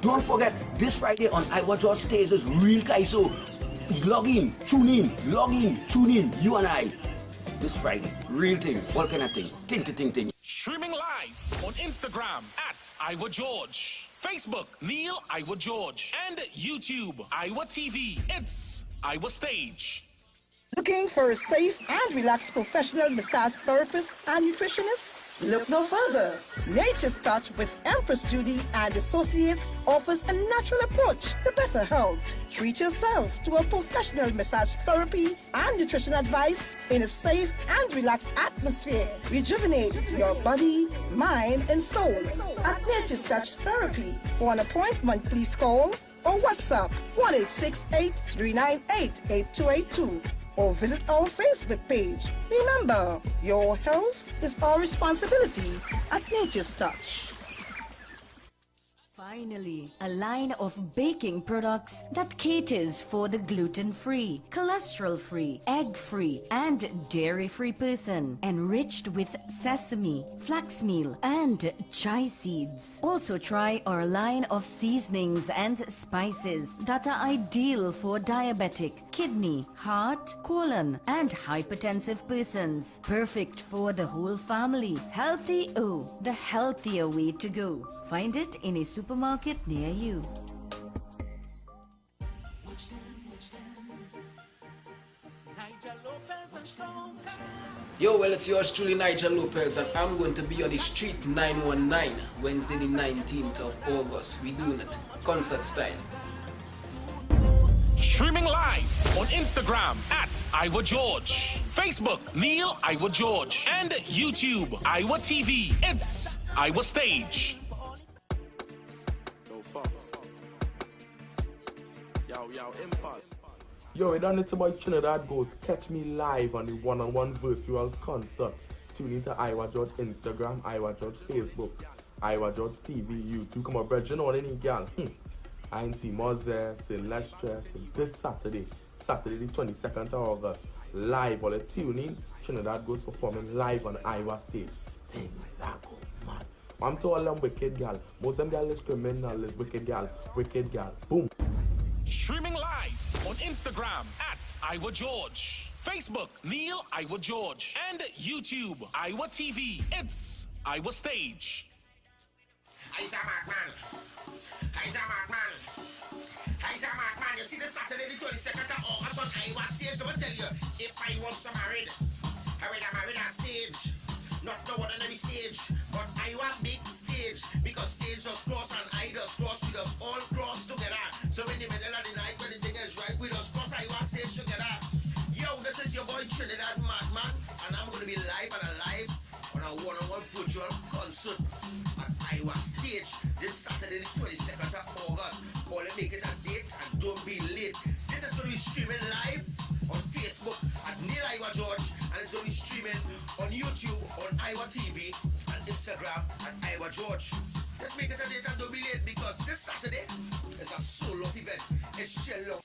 Don't forget, this Friday on Iowa George Stage is Real Kaiso. Log in, tune in, you and I. This Friday, real thing, all kind of thing, ting. Streaming live on Instagram at Iowa George, Facebook Neil Iowa George, and YouTube Iowa TV. It's Iowa Stage. Looking for a safe and relaxed professional massage therapist and nutritionist? Look no further. Nature's Touch with Empress Judy and Associates offers a natural approach to better health. Treat yourself to a professional massage therapy and nutrition advice in a safe and relaxed atmosphere. Rejuvenate your body, mind, and soul at Nature's Touch Therapy. For an appointment, please call or WhatsApp 1-868-398-8282. Or visit our Facebook page. Remember, your health is our responsibility at Nature's Touch. Finally, a line of baking products that caters for the gluten-free, cholesterol-free, egg-free, and dairy-free person, enriched with sesame, flax meal, and chia seeds. Also try our line of seasonings and spices that are ideal for diabetic, kidney, heart, colon, and hypertensive persons. Perfect for the whole family. Healthy O, the healthier way to go. Find it in a supermarket near you. Yo, well, it's yours truly, Nigel Lopez, and I'm going to be on the Street 919 Wednesday the 19th of August. We doing it concert style. Streaming live on Instagram at Iowa George, Facebook Neil Iowa George, and YouTube Iowa TV. It's Iowa Stage. Yo, it on it's about Trinidad Ghost. Catch me live on the one-on-one virtual concert. Tune into Iowa George Instagram, Iowa George Facebook, Iowa George TV, YouTube. Come on, bro, you know what any girl? I ain't see Moses, Celestia, this Saturday the 22nd of August. Live, all the tuning. Trinidad Ghost performing live on Iowa Stage. Things are good, man. I'm to all them wicked girl. Most of them girl is criminal, is wicked girl. Boom. Streaming live on Instagram at Iowa George, Facebook Neil Iowa George, and YouTube Iowa TV. It's Iowa Stage. He's a madman. You see this Saturday the 22nd of August on Iowa Stage. Let me tell you, if I was married, I would have married on stage. Not no ordinary stage, but Iowa big stage. Because stage just cross and I just cross. We just all cross together. So in the middle of the night when the thing is right, we just cross Iowa Stage together. Yo, this is your boy Trinidad Madman, and I'm going to be live and alive on a one-on-one virtual concert at Iowa Stage this Saturday the 22nd of August. All make it a date and don't be late. This is going to be streaming live on Facebook at Neil Iowa George, and it's going to be streaming on YouTube on Iowa TV and Instagram at Iowa George. Let's make it a date and don't be late, because this Saturday is a solo event. It's Shello.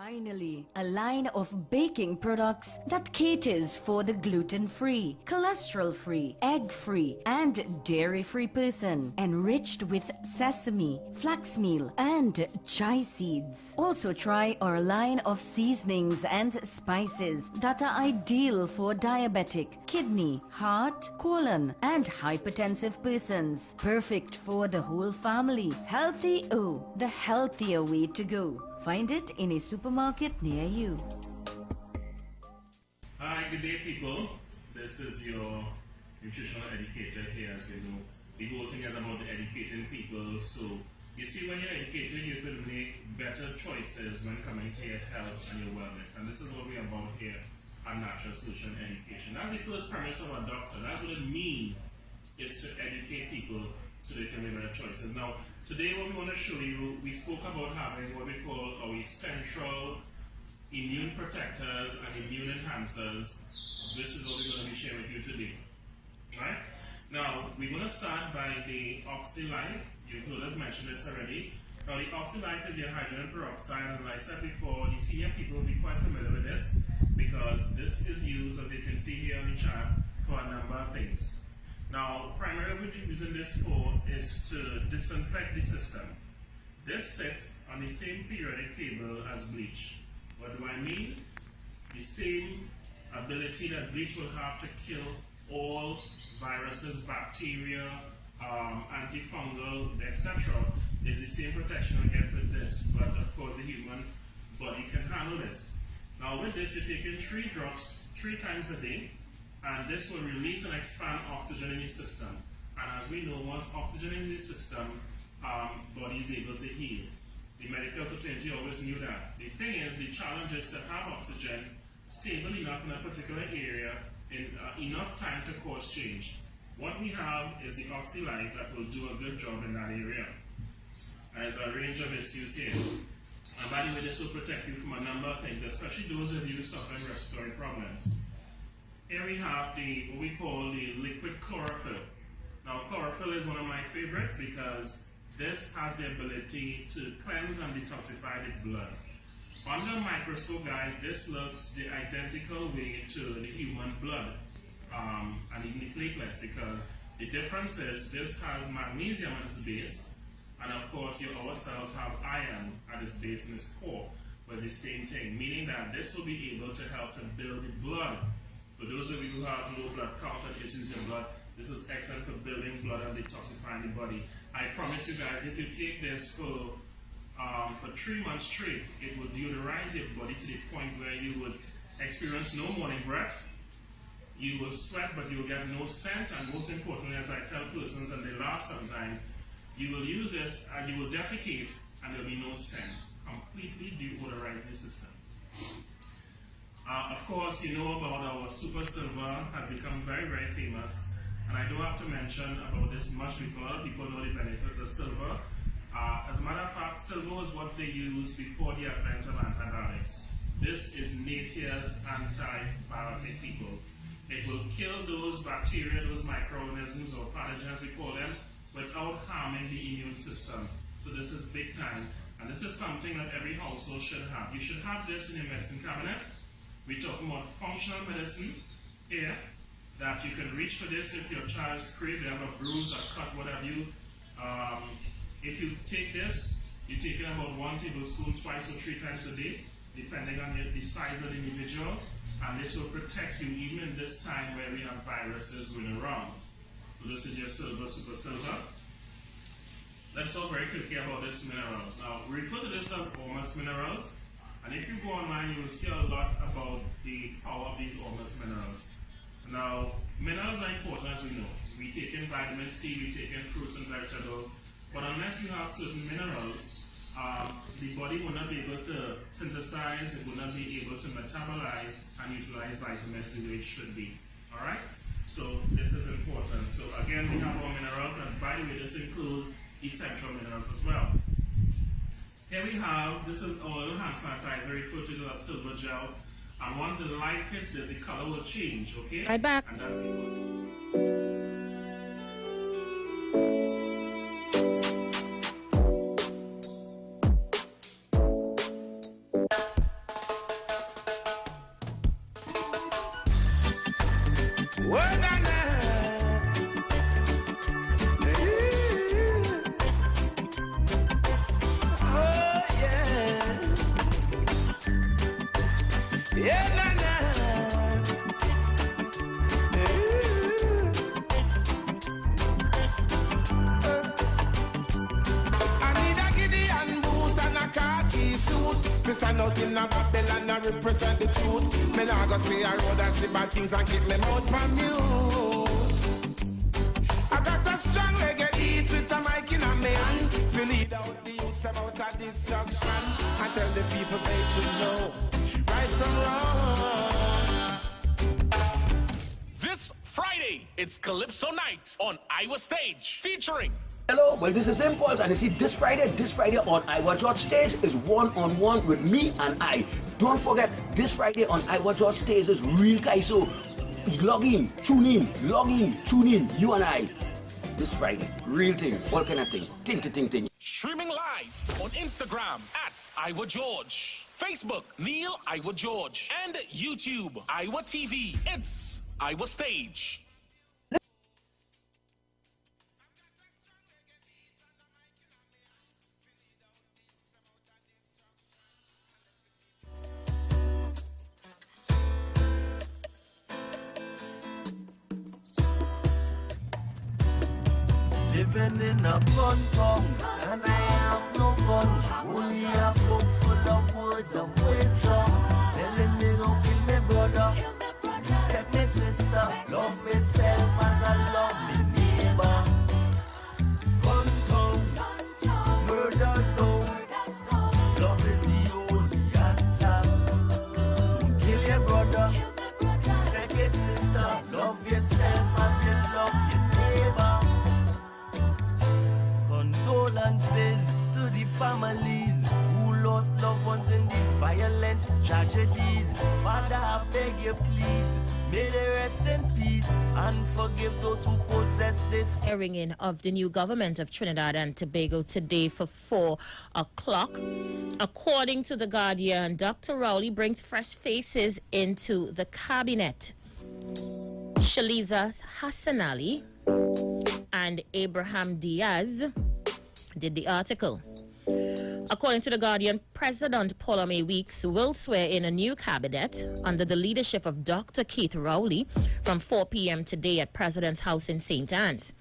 Finally, a line of baking products that caters for the gluten-free, cholesterol-free, egg-free, and dairy-free person, enriched with sesame, flax meal, and chai seeds. Also try our line of seasonings and spices that are ideal for diabetic, kidney, heart, colon, and hypertensive persons. Perfect for the whole family. Healthy O, the healthier way to go. Find it in a supermarket near you. Hi, good day people. This is your nutritional educator here. As you know, the whole thing is about educating people. So you see, when you're educated, you can make better choices when coming to your health and your wellness. And this is what we're about here at Natural Solution Education. That's the first premise of our doctor. That's what it means, is to educate people so they can make better choices. Now, today what we want to show you, we spoke about having what we call our essential immune protectors and immune enhancers. This is what we're going to be sharing with you today. Right? Now, we're going to start by the OxyLife. You've heard us mention this already. Now, the OxyLife is your hydrogen peroxide, and like I said before, the senior people will be quite familiar with this because this is used, as you can see here on the chart, for a number of things. Now, primarily what we're using this for is to disinfect the system. This sits on the same periodic table as bleach. What do I mean? The same ability that bleach will have to kill all viruses, bacteria, antifungal, etc. is the same protection we get with this, but of course the human body can handle this. Now with this, you're taking 3 drops 3 times a day, and this will release and expand oxygen in the system. And as we know, once oxygen in the system, body is able to heal. The medical fraternity always knew that. The thing is, the challenge is to have oxygen stable enough in a particular area in enough time to cause change. What we have is the OxyLife that will do a good job in that area. And there's a range of issues here. And by the way, this will protect you from a number of things, especially those of you suffering respiratory problems. Here we have what we call the liquid chlorophyll. Now, chlorophyll is one of my favorites because this has the ability to cleanse and detoxify the blood. Under a microscope, guys, this looks the identical way to the human blood and the platelets, because the difference is this has magnesium at its base, and of course our cells have iron at its base in its core, but it's the same thing, meaning that this will be able to help to build the blood. For those of you who have low blood count and issues in blood, this is excellent for building blood and detoxifying the body. I promise you guys, if you take this for 3 months straight, it will deodorize your body to the point where you would experience no morning breath. You will sweat, but you will get no scent, and most importantly, as I tell persons and they laugh sometimes, you will use this and you will defecate and there will be no scent. Completely deodorize the system. Of course, you know about our Super Silver, has become very, very famous. And I don't have to mention about this much because a lot of people know the benefits of silver. As a matter of fact, silver is what they used before the advent of antibiotics. This is nature's antibiotic, people. It will kill those bacteria, those microorganisms or pathogens we call them, without harming the immune system. So this is big time. And this is something that every household should have. You should have this in your medicine cabinet. We're talking about functional medicine here, that you can reach for this if your child is scraped, they have a bruise, a cut, what have you. If you take this, you take it about 1 tablespoon 2 or 3 times a day, depending on the size of the individual, and this will protect you even in this time where we have viruses going around. So this is your silver, super silver. Let's talk very quickly about these minerals. Now, we refer to this as Ormus minerals, and if you go online, you will see a lot about the power of these Ormus minerals. Now, minerals are important, as we know. We take in vitamin C, we take in fruits and vegetables, but unless you have certain minerals, the body will not be able to synthesize, it will not be able to metabolize and utilize vitamins the way it should be. Alright? So this is important. So again, we have our minerals, and by the way, this includes essential minerals as well. Here we have, this is our little hand sanitizer, referred to as silver gel. And once the light hits this, the color will change, okay? Right back. And that's good. Word on oh yeah. Yeah, na na. Stand out in a Babylon and represent the truth. Me nah go stay a road and see bad things and keep me mouth from mute. I got a strong reggae beat with a mic in a me hand. Feel lead out the youth about a destruction and tell the people they should know right from wrong. This Friday, it's Calypso Night on Iowa Stage, featuring Hello, well this is Impulse, and you see this Friday on Iowa George Stage is one-on-one with me and I. Don't forget, this Friday on Iowa George Stage is Real Kaiso. Log in, tune in, you and I. This Friday, real thing, all kind of thing, ting. streaming live on Instagram at Iowa George, Facebook Neil Iowa George, and YouTube Iowa TV. It's Iowa Stage. Living in a gun town, and I have no gun. Only a book full of words of wisdom, telling me don't kill me brother, respect me sister, love myself as I love me neighbor. Gun town, murder zone, love is the only answer. Don't kill your brother, respect your sister, love yourself as you love your neighbor. Condolences to the families who lost loved ones in these violent tragedies. Father, I beg you please, may they rest in peace and forgive those who possess this. Swearing in of the new government of Trinidad and Tobago today for 4 o'clock. According to The Guardian, Dr. Rowley brings fresh faces into the cabinet. Shaliza Hassan Ali and Abraham Diaz did the article. According to The Guardian, President Ptolemy Weeks will swear in a new cabinet under the leadership of Dr. Keith Rowley from 4 p.m. today at President's House in St. Anne's.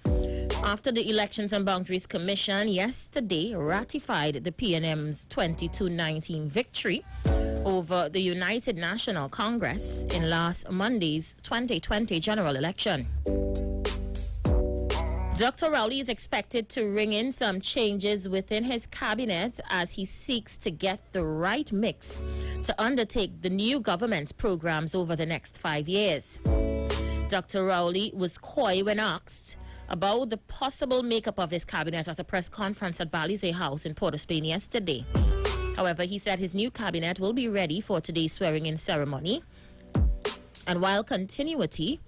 After the Elections and Boundaries Commission yesterday ratified the PNM's 22-19 victory over the United National Congress in last Monday's 2020 general election. Dr. Rowley is expected to ring in some changes within his cabinet as he seeks to get the right mix to undertake the new government's programs over the next 5 years. Dr. Rowley was coy when asked about the possible makeup of his cabinet at a press conference at Balize House in Port of Spain yesterday. However, he said his new cabinet will be ready for today's swearing-in ceremony. And while continuity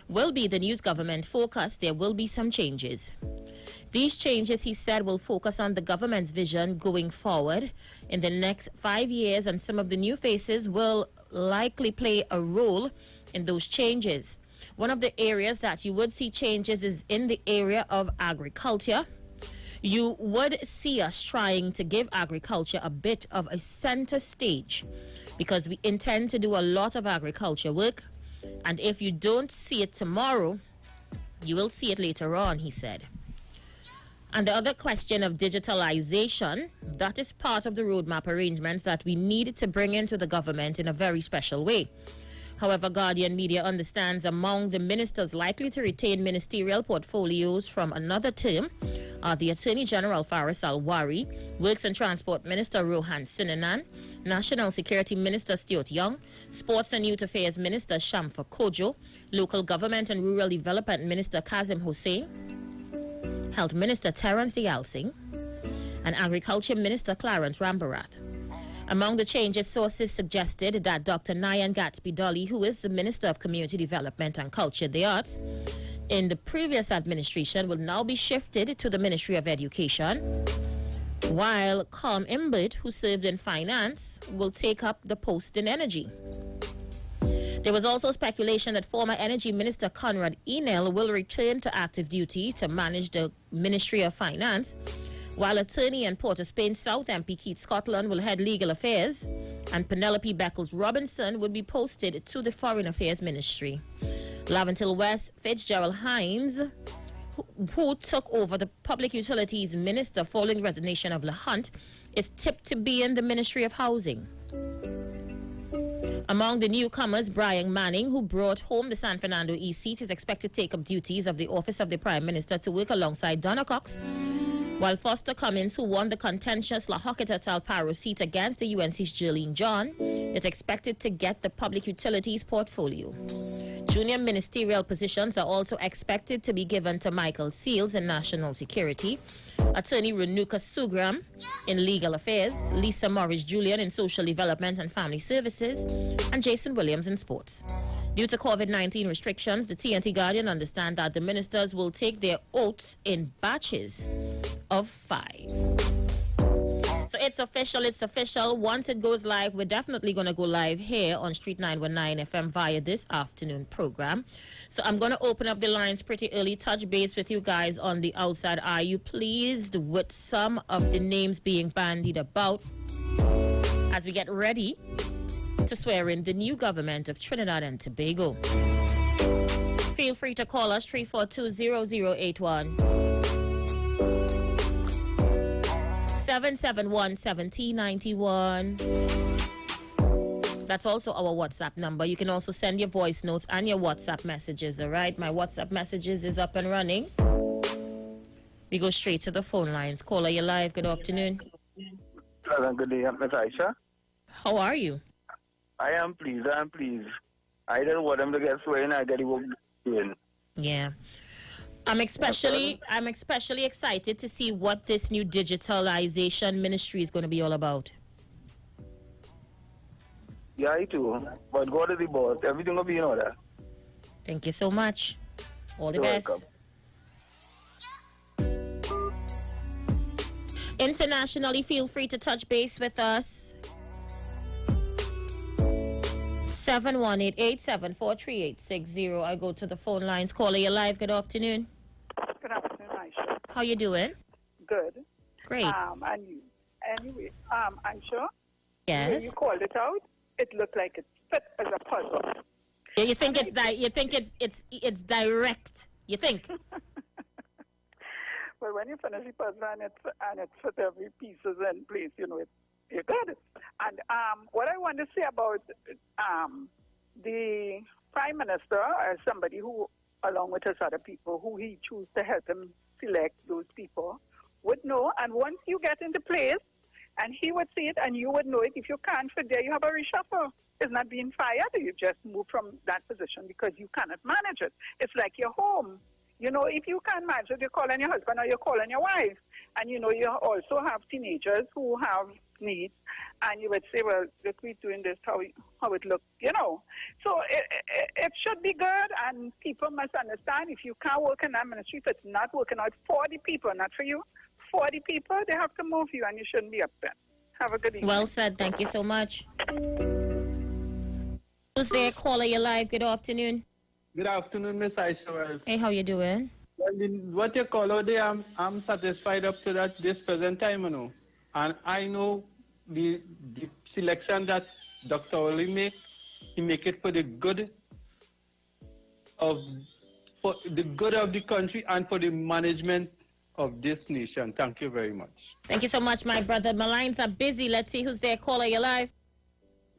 will be the new government focus, there will be some changes. These changes, he said, will focus on the government's vision going forward in the next 5 years, and some of the new faces will likely play a role in those changes. One of the areas that you would see changes is in the area of agriculture. You would see us trying to give agriculture a bit of a center stage because we intend to do a lot of agriculture work. And if you don't see it tomorrow, you will see it later on, he said. And the other question of digitalization, that is part of the roadmap arrangements that we need to bring into the government in a very special way. However, Guardian Media understands among the ministers likely to retain ministerial portfolios from another term are the Attorney General Faris Alwari, Works and Transport Minister Rohan Sinanan, National Security Minister Stuart Young, Sports and Youth Affairs Minister Shamfa Kojo, Local Government and Rural Development Minister Kazim Hussain, Health Minister Terence Dialsing, and Agriculture Minister Clarence Rambarath. Among the changes, sources suggested that Dr. Nayan Gatsby Dolly, who is the Minister of Community Development and Culture, the Arts, in the previous administration will now be shifted to the Ministry of Education, while Calm Imbert, who served in finance, will take up the post in energy. There was also speculation that former Energy Minister Conrad Enel will return to active duty to manage the Ministry of Finance, while attorney and Port of Spain South MP Keith Scotland will head legal affairs, and Penelope Beckles-Robinson would be posted to the Foreign Affairs Ministry. Laventille West Fitzgerald Hines, who took over the Public Utilities Minister following the resignation of LaHunt, is tipped to be in the Ministry of Housing. Among the newcomers, Brian Manning, who brought home the San Fernando East seat, is expected to take up duties of the Office of the Prime Minister to work alongside Donna Cox, while Foster Cummins, who won the contentious La Hockett Paro seat against the UNC's Jerlene John, is expected to get the public utilities portfolio. Junior ministerial positions are also expected to be given to Michael Seals in National Security, Attorney Renuka Sugram in Legal Affairs, Lisa Morris-Julian in Social Development and Family Services, and Jason Williams in Sports. Due to COVID-19 restrictions, the TNT Guardian understand that the ministers will take their oaths in batches of 5. So it's official. Once it goes live, we're definitely going to go live here on Street 919 FM via this afternoon program. So I'm going to open up the lines pretty early, touch base with you guys on the outside. Are you pleased with some of the names being bandied about as we get ready to swear in the new government of Trinidad and Tobago? Feel free to call us 342-0081. 771-1791. That's also our WhatsApp number. You can also send your voice notes and your WhatsApp messages, all right? My WhatsApp messages is up and running. We go straight to the phone lines. Caller, you're live. Good afternoon. Good day, Ms. Aisha. How are you? I am pleased. I don't want them to get swearing. I get it work doing. Yeah. I'm especially excited to see what this new digitalization ministry is going to be all about. Yeah, I too. But God is the boss. Everything will be in order. Thank you so much. All the You're best. welcome. Internationally, feel free to touch base with us. 718-874-3860. I go to the phone lines. Caller, you're live. Good afternoon. Good afternoon, Aisha. How you doing? Good. Great. And you? Anyway, Aisha. Yes. When you called it out, it looked like it fit as a puzzle. Yeah, you think it's direct. You think? But when you finish the puzzle and it fit every pieces in place, you know you got it. And what I want to say about the Prime Minister, as somebody who, along with his other people, who he choose to help him select those people, would know. And once you get into place, and he would see it, and you would know it. If you can't fit there, you have a reshuffle. It's not being fired. You just move from that position because you cannot manage it. It's like your home. You know, if you can't manage it, you're calling your husband or you're calling your wife. And, you know, you also have teenagers who have needs. And you would say, well, look, we're doing this, how it looks, you know. So it should be good, and people must understand if you can't work in that ministry, if it's not working out for the people, not for you, for the people, they have to move you, and you shouldn't be upset. Have a good evening. Well said. Thank you so much. Who's there? Caller, you're live. Good afternoon. Good afternoon, Miss Aisha Wells. Hey, how you doing? Well, what you call out there, I'm satisfied up to this present time, you know. And I know the selection that Dr. Oli make, he make it for the good of the country and for the management of this nation. Thank you very much. Thank you so much, my brother. My lines are busy. Let's see who's there. Caller, you live.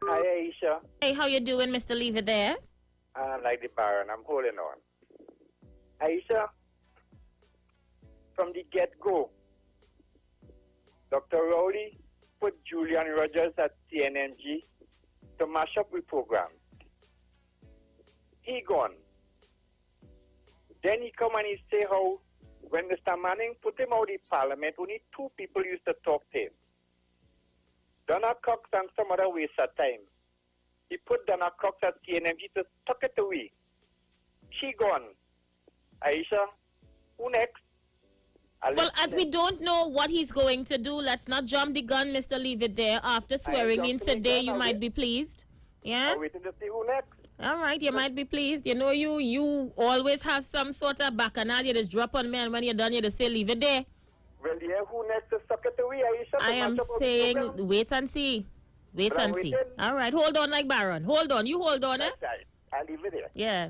Hi, Aisha. Hey, how you doing, Mr. Leave It There? I'm like the Baron. I'm holding on. Aisha, from the get-go, Dr. Rowley put Julian Rogers at CNMG to mash up the program. He gone. Then he come and he say how when Mr. Manning put him out of Parliament, only 2 people used to talk to him. Donna Cox and some other waste of time. He put Donna Cox at CNMG to tuck it away. She gone. Aisha, who next? Well, we don't know what he's going to do. Let's not jump the gun, Mr. Leave It There. After swearing in today, you might be pleased. Yeah? I'm waiting to see who next. All right, you might be pleased. You know, you always have some sort of bacchanal. You just drop on me, and when you're done, you just say, leave it there. Well, yeah, who next to suck it away? I am saying, wait and see. Wait But I'm and see. waiting. All right, hold on like Baron. Hold on. You hold on, eh? I'll leave it there. Yeah.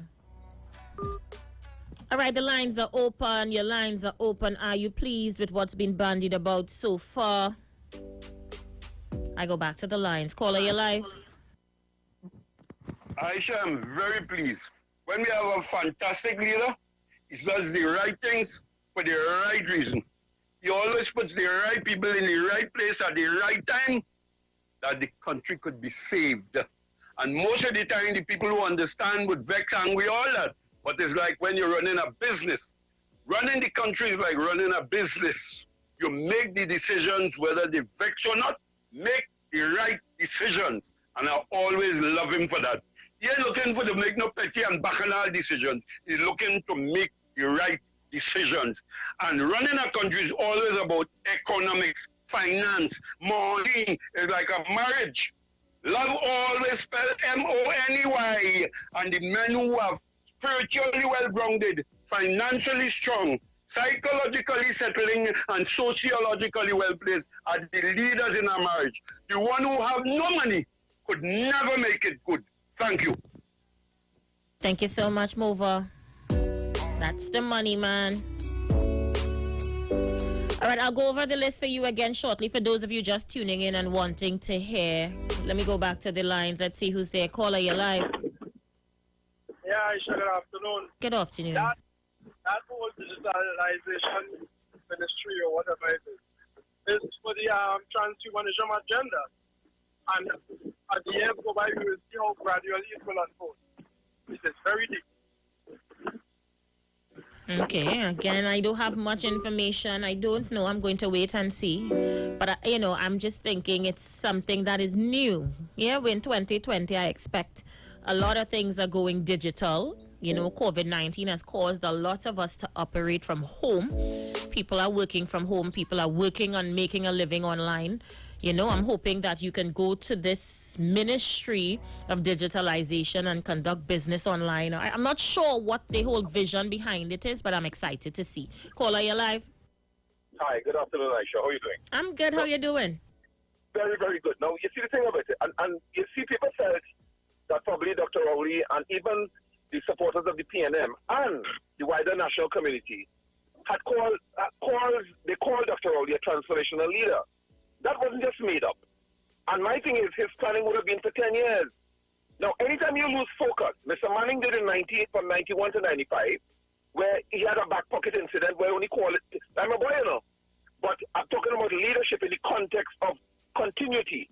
All right, the lines are open. Your lines are open. Are you pleased with what's been bandied about so far? I go back to the lines. Caller, you live. Aisha, I'm very pleased. When we have a fantastic leader, he does the right things for the right reason. He always puts the right people in the right place at the right time, that the country could be saved. And most of the time, the people who understand would vex and we all that. But it's like when you're running a business. Running the country is like running a business. You make the decisions, whether they vex or not, make the right decisions. And I always love him for that. He ain't looking for to make no petty and bacchanal decisions. He's looking to make the right decisions. And running a country is always about economics, finance, money. It's like a marriage. Love always spelled M-O-N-E-Y. And the men who are spiritually well-grounded, financially strong, psychologically settling, and sociologically well-placed are the leaders in a marriage. The one who have no money could never make it good. Thank you. Thank you so much, Mova. That's the money, man. All right, I'll go over the list for you again shortly for those of you just tuning in and wanting to hear. Let me go back to the lines. Let's see who's there. Caller, you're live. Yeah, Aisha, good afternoon. Good afternoon. That whole digitalization ministry or whatever it is for the transhumanism agenda. And as the years go by, we will see how gradually it will unfold. It is very deep. Okay, again, I don't have much information. I don't know. I'm going to wait and see. But, I'm just thinking it's something that is new. Yeah, we're in 2020, I expect a lot of things are going digital. COVID-19 has caused a lot of us to operate from home. People are working from home. People are working on making a living online. I'm hoping that you can go to this ministry of digitalization and conduct business online. I'm not sure what the whole vision behind it is, but I'm excited to see. Caller, you live? Hi, good afternoon, Aisha. How are you doing? I'm good. How you doing? Very, very good. Now, you see the thing about it, and you see people felt that probably Dr. Rowley and even the supporters of the PNM and the wider national community had called Dr. Rowley a transformational leader. That wasn't just made up. And my thing is, his planning would have been for 10 years. Now, anytime you lose focus, Mr. Manning did in 98 from 91 to 95, where he had a back pocket incident where only call it, I'm a boy, but I'm talking about leadership in the context of continuity.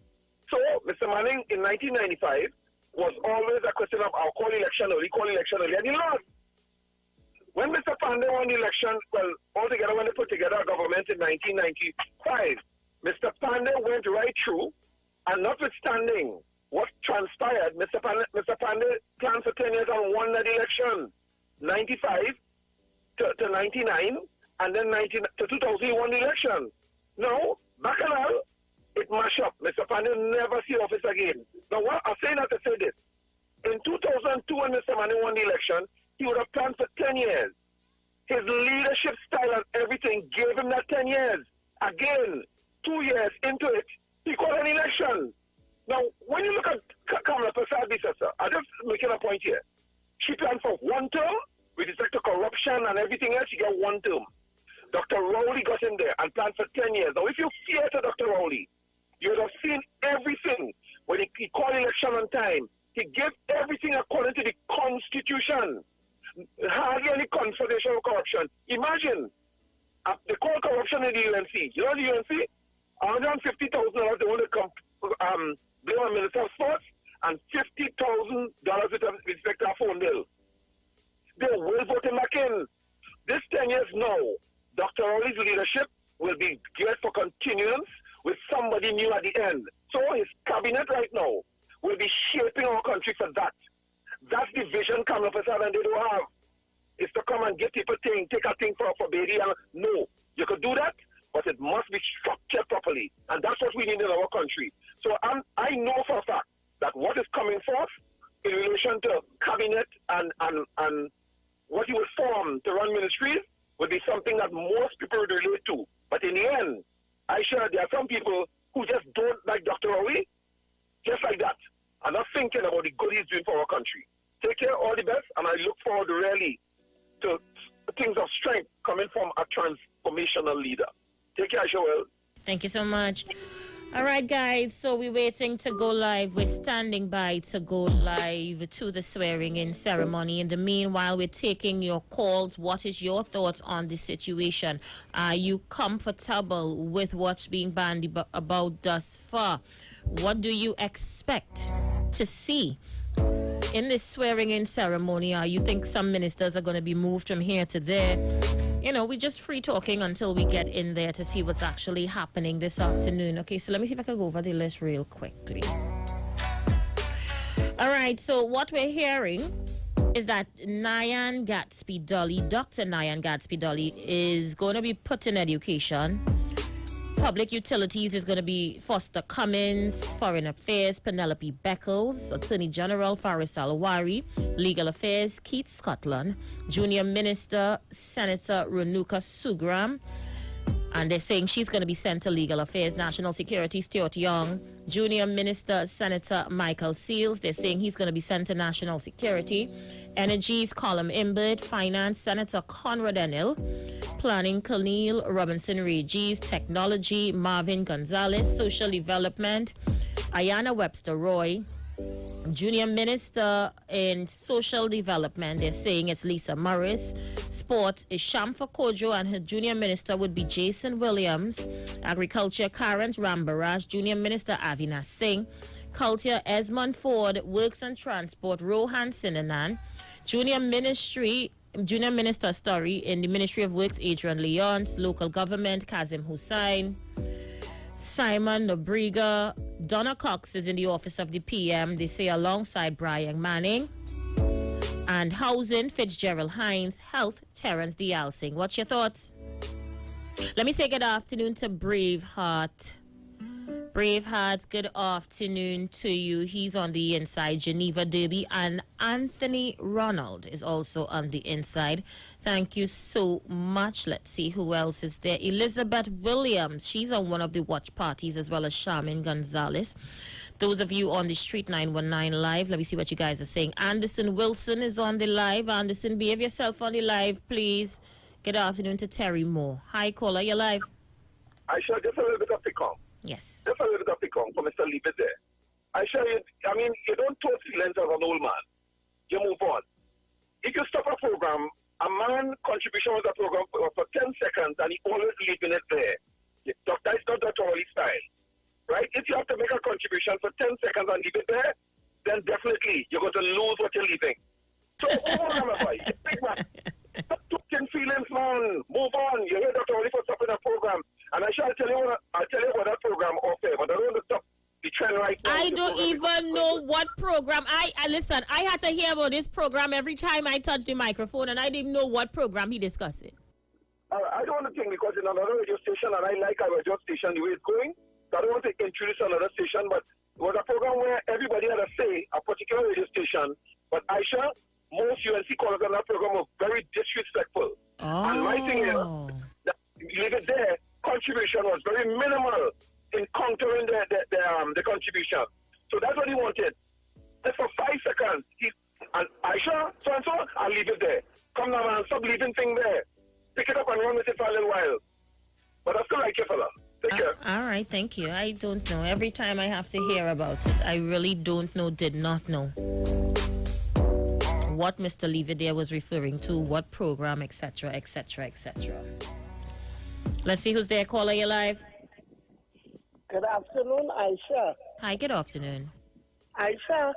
So, Mr. Manning in 1995 was always a question of, I'll call election early, and he lost. When Mr. Pandey won the election, altogether when they put together a government in 1995, Mr. Pandey went right through, and notwithstanding what transpired, Mr. Pandey planned for 10 years and won that election. 95 to 99, and then 2000 he won the election. Now, Bacchanal, it mashed up. Mr. Pandey never see office again. Now, I'm saying that to say this. In 2002, when Mr. Manning won the election, he would have planned for 10 years. His leadership style and everything gave him that 10 years. Again, 2 years into it, he called an election. Now, when you look at Kamala Prasad-Bissessar, I'm just making a point here. She planned for one term, with respect to corruption and everything else, she got one term. Dr. Rowley got in there and planned for 10 years. Now, if you fear to Dr. Rowley, you would have seen everything. When he called election on time, he gave everything according to the Constitution. Hardly any confrontation of corruption. Imagine, they call corruption in the UNC. You know the UNC? $150,000 they want to come blame on Minister of Sports, and $50,000 with respect to our phone bill. They will vote him back in. This 10 years now, Dr. Rowley's leadership will be geared for continuance with somebody new at the end. So his cabinet right now will be shaping our country for that. That's the vision Kamala Prasad and they don't have. Is to come and give people things, take a thing for baby. No, you could do that, but it must be structured properly. And that's what we need in our country. So I know for a fact that what is coming forth in relation to are some people who just don't like Dr. Rowley, just like that, and not thinking about the good he's doing for our country. Take care, all the best, and I look forward really to things of strength coming from a transformational leader. Take care, Joel. Thank you so much. All right, guys, so we're waiting to go live. We're standing by to go live to the swearing-in ceremony. In the meanwhile, we're taking your calls. What is your thoughts on the situation? Are you comfortable with what's being bandied about thus far? What do you expect to see in this swearing-in ceremony? You think some ministers are going to be moved from here to there? You know, we're just free talking until we get in there to see what's actually happening this afternoon. Okay, so let me see if I can go over the list real quickly. All right, so what we're hearing is that Nyan Gatsby-Dolly, Dr. Nyan Gatsby-Dolly, is going to be put in education. Public Utilities is going to be Foster Cummins, Foreign Affairs, Penelope Beckles, Attorney General Faris Alwari, Legal Affairs, Keith Scotland, Junior Minister, Senator Renuka Sugram, and they're saying she's going to be sent to Legal Affairs, National Security, Stuart Young, Junior Minister, Senator Michael Seals, they're saying he's going to be sent to National Security, Energies, Colum Imbert, Finance, Senator Conrad Enil, Planning, Khalil Robinson Regis, Technology, Marvin Gonzalez, Social Development, Ayanna Webster Roy, Junior Minister in Social Development, they're saying it's Lisa Morris. Sports is Shamfa Kojo, and her Junior Minister would be Jason Williams. Agriculture, Karen Rambaraj, Junior Minister Avinash Singh. Culture, Esmond Ford. Works and Transport, Rohan Sinanan. Junior Minister Story in the Ministry of Works, Adrian Leons. Local Government, Kazim Hussain. Simon Nobriga. Donna Cox is in the Office of the PM, they say, alongside Brian Manning. And Housing, Fitzgerald Hines. Health, Terence Dialsing. What's your thoughts? Let me say good afternoon to Braveheart. Braveheart, good afternoon to you. He's on the inside. Geneva Derby, and Anthony Ronald is also on the inside. Thank you so much. Let's see who else is there. Elizabeth Williams, she's on one of the watch parties, as well as Charmin Gonzalez. Those of you on the Street 919 live, let me see what you guys are saying. Anderson Wilson is on the live. Anderson, behave yourself on the live, please. Good afternoon to Terry Moore. Hi, caller, you're live. I shall just a little bit of pick-on. Yes. Just a little bit of pick-on for Mr. Leave It There. I shall, you don't toast feelings as an old man. You move on. If you stop a program, a man contribution was a program for 10 seconds and he always leaving it there. That's not Dr. Rowley style. Right? If you have to make a contribution for 10 seconds and leave it there, then definitely you're going to lose what you're leaving. So, big man. Stop talking feelings, man. Move on. You hear Dr. Rowley for stopping a program. And I'll tell you about that program off there, but I don't want to stop the trend right now. I don't even know what program. I listen, I had to hear about this program every time I touched the microphone, and I didn't know what program he discussed it. I don't want to think, because in another radio station, and I like our radio station the way it's going, so I don't want to introduce another station, but it was a program where everybody had a say, a particular radio station. But Aisha, most UNC callers on that program were very disrespectful. Oh. And my thing is, that leave it there, contribution was very minimal in countering the contribution. So that's what he wanted. Just for 5 seconds, and Aisha, so-and-so, I'll leave it there. Come now, man, stop leaving thing there. Pick it up and run with it for a little while. But I still like you, fella. Take care. All right, thank you. I don't know. Every time I have to hear about it, I really don't know, did not know what Mr. Leavitt was referring to, what program, etc., etc., etc. Let's see who's there. Caller, you live. Good afternoon, Aisha. Hi, good afternoon. Aisha,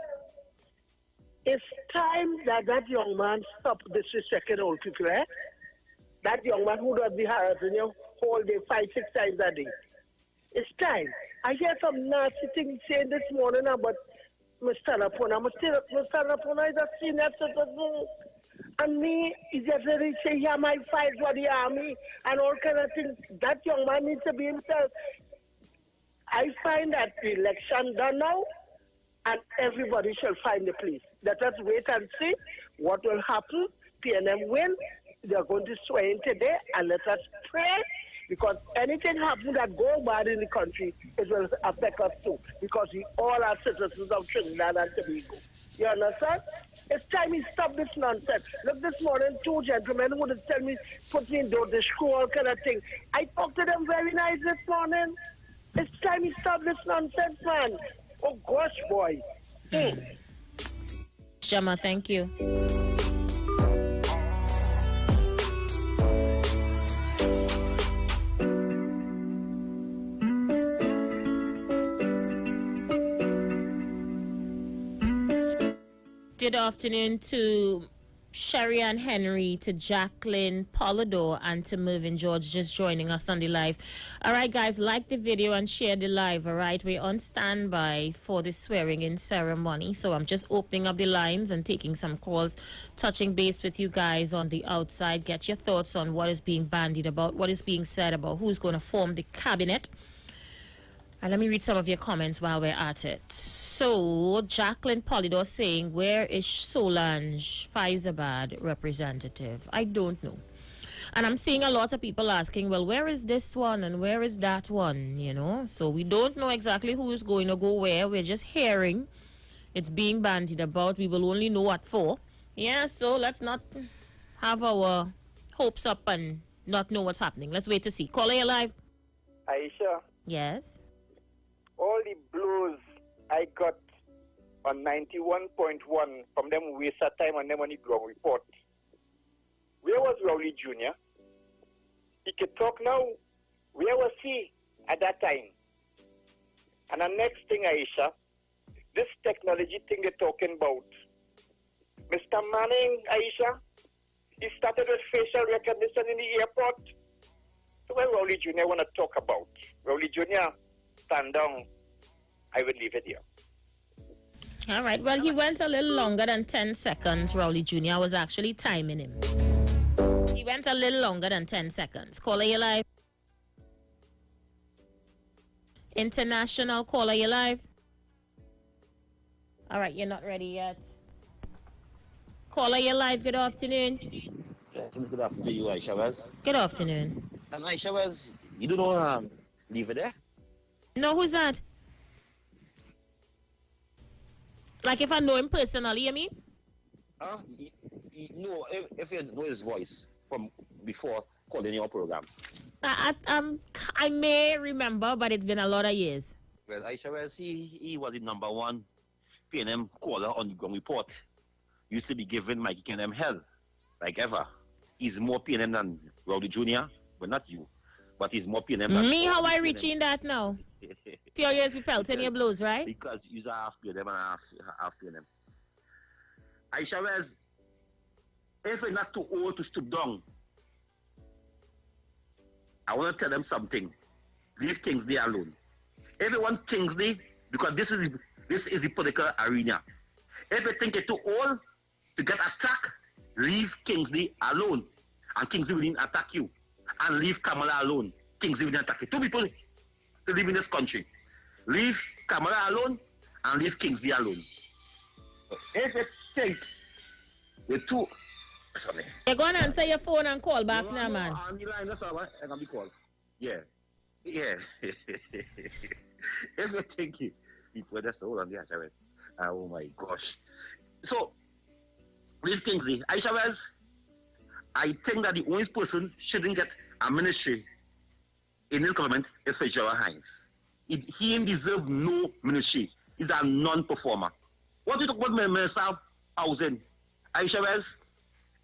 it's time that young man stop disrespecting old people, eh? That young man who does be harassing you whole day, 5-6 times a day. It's time. I hear some nasty things saying this morning about Mr. Lapona. Mr. Lapona is a senior citizen. And me, he just really say, yeah, my fight for the army and all kind of things. That young man needs to be himself. I find that the election done now, and everybody shall find the place. Let us wait and see what will happen. PNM win. They're going to swear in today, and let us pray Because anything happen that go bad in the country, it will affect us too. Because we all are citizens of Trinidad and Tobago. You understand? It's time we stop this nonsense. Look, this morning, two gentlemen who would tell me, put me in the screw, all kind of thing. I talked to them very nice this morning. It's time we stop this nonsense, man. Oh, gosh, boy. Shama, thank you. Good afternoon to Sherry Ann Henry, to Jacqueline Polidor, and to Mervyn George just joining us on the live. All right, guys, like the video and share the live, all right? We're on standby for the swearing-in ceremony, so I'm just opening up the lines and taking some calls, touching base with you guys on the outside. Get your thoughts on what is being bandied about, what is being said about who's going to form the cabinet. And let me read some of your comments while we're at it. So, Jacqueline Polidor saying, where is Solange Faizabad representative? I don't know. And I'm seeing a lot of people asking, well, where is this one and where is that one, you know? So we don't know exactly who is going to go where. We're just hearing it's being bandied about. We will only know what for. Yeah, so let's not have our hopes up and not know what's happening. Let's wait to see. Caller, you live. Aisha, Yes. all the blows I got on 91.1 from them waste of time on them on the ground report. Where was Rowley Jr.? He could talk now. Where was he at that time? And the next thing, Aisha, this technology thing they're talking about. Mr. Manning, Aisha, he started with facial recognition in the airport. So what Rowley Jr. want to talk about? Rowley Jr., stand down. I will leave it here. All right. Well, he went a little longer than 10 seconds, Rowley Jr. I was actually timing him. He went a little longer than 10 seconds. Caller, you live. International caller, you live. All right, you're not ready yet. Caller, you live. Good afternoon. Good afternoon to you, Aisha Wes. Good afternoon. And Aisha Wes, you don't know leave it there? No, who's that? Like if I know him personally, you mean? No, if you know his voice from before calling your program. I may remember, but it's been a lot of years. Well, Aisha Wes, he was the #1 PNM caller on the ground report. Used to be giving Mikey Kenem hell, like ever. He's more PNM than Rowley Jr., but not you. But he's more PNM than... Me, how I reaching that now? Serious be pelting your blows, right? Because you're half PNM and half PNM. Aisha Wes, if you're not too old to stoop down, I want to tell them something. Leave Kingsley alone. If you want Kingsley, because this is the political arena. If you think you're too old to get attacked, leave Kingsley alone. And Kingsley will not attack you. And leave Kamala alone. Kingsley will not attack you. Two people to live in this country. Leave Kamala alone and leave Kingsley alone. If you think the two... Sorry. You're going to answer your phone and call back now, man. On the line, that's all right. I'm going to be called. Yeah. Yeah. If you think people, that's hold on, Aisha Wes. Oh my gosh. So, leave Kingsley. Aisha Wes, I think that the only person shouldn't get a ministry in this government is Fitzgerald Hines. He deserves no ministry. He's a non-performer. What do you talk about Minister of Housing? Aisha Wes,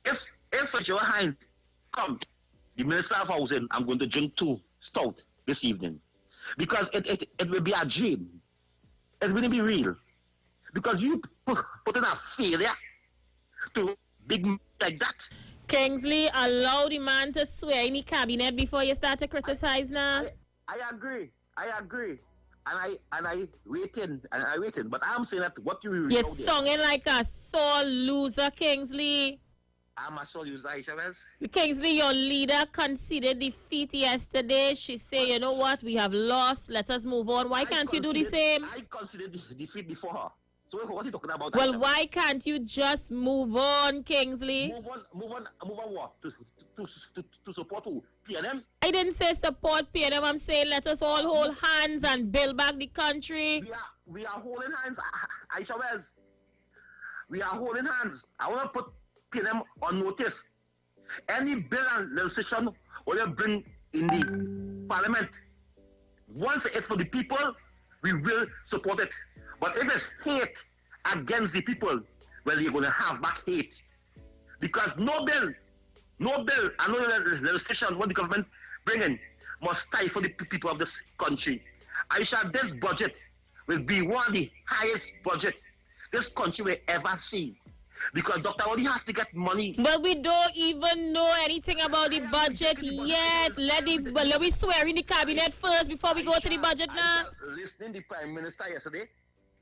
if Fitzgerald Hines comes, the Minister of Housing, I'm going to drink 2 stout this evening. Because it will be a dream. It will be real. Because you put in a failure to big like that. Kingsley, allow the man to swear in the cabinet before you start to criticize now. I agree. And I waiting. But I'm saying that what you... You're singing like a sore loser, Kingsley. I'm a sore loser, Aisha Wes. Kingsley, your leader conceded defeat yesterday. She said, you know what, we have lost. Let us move on. Why can't you do the same? I considered defeat before her. So what are you talking about? Well, why can't you just move on, Kingsley? Move on what? To support who? PNM. I didn't say support PNM. I'm saying let us all hold hands and build back the country. We are holding hands, Aisha Wells. We are holding hands. I want to put PNM on notice. Any bill and legislation will you bring in the parliament, once it's for the people, we will support it. But if it's hate against the people, well, you're going to have back hate. Because no bill, and no legislation what the government bring in must stifle the people of this country. Aisha, this budget will be one of the highest budget this country will ever see. Because Dr. Odi has to get money. But we don't even know anything about the budget yet. Let me swear in the cabinet first before we go to the budget now. Listening to the Prime Minister yesterday,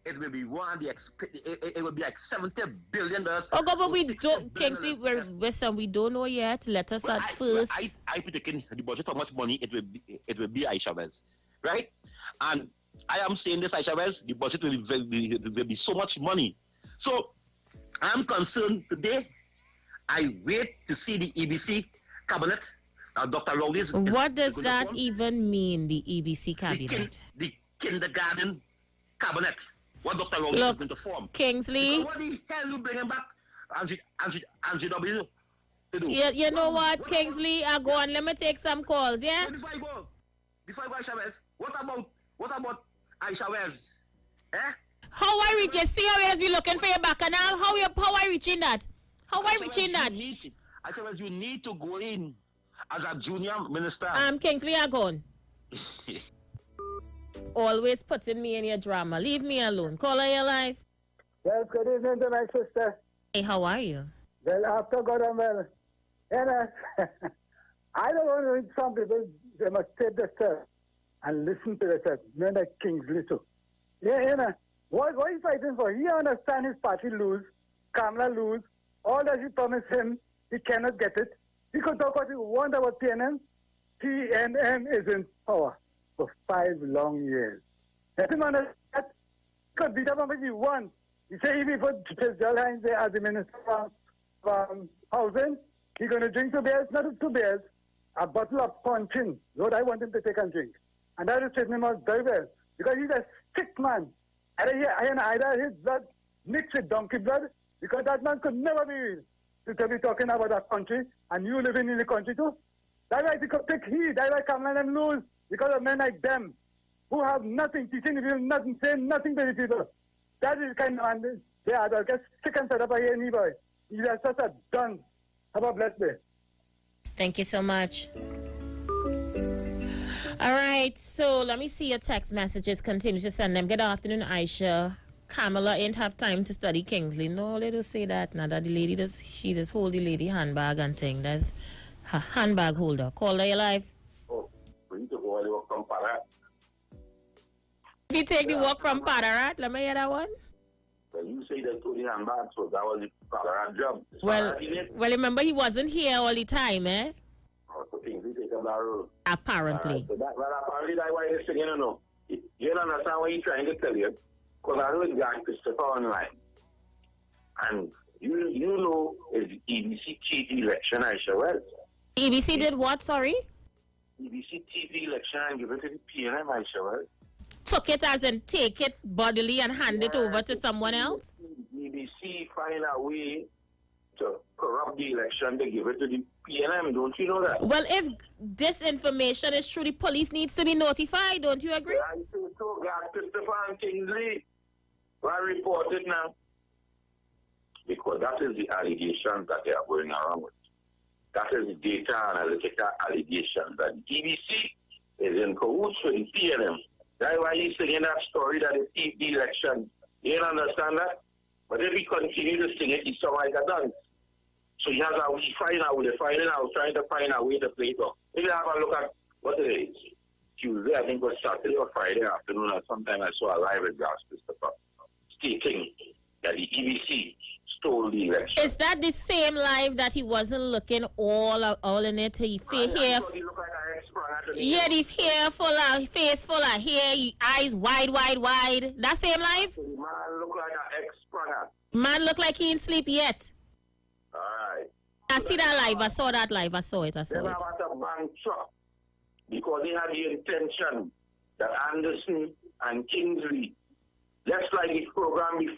it will be one of the it will be like $70 billion. Oh God, but we don't, Kingsley, listen, we don't know yet. Let us at first. I predict the budget how much money it will be Aisha Wells, right? And I am saying this, Aisha Wells, the budget will be so much money. So I'm concerned today. I wait to see the EBC cabinet. Dr. Rowley's. What does that even mean, the EBC cabinet? The kindergarten cabinet. What Dr. Rowley is going to form. Kingsley. Because what the hell you bringing back NGW to do? You know what, Kingsley? I go on. Let me take some calls, yeah? Before I go, Aisha Wells, what about Aisha Wells? Eh? How I reach it? See how you be looking for your bacchanal? How I reaching that? How I reaching that? Aisha Wells, you need to go in as a junior minister. Kingsley, I gone. Always putting me in your drama. Leave me alone. Call her your life. Well, good evening to my sister. Hey, how are you? Well, after God, I'm well. And I don't want to some people, they must take the stuff and listen to the stuff. Men like Kingsley too. Yeah, what is he fighting for? He understands his party lose, Kamala lose, all that he promised him, he cannot get it. He could talk what he wants about PNM. PNM is in power for 5 long years. Let him understand that. He could beat up on what he wants. He said if he put Joel Hines there as the Minister of Housing, he's going to drink 2 beers, not 2 beers, a bottle of punching. Lord, I want him to take and drink. And that is treating him out very well. Because he's a sick man. Either his blood mixed with donkey blood, because that man could never be real. To be talking about our country, and you living in the country too. That's why he could take heed. That's why Kamala and lose, because of men like them, who have nothing, teaching the people, nothing, saying nothing to the people. That is kind of, and they are just sick and fed up by any boy. He is such a dunce. Have a blessed day. Thank you so much. All right, so let me see your text messages. Continue to send them. Good afternoon, Aisha. Kamala ain't have time to study Kingsley. No, let us say that now. That the lady she just hold the lady handbag and thing. That's her handbag holder. Call her your life. Oh, we need to go all the way from Pararat. If you take the walk from Pararat, let me hear that one. Well, you say that to the handbag, so that was the Pararat job. Well, remember he wasn't here all the time, eh? Oh, so Kingsley take up that road. Apparently. Right, so apparently that's why they're saying, you know. You don't understand what he's trying to tell you. Because I heard Guy Christopher online. And you know it's EBC TV election, Aisha Wells. EBC did what, sorry? EBC TV election and give it to the PNM, Aisha Wells. Took it as in take it bodily and hand it over to someone else? EBC find a way to corrupt the election to give it to the PNM. Don't you know that? Well, if this information is true, the police needs to be notified. Don't you agree? I think so, Guy Christopher and Kingsley. I report it now. Because that is the allegations that they are going around with. That is the data analytical allegations that the EBC is in cahoots with the PNM. That's why he's saying that story that they keep the election. You don't understand that? But if he continue to sing it, he's so like a dance. So he has a we find out, they're finding out, trying to find a way to play it off. If you have a look at what it is, Tuesday, I think it was Saturday or Friday afternoon, or sometime I saw a live with Gas Christopher stating that the EBC stole the election. Is that the same live that he wasn't looking all in it? He hair, yeah, the hair full of, face full of hair, eyes wide. That same live? The man look like an ex-sprung. Man look like he ain't sleep yet. Alright. I see that live. I saw that live. I saw it. They have a bank truck because they had the intention that Anderson and Kingsley, just like the program before.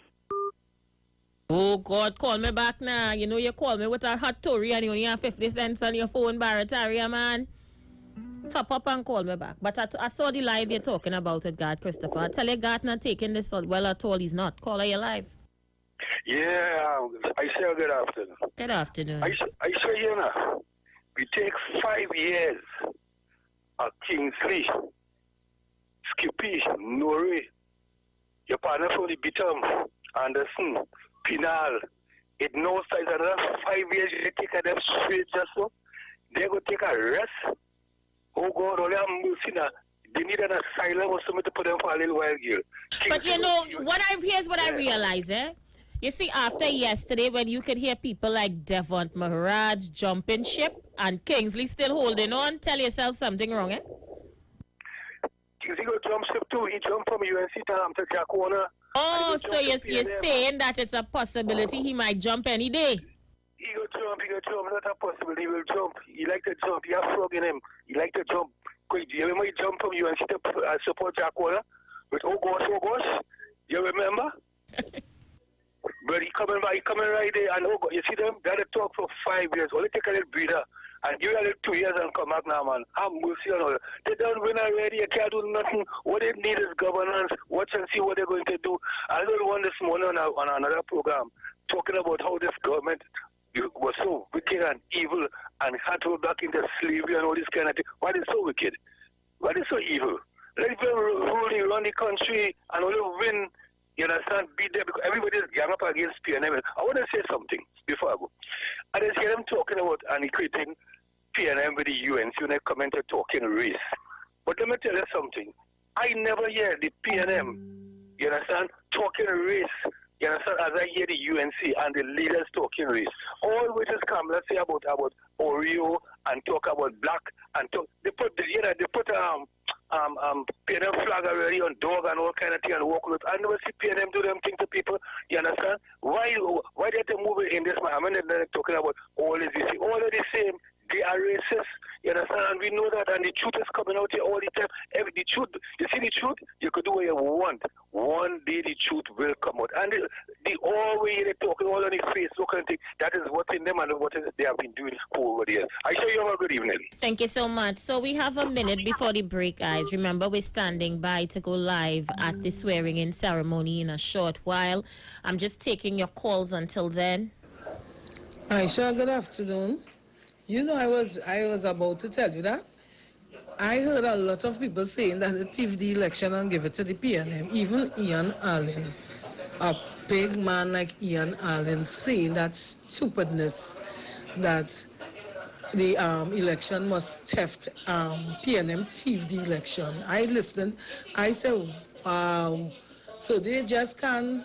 Oh, God, call me back now. You know you call me with a hot Tory and you only have 50 cents on your phone, Barataria, man. Top up and call me back. But I saw the live you're talking about with God, Christopher. I tell you, God not taking this well at all. He's not. Call her live. Yeah, I say good afternoon. Good afternoon. I say, you know, we take 5 years of Kingsley, Skippy, Nori, your partner for the Bitum, Anderson, Pinal. It knows that another 5 years you take them straight just so. They go take a rest. Oh God, all them Musina, they need an asylum or something to put them for a little while here. But you know, here's what I realize, You see, after yesterday, when you could hear people like Devont Maharaj jumping ship and Kingsley still holding on, tell yourself something wrong, Kingsley go jump ship too. He jumped from UNC to Jack Warner. Oh, so you're saying that it's a possibility he might jump any day? He go jump, not a possibility. He will jump. He like to jump. He have frog in him. He like to jump. Do you remember he jumped from UNC to support Jack Warner? With oh gosh. You remember? But he coming right there, and oh God, you see them? They had to talk for 5 years. Only take a little breather. And give it a little 2 years and come back now, man. Have mercy on all. They don't win already. You can't do nothing. What they need is governance. Watch and see what they're going to do. I heard one this morning on another program talking about how this government was so wicked and evil and had to go back into slavery and all this kind of thing. Why is so wicked? Why is so evil? Let them run the country and only win. You understand? Be there because everybody's gang up against PNM. I want to say something before I go. I just hear them talking about and equating PNM with the UNC when they come into talking race. But let me tell you something. I never hear the PNM, you understand, talking race. You understand? As I hear the UNC and the leaders talking race. All which is come, let's say about Oreo and talk about black and talk. They put PNM flag already on dog and all kind of thing and walk with. I never see PNM do them thing to people. You understand? Why they move it in this man? I mean, they're talking about all is the same. All of the same. They are racist. You understand? And we know that. And the truth is coming out here all the time. The truth, you see the truth? You could do what you want. One day the truth will come out. And the all way they talking all on the Facebook and thing, that is what's in them and what they have been doing over the years. I show you have a good evening. Thank you so much. So we have a minute before the break, guys. Remember, we're standing by to go live at the swearing-in ceremony in a short while. I'm just taking your calls until then. Aisha, good afternoon. You know, I was about to tell you that. I heard a lot of people saying that they thief the election and give it to the PNM. Even Ian Allen, a big man like Ian Allen, saying that stupidness that the election was theft. PNM thief the election. I listened. I said, wow. So they just can't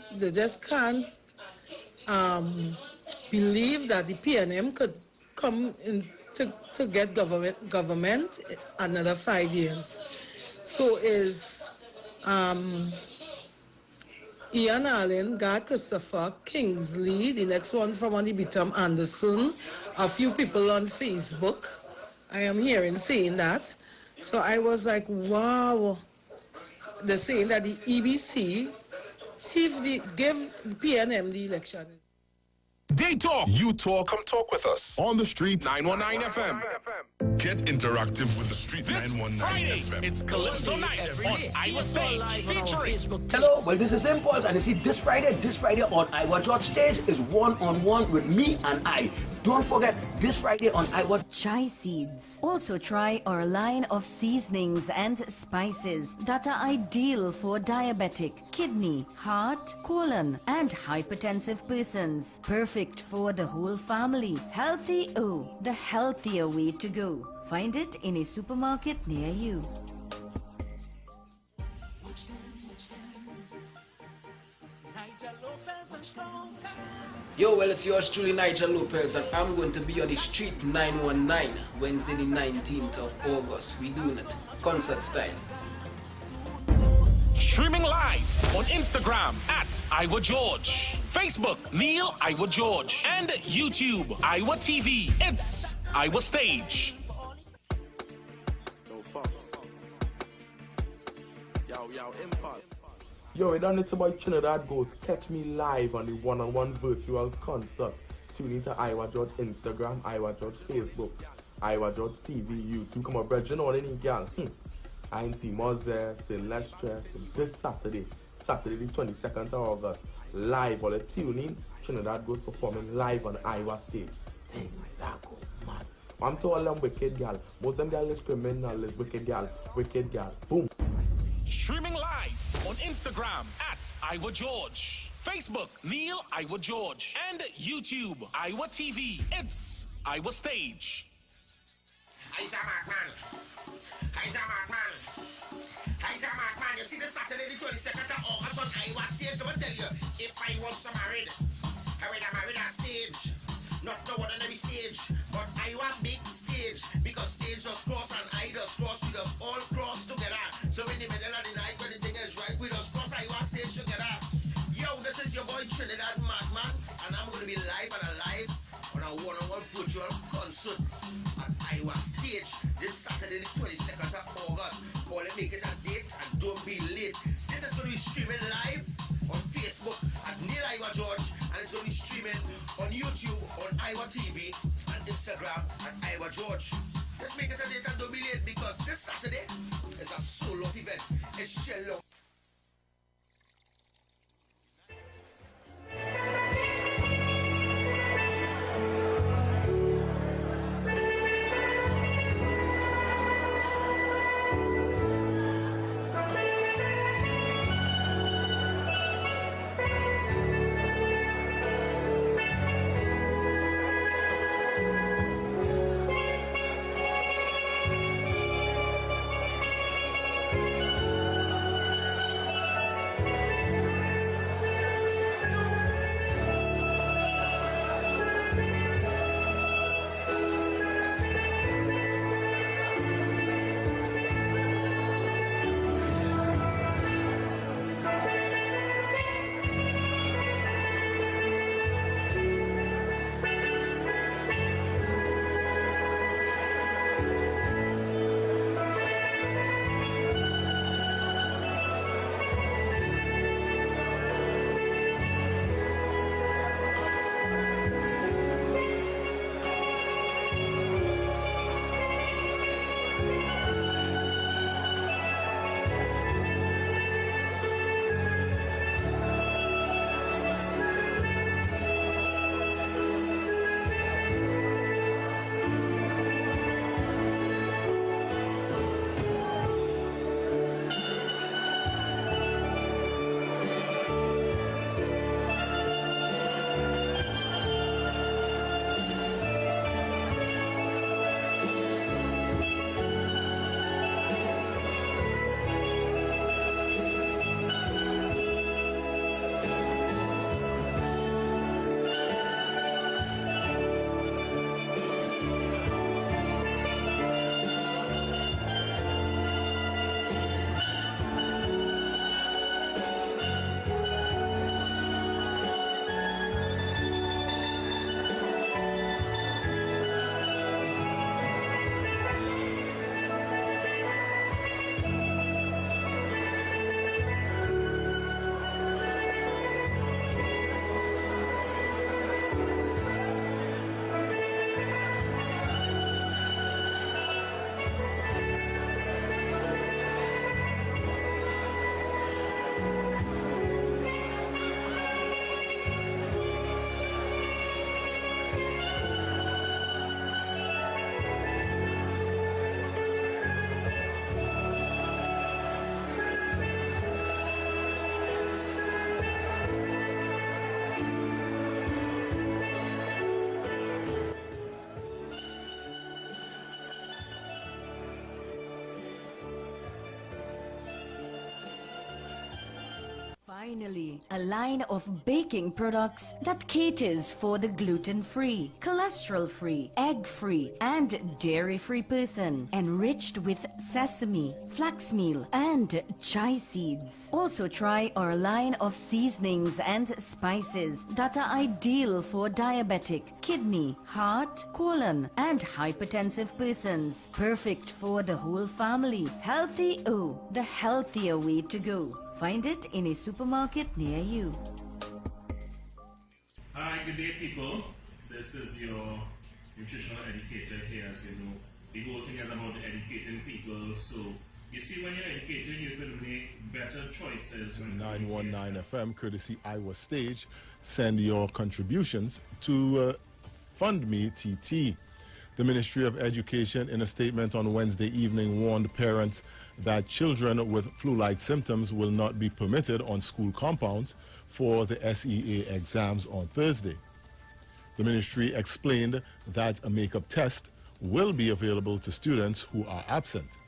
believe that the PNM could come in to get government another 5 years. So is Ian Allen, God Christopher, Kingsley, the next one from on the Bitum, Anderson, a few people on Facebook. I am hearing saying that. So I was like, wow. They're saying that the EBC give the PNM the election. They talk. You talk. Come talk with us. On the street. 919 FM. Get interactive with the street. This 919 Friday, FM. it's Calypso Night on Iowa State featuring. Hello, well this is Impulse and you see this Friday on Iowa George stage is one-on-one with me and I. Don't forget this Friday on Iowa. Chai seeds. Also try our line of seasonings and spices that are ideal for diabetic, kidney, heart, colon and hypertensive persons. Perfect for the whole family. Healthy O, the healthier way to go. Find it in a supermarket near you. Yo, well, it's yours truly, Nigel Lopez, and I'm going to be on the Street 919 Wednesday the 19th of August. We doing it concert style. Streaming live on Instagram at Iowa George, Facebook Neil Iowa George, and YouTube Iowa TV. It's Iowa Stage. Yo, it done it's about Trinidad Ghost. Catch me live on the one-on-one virtual concert. Tune into Iowa George Instagram, Iowa George Facebook, Iowa George TV, YouTube. Come on, brethren, all any girl. I ain't see Moses, Celestia, this Saturday the 22nd of August, live. All the tuning, Trinidad Ghost performing live on Iowa Stage. Things that go mad. I'm to all them wicked girl. Most of them girls is criminal, is wicked girl. Boom. Streaming live on Instagram at Iowa George, Facebook Neil Iowa George, and YouTube Iowa TV. It's Iowa Stage. You see the Saturday the 22nd of August on Iowa Stage. Let me tell you, if I was married, I would have married on stage. Not no ordinary stage, but Iowa big stage. Because stage just cross and I just cross. We just all cross together. So in the middle of the night when the thing is right, we just cross Iowa Stage together. Yo, this is your boy Trinidad Madman, and I'm going to be live and alive on a one-on-one virtual concert at Iowa Stage this Saturday the 22nd of August. Call it, make it a date, and don't be late. This is going to be streaming live on Facebook at Neil Iowa George, and it's going to be streaming on YouTube, on Iowa TV, and Instagram at Iowa George. Let's make it a date and don't be late, because this Saturday is a solo event. It's Shello. Finally, a line of baking products that caters for the gluten-free, cholesterol-free, egg-free, and dairy-free person, enriched with sesame, flax meal, and chai seeds. Also try our line of seasonings and spices that are ideal for diabetic, kidney, heart, colon, and hypertensive persons. Perfect for the whole family. Healthy O, the healthier way to go. Find it in a supermarket near you. Hi, good day, people. This is your nutritional educator here. As you know, the whole thing is about educating people. So, you see, when you're educating, you can make better choices. 919 FM, courtesy Iowa Stage. Send your contributions to Fund Me TT. The Ministry of Education, in a statement on Wednesday evening, warned parents that children with flu-like symptoms will not be permitted on school compounds for the SEA exams on Thursday. The ministry explained that a makeup test will be available to students who are absent.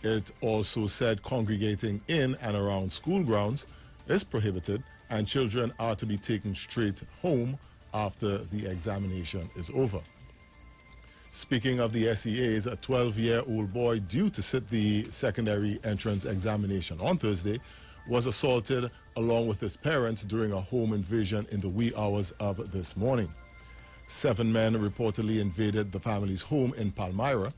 It also said congregating in and around school grounds is prohibited and children are to be taken straight home after the examination is over. Speaking of the SEAs, a 12-year-old boy due to sit the secondary entrance examination on Thursday was assaulted along with his parents during a home invasion in the wee hours of this morning. 7 men reportedly invaded the family's home in Palmyra,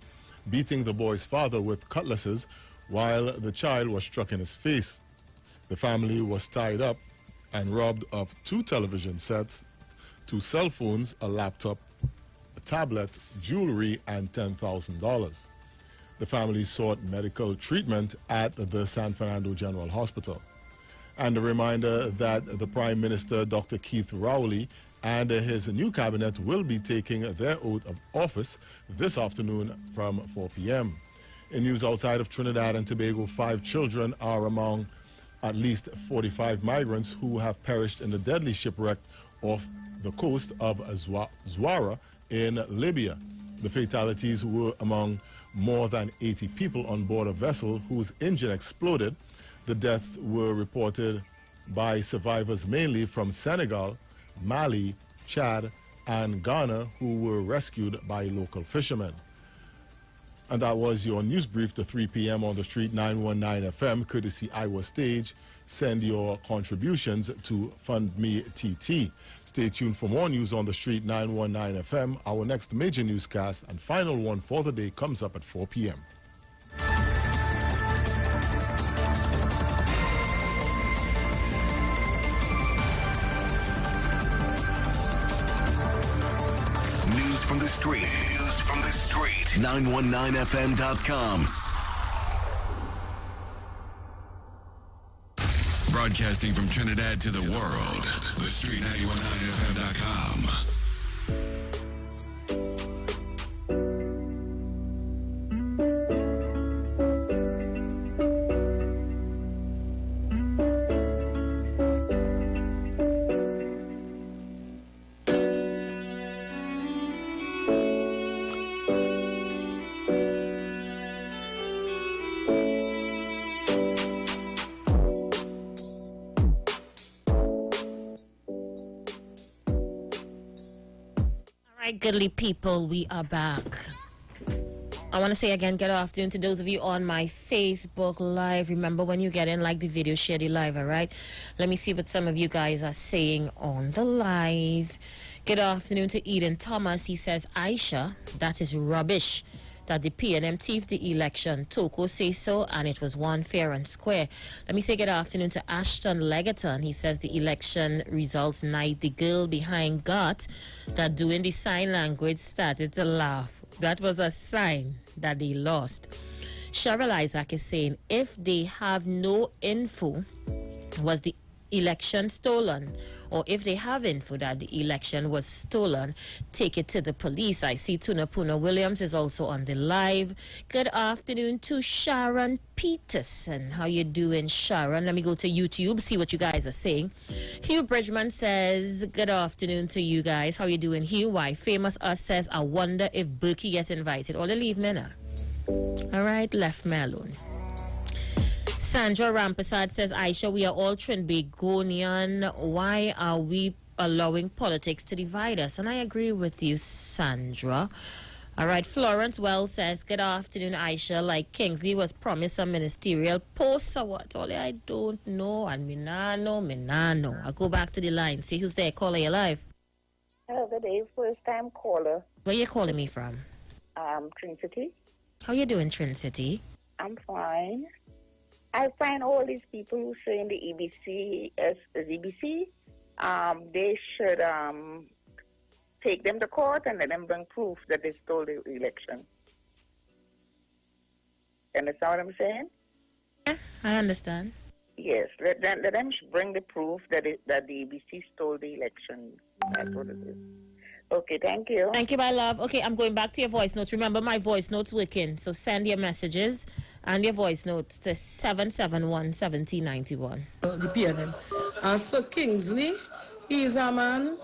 beating the boy's father with cutlasses while the child was struck in his face. The family was tied up and robbed of 2 television sets, 2 cell phones, a laptop, a tablet, jewelry, and $10,000. The family sought medical treatment at the San Fernando General Hospital. And a reminder that the Prime Minister, Dr. Keith Rowley, and his new cabinet will be taking their oath of office this afternoon from 4 p.m. In news outside of Trinidad and Tobago, 5 children are among at least 45 migrants who have perished in the deadly shipwreck off the coast of Zuara in Libya. The fatalities were among more than 80 people on board a vessel whose engine exploded. The deaths were reported by survivors mainly from Senegal, Mali, Chad, and Ghana, who were rescued by local fishermen. And that was your news brief to 3 p.m. on the street 919 FM, courtesy Iowa Stage. Send your contributions to Fund Me TT. Stay tuned for more news on the street 919 FM. Our next major newscast and final one for the day comes up at 4 p.m. News from the street. News from the street. 919fm.com. Broadcasting from Trinidad to the world. The Street 919fm.com. Goodly people, we are back. I want to say again, good afternoon to those of you on my Facebook Live. Remember, when you get in, like the video, share the live, all right? Let me see what some of you guys are saying on the live. Good afternoon to Eden Thomas. He says, Aisha, that is rubbish that the PNM thieved the election. Toko says so, and it was won fair and square. Let me say good afternoon to Ashton Legaton. He says the election results night. The girl behind got that doing the sign language started to laugh. That was a sign that they lost. Cheryl Isaac is saying, if they have no info, was the election stolen, or if they have info that the election was stolen, take it to the police. I see Tunapuna Williams is also on the live. Good afternoon to Sharon Peterson. How you doing, Sharon? Let me go to YouTube, see what you guys are saying. Hugh Bridgman says, good afternoon to you guys. How you doing, Hugh? Why Famous Us says, I wonder if Berkey gets invited. Or they leave me now. All right, left me alone. Sandra Rampasad says, Aisha, we are all Trinbagonian. Why are we allowing politics to divide us? And I agree with you, Sandra. All right, Florence Wells says, good afternoon, Aisha. Like Kingsley was promised a ministerial post or what? Only I don't know, and me nah know. I'll go back to the line. See who's there. Caller, you live. Hello, good day. First time caller. Where you calling me from? Trin City. How you doing, Trin City? I'm fine. I find all these people who say in the EBC, they should take them to court and let them bring proof that they stole the election. Understand what I'm saying? Yeah, I understand. Yes, let them bring the proof that the EBC stole the election. That's what it is. Okay, thank you. Thank you, my love. Okay, I'm going back to your voice notes. Remember, my voice notes working. So send your messages and your voice notes to 771-1791. The PNM. As for Kingsley, he's a man.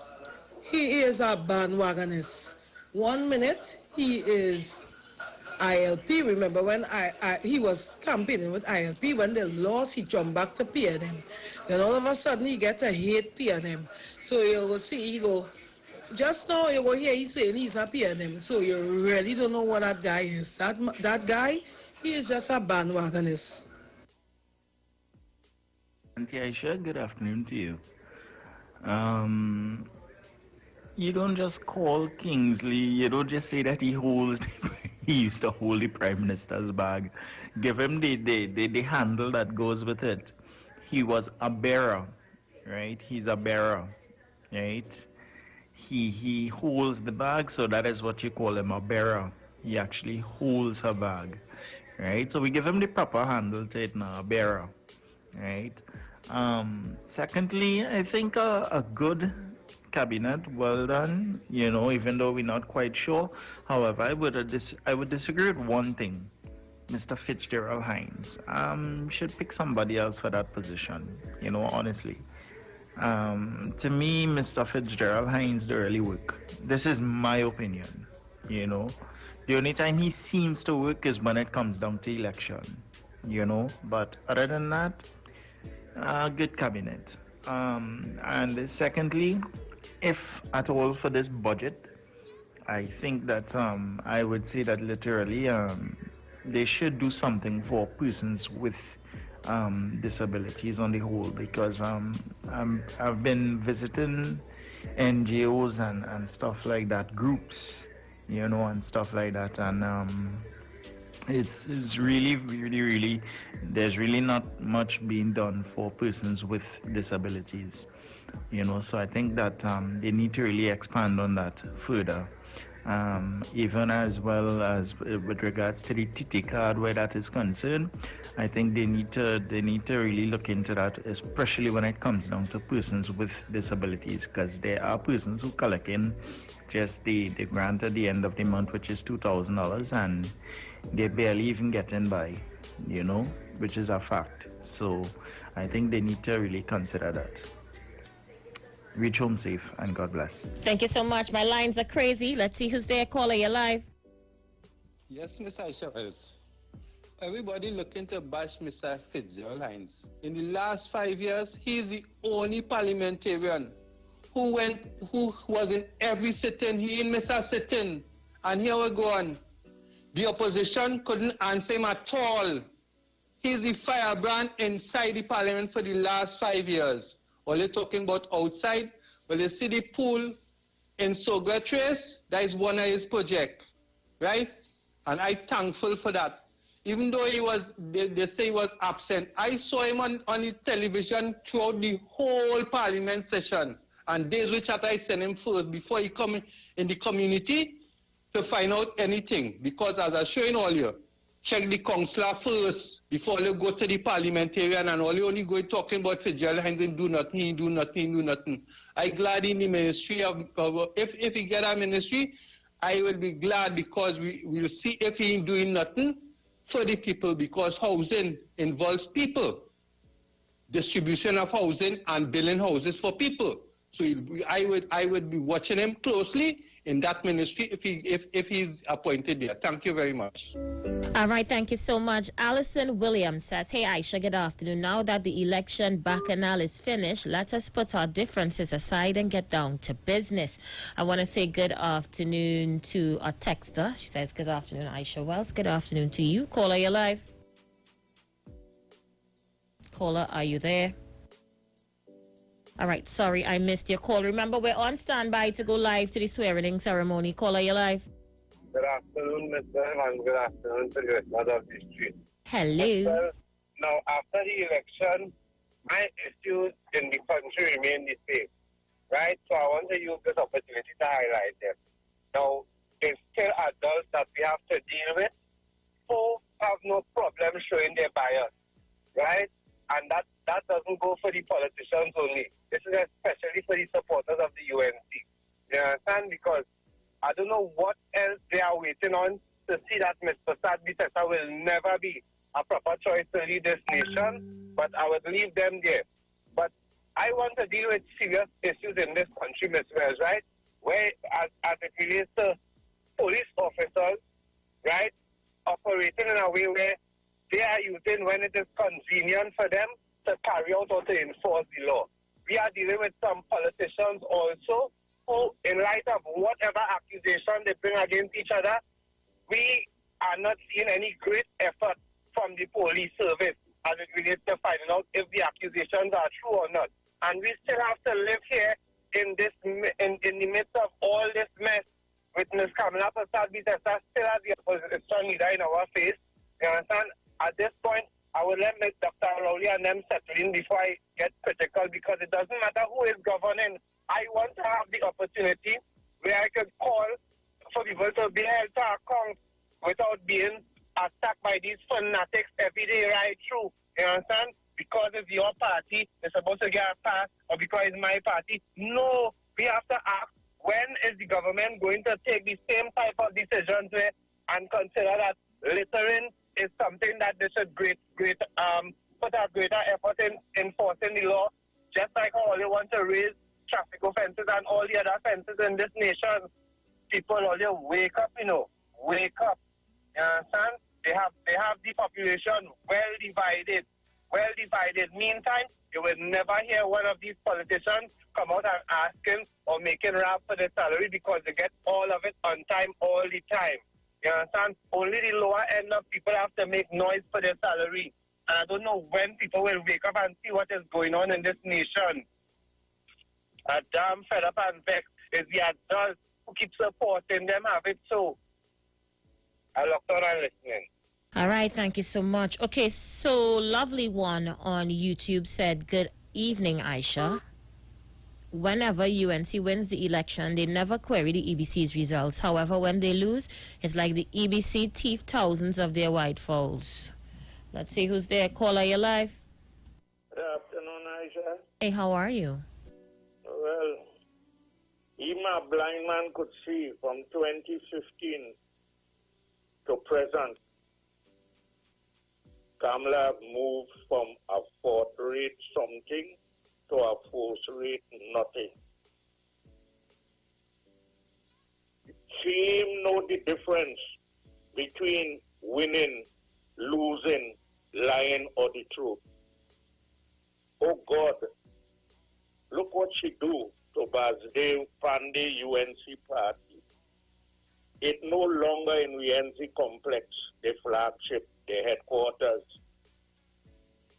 He is a bandwagonist. 1 minute, he is ILP. Remember when he was campaigning with ILP. When they lost, he jumped back to PNM. Then all of a sudden, he get to hate PNM. So you go see, he go... Just now you go hear he saying he's a PNM, so you really don't know what that guy is. That guy, he is just a bandwagonist. Auntie Aisha, good afternoon to you. You don't just call Kingsley, you don't just say that he used to hold the Prime Minister's bag. Give him the handle that goes with it. He was a bearer, right? He's a bearer, right? He holds the bag, so that is what you call him, a bearer. He actually holds her bag, right? So we give him the proper handle to it now, a bearer, right? Secondly, I think a good cabinet, well done, you know, even though we're not quite sure. However, I would disagree with one thing. Mr. Fitzgerald Hines should pick somebody else for that position, you know, honestly. To me, Mr. Fitzgerald Hines do really work. This is my opinion, you know. The only time he seems to work is when it comes down to election, you know. But other than that, good cabinet. And secondly, if at all for this budget, I think that I would say that literally they should do something for persons with disabilities on the whole, because I've been visiting NGOs and stuff like that, groups, you know, and stuff like that, and it's really there's really not much being done for persons with disabilities, you know. So I think that they need to really expand on that further. Even as well as with regards to the TT card, where that is concerned, I think they need to really look into that, especially when it comes down to persons with disabilities, because there are persons who collect in just the grant at the end of the month, which is $2,000, and they barely even get in by, you know, which is a fact. So I think they need to really consider that. Reach home safe, and God bless. Thank you so much. My lines are crazy. Let's see who's there. Caller, you're live. Yes, Miss Aisha Wells. Everybody looking to bash Mr. Fitzgerald Hines. In the last 5 years, he's the only parliamentarian who was in every sitting. He in Mr. Sitting. And here we go on. The opposition couldn't answer him at all. He's the firebrand inside the parliament for the last 5 years. All you're talking about outside, well, you see the pool in Sogra Trace, that is one of his projects, right? And I'm thankful for that. Even though they say he was absent, I saw him on the television throughout the whole parliament session. And days which I sent him first before he come in the community to find out anything. Because as I showing all you, check the councillor first before you go to the parliamentarian, and all you only go talking about Fitzgerald Hines and do nothing. I'm glad in the ministry if he get a ministry, I will be glad, because we will see if he ain't doing nothing for the people, because housing involves people. Distribution of housing and building houses for people. So I would be watching him closely in that ministry if he's appointed there. Thank you very much. All right, thank you so much. Alison Williams says, hey, Aisha, good afternoon. Now that the election bacchanal is finished, let us put our differences aside and get down to business. I want to say good afternoon to a texter. She says, good afternoon, Aisha Wells. Good afternoon to you. Caller, you're live. Caller, are you there? All right, sorry, I missed your call. Remember, we're on standby to go live to the swearing-in ceremony. Caller, you're live. Good afternoon, Mr. and good afternoon to the rest of the street. Hello. Well, now, after the election, my issues in the country remain the same, right? So I want to use this opportunity to highlight them. Now, there's still adults that we have to deal with who have no problem showing their bias, right? And that doesn't go for the politicians only. This is especially for the supporters of the UNC. You understand? Because I don't know what else they are waiting on to see that Mr. Sadbi Tessa will never be a proper choice to lead this nation, but I would leave them there. But I want to deal with serious issues in this country, Ms. Wells, right? Where, as it relates to police officers, right, operating in a way where they are using when it is convenient for them to carry out or to enforce the law. We are dealing with some politicians also who, in light of whatever accusation they bring against each other, we are not seeing any great effort from the police service as it relates to finding out if the accusations are true or not. And we still have to live here in the midst of all this mess with Ms. Kamala Prasad-Bitesa still as the opposition leader in our face. You understand? At this point, I will let Dr. Rowley and them settle in before I get critical, because it doesn't matter who is governing. I want to have the opportunity where I could call for people to be held to account without being attacked by these fanatics every day right through. You understand? Because it's your party, it's supposed to get a pass, or because it's my party. No, we have to ask, when is the government going to take the same type of decisions and consider that littering is something that they should put a greater effort in enforcing the law, just like how they want to raise traffic offences and all the other offences in this nation. People all wake up, wake up. You understand? They have the population well divided. Meantime, you will never hear one of these politicians come out and asking or making rap for their salary, because they get all of it on time all the time. You understand? Only the lower end of people have to make noise for their salary. And I don't know when people will wake up and see what is going on in this nation. I'm damn fed up and vexed is the adults who keep supporting them have it so. I look on and listening. All right, thank you so much. Okay, so Lovely One on YouTube said, good evening, Aisha. Whenever UNC wins the election, they never query the EBC's results. However, when they lose, it's like the EBC thief thousands of their white fowls. Let's see who's there. Caller, you're live. Good afternoon, Aisha. Hey, how are you? Well, even a blind man could see from 2015 to present, Kamala moved from a fourth rate something to a fourth rate nothing. She know the difference between winning, losing, lying, or the truth. Oh God, look what she do to Basdev Pandey UNC party. It no longer in UNC complex, the flagship, the headquarters.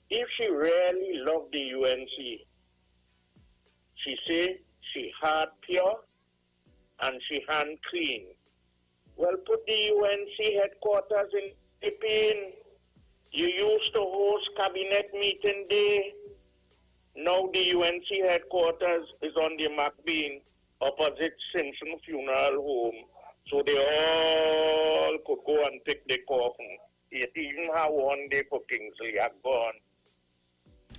If she really loved the UNC, she say she heart pure and she hand clean. Well, put the UNC headquarters in Philippines. You used to host cabinet meeting day. Now the UNC headquarters is on the McBean opposite Simpson Funeral Home. So they all could go and pick the coffin. It even have one day for Kingsley had gone.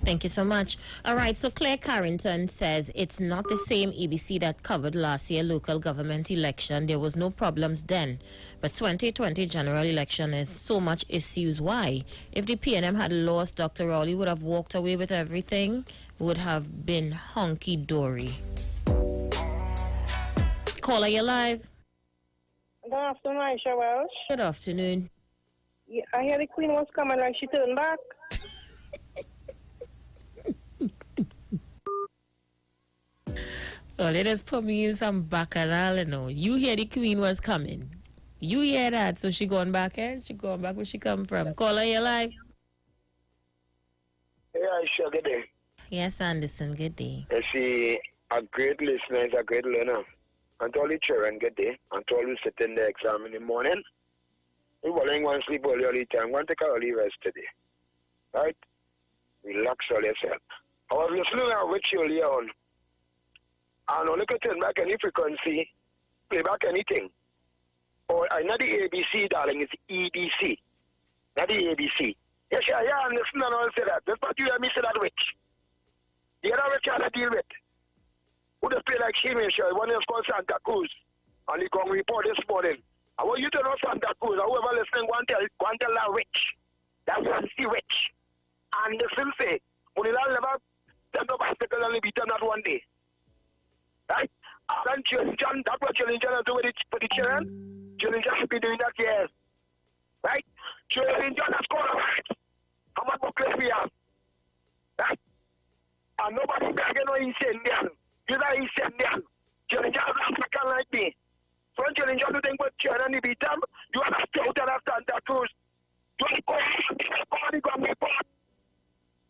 Thank you so much. All right, so Claire Carrington says it's not the same EBC that covered last year local government election. There was no problems then. But 2020 general election is so much issues. Why? If the PNM had lost, Dr. Rowley would have walked away with everything, would have been honky-dory. Caller, you're live. Good afternoon, Aisha Welsh. Good afternoon. Yeah, I hear the Queen was coming and she turned back. Oh, let us put me in some bacchanal, you know. You hear the Queen was coming. You hear that, so she going back, eh? She going back where she come from. Caller, you live. Hey, Aisha, good day. Yes, Anderson, good day. I see a great listener is a great learner. And to all the children, good day. And to all who sit in the exam in the morning, we will want to sleep early all the time. Want to take a early rest today. Right? Relax all yourself. I was listening to which you earlier on. And only could turn back any frequency, play back anything. Or not the ABC, darling, it's EBC. Not the ABC. Yes, yeah, I understand and all say that. That's what you hear me say that witch. The other witch I deal with. Who just play like Shimmy Show. One is called Santa Cruz. And he come report this morning. I want you to know Santa Cruz. Whoever listening, go and tell that witch. That was the witch. And the film say, when you never turn up bicycle and be done that one day. Right? And John, that's what John John do with it for the children. John John should be doing that, yes. Right? John John has called right. How much booklet we have? Right? And nobody can know he's Indian. You know he's Indian. John John is African like me. So when John John do things with children, he beat them, you have to stay out of Santa Cruz. You have to go and report.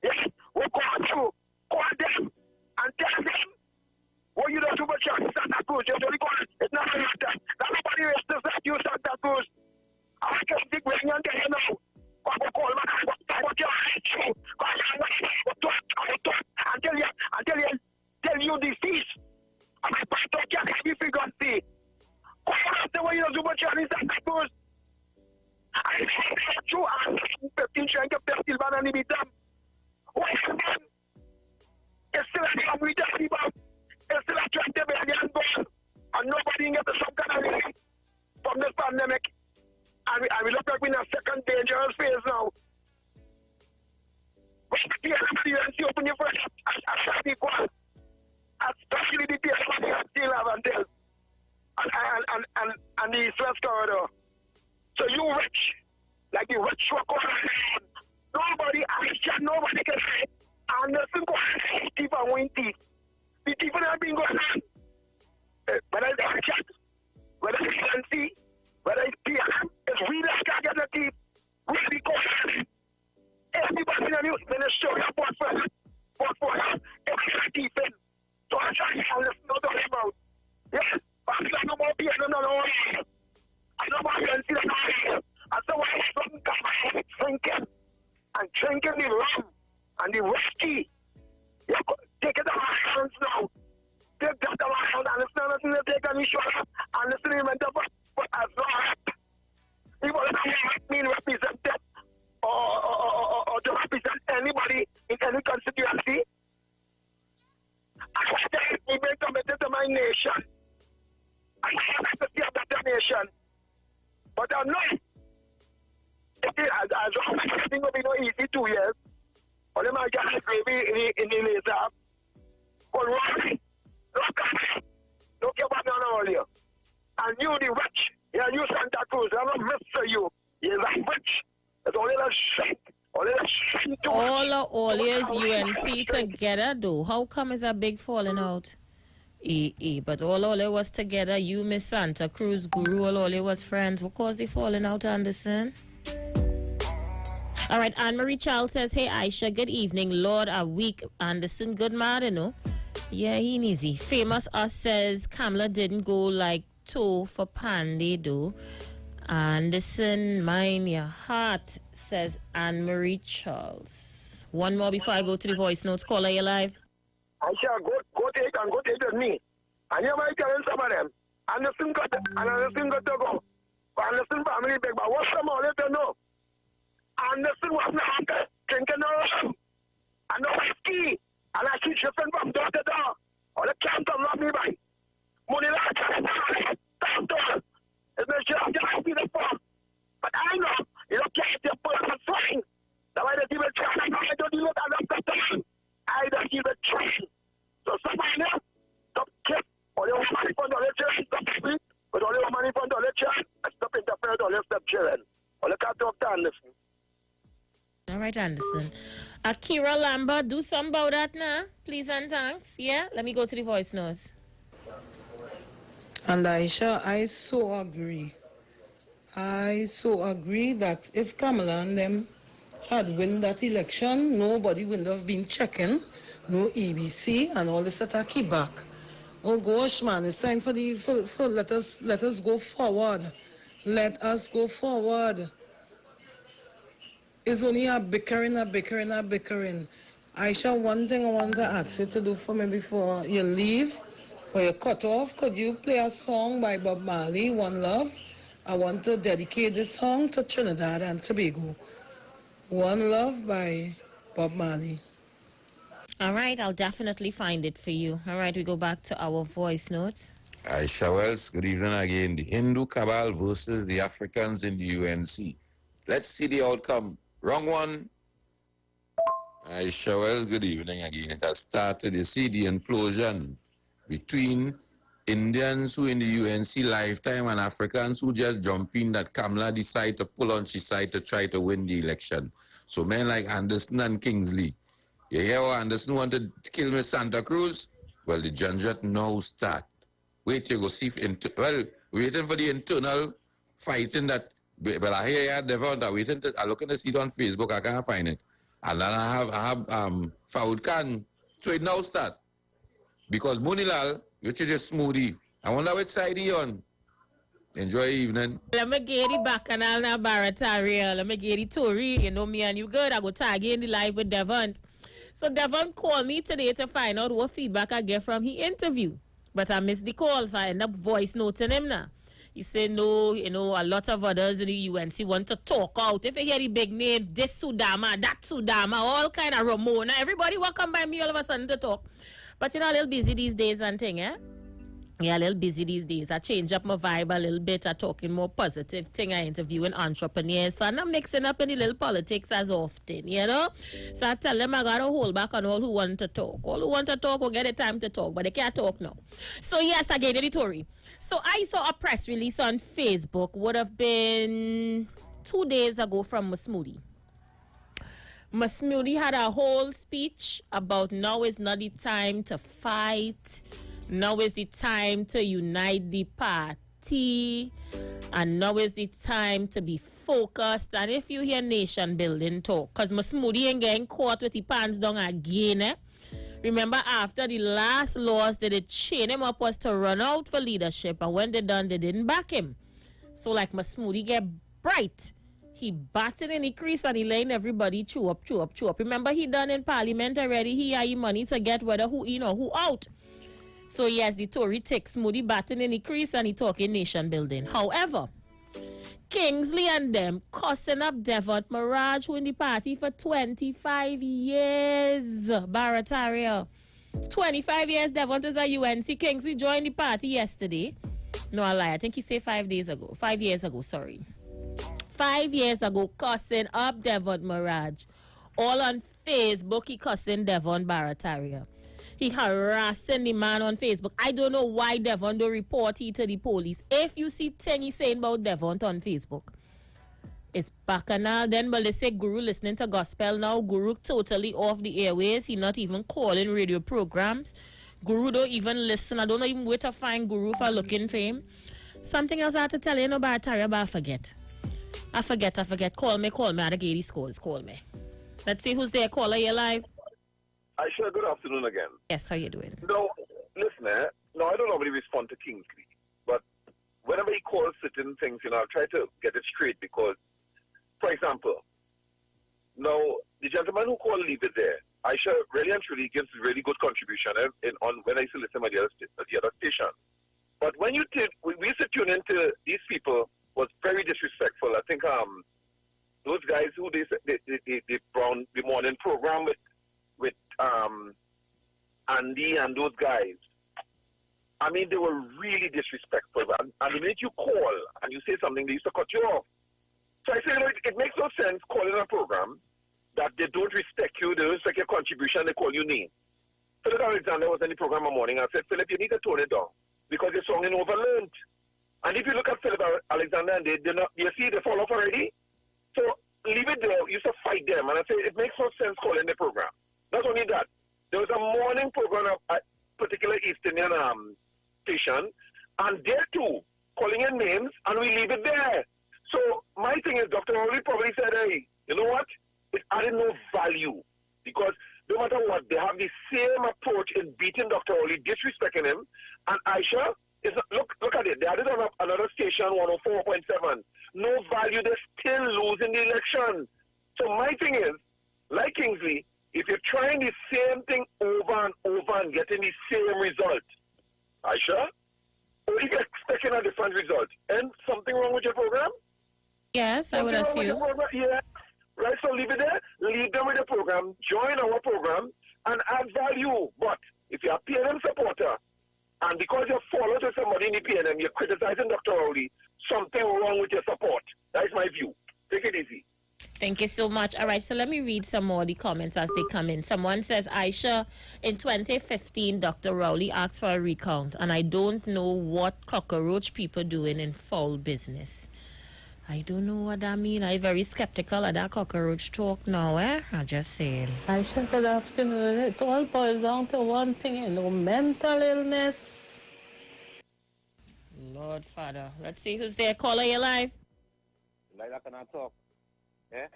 Yes? We call them and tell them. What you don't do but Santa Cruz, you're only going, it's not like that. Now nobody else does that, you Santa Cruz. I can't think where you're there now. I will call man, I will tell you this is. And my pastor can't have you figure and see. Call after what you don't do but Santa Cruz. I say you are 15 trying to pay still ban and be done. What is that? It's still a job we talk about. It's still a 20 billion goal, and nobody can get some kind of relief from this pandemic. And we look like we're in a second dangerous phase now. But the PNM open your first as equal, especially the PNM that still have until and the East-West corridor. So you rich, like the rich were going on. Nobody can say, and nothing going on, thief and win thief. The people that have been going on, whether it's Archat, whether it's ANC, whether it's PNM, it's we that can get the thief, really going on. Everybody in the ministry of portfolio, every thief in. So I'm trying to listen to them about. Yes, but I no more PNM, no more. I know my ANC, no more. And so I some come drinking, and drinking the rum, and the whiskey. Take it out of my hands now. Take that out of my hands and it's not nothing to take any shot and listen to him and but as long as people don't mean represented or to represent anybody in any constituency, I want to be committed to my nation. I have to see a better nation. But I know as long as everything will be no easy 2 years, or they might get maybe in the later. But why? Don't care about none of you. And you, the rich, yeah, you Santa Cruz, I don't miss you. You're that rich. It's only the strength. Only the strength to All is UNC together, though. How come it's a big falling out? But all it was together. You, Miss Santa Cruz, Guru, all it was friends. What caused the falling out, Anderson? All right, Anne-Marie Charles says, hey, Aisha, good evening. Lord, a week. Anderson, good man, you know. Yeah, he easy. Famous Us says, Kamala didn't go like toe for Pandy, though. Anderson, mind your heart, says Anne-Marie Charles. One more before I go to the voice notes. Caller, you live? Aisha, go take it with me. And you might tell some of them. Anderson got to go. Anderson family big, but what's some of them to know? Anderson was not drinking no rum and no whiskey. And I keep shifting from door to door. Or the can't love me by. Money like that. It's not sure I'm going to be the form. But I know you don't get your pull up and swing. The way that you will try, I don't do it at the time. I don't give a train. So somebody else, don't kiss. Or you want money for the literature. stop with all your money from the election, and stop interfering with all your stepchildren. All you can't talk to Anderson. All right, Anderson. Akira Lambert, do something about that now, please and thanks. Yeah, let me go to the voice notes. And Aisha, I so agree. I so agree that if Kamala and them had won that election, nobody would have been checking, no EBC and all this that keep back. Oh gosh, man, it's time for let us go forward. Let us go forward. It's only a bickering. Aisha, one thing I want to ask you to do for me before you leave, or you cut off, could you play a song by Bob Marley, One Love? I want to dedicate this song to Trinidad and Tobago. One Love by Bob Marley. All right, I'll definitely find it for you. All right, we go back to our voice notes. Aisha Wells, good evening again. The Hindu cabal versus the Africans in the UNC. Let's see the outcome. Wrong one. Aisha Wells, good evening again. It has started, you see, the implosion between Indians who in the UNC lifetime and Africans who just jump in that Kamala decide to pull on his side to try to win the election. So men like Anderson and Kingsley, you hear how Anderson wanted to kill Miss Santa Cruz? Well, the junket now start. Wait, you go see if, waiting for the internal fighting that, well, I hear you, Devon, I'm looking to see it on Facebook, I can't find it. And then I have Faoud Khan, so it now start. Because Munilal, which is a smoothie. I wonder which side he on. Enjoy your evening. Let me get it back and I'll now Barataria. Let me get it Tory. You know me and you good. I go tag in the live with Devon. So Devon called me today to find out what feedback I get from his interview. But I missed the call, so I end up voice noting him now. He said, no, you know, a lot of others in the UNC want to talk out. If you hear the big names, this Sudama, that Sudama, all kind of Ramona, everybody will come by me all of a sudden to talk. But you know, a little busy these days and thing, eh? Yeah, a little busy these days. I change up my vibe a little bit. I talking more positive thing. I interviewing entrepreneurs. So I'm not mixing up any little politics as often, you know? So I tell them I got to hold back on all who want to talk. All who want to talk will get the time to talk, but they can't talk now. So yes, I gave you the Tory. So I saw a press release on Facebook, would have been 2 days ago from Masmoudi. Masmoudi had a whole speech about now is not the time to fight. Now is the time to unite the party. And now is the time to be focused. And if you hear nation building talk, because Masmoudi ain't getting caught with the pants down again, eh? Remember, after the last loss, they chain him up was to run out for leadership. And when they done, they didn't back him. So like Masmoudi get bright. He batted in the crease and he letting everybody chew up. Remember, he done in parliament already. He had money to get whether who in or who out. So yes, the Tory takes Moody batting in the crease and he talking nation building. However, Kingsley and them cussing up Devon Mirage, who in the party for 25 years. Barataria. 25 years, Devon is a UNC. Kingsley joined the party yesterday. No, I lie. I think he said 5 days ago. 5 years ago, sorry. 5 years ago, cussing up Devon Mirage. All on Facebook, he cussing Devon Barataria. He harassing the man on Facebook. I don't know why Devon don't report he to the police. If you see thing he saying about Devon on Facebook, it's bacchanal. Then, but they say Guru listening to gospel now. Guru totally off the airways. He not even calling radio programs. Guru don't even listen. I don't know even where to find Guru for looking for him. Something else I have to tell you about Barataria, but I forget. Call me. I get these calls. Call me. Let's see who's there. Caller, you live. Aisha, good afternoon again. Yes, how you doing? No, listen, no, I don't normally respond to Kingsley, but whenever he calls certain things, you know, I'll try to get it straight because, for example, now, the gentleman who called Leave It There, Aisha really and truly gives really good contribution on when I used to listen at the other station. But when you we used to tune into these people was very disrespectful. I think those guys who the morning program with Andy and those guys, I mean, they were really disrespectful. And the minute you call and you say something, they used to cut you off. So I say, you know, it makes no sense calling a program that they don't respect you, they don't respect your contribution, they call you names. Philip Alexander was in the program in the morning. I said, Philip, you need to tone it down. because they're strong and overlearned. And if you look at Philip Alexander and they not, you see they fall off already. So leave it there. You used to fight them, and I say it makes no sense calling the program. Not only that, there was a morning program at particular East Indian station, and there too, calling in names, and we leave it there. So my thing is, Dr. Rowley probably said, hey, you know what? It added no value, because no matter what, they have the same approach in beating Dr. Rowley, disrespecting him, and Aisha is look at it. They added on another station, 104.7. No value. They're still losing the election. So my thing is, like Kingsley, if you're trying the same thing over and over and getting the same result, Aisha, or if you're expecting a different result, and something wrong with your program? Yes, I would assume. Yeah. Right, so leave it there. Leave them with the program. Join our program and add value. But if you're a PNM supporter, and because you follow to somebody in the PNM, you're criticizing Dr. Rowley, something wrong with your support. That is my view. Take it easy. Thank you so much. All right, so let me read some more of the comments as they come in. Someone says, Aisha, in 2015, Dr. Rowley asked for a recount, and I don't know what cockroach people doing in foul business. I don't know what that means. I'm very skeptical of that cockroach talk now, I'm just saying. Aisha, good afternoon. It all boils down to one thing, mental illness. Lord Father. Let's see who's there. Caller, you live. Like can I talk? Yeah?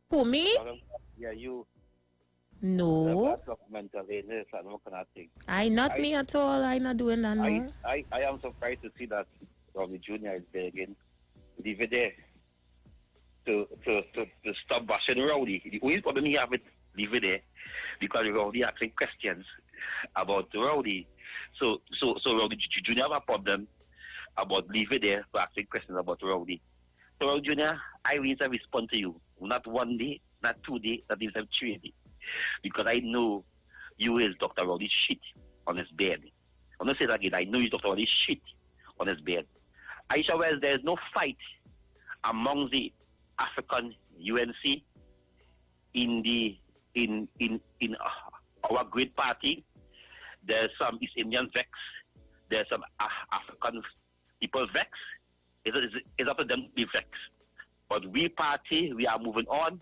Who, me? Yeah, you. No. Mental illness, I don't cannot think. Not me at all. I not doing that now. I am surprised to see that Robbie Jr. is begging. Leave it there to stop bashing Rowdy. The only problem you have with leave it there because Rowdy asking questions about Rowdy. So Rowdy Jr. have a problem about leave it there for asking questions about Rowdy. So Rowdy Jr., I will respond to you. Not 1 day, not 2 days, not even 3 days. Because I know you is Dr. Rowdy shit on his bed. I'm not saying that again. I know you Dr. Rowdy shit on his bed. Aisha Wells, there is no fight among the African UNC in our great party. There's some East Indian vex. There's some African people vex. It's up to them to be vex. But we party, we are moving on.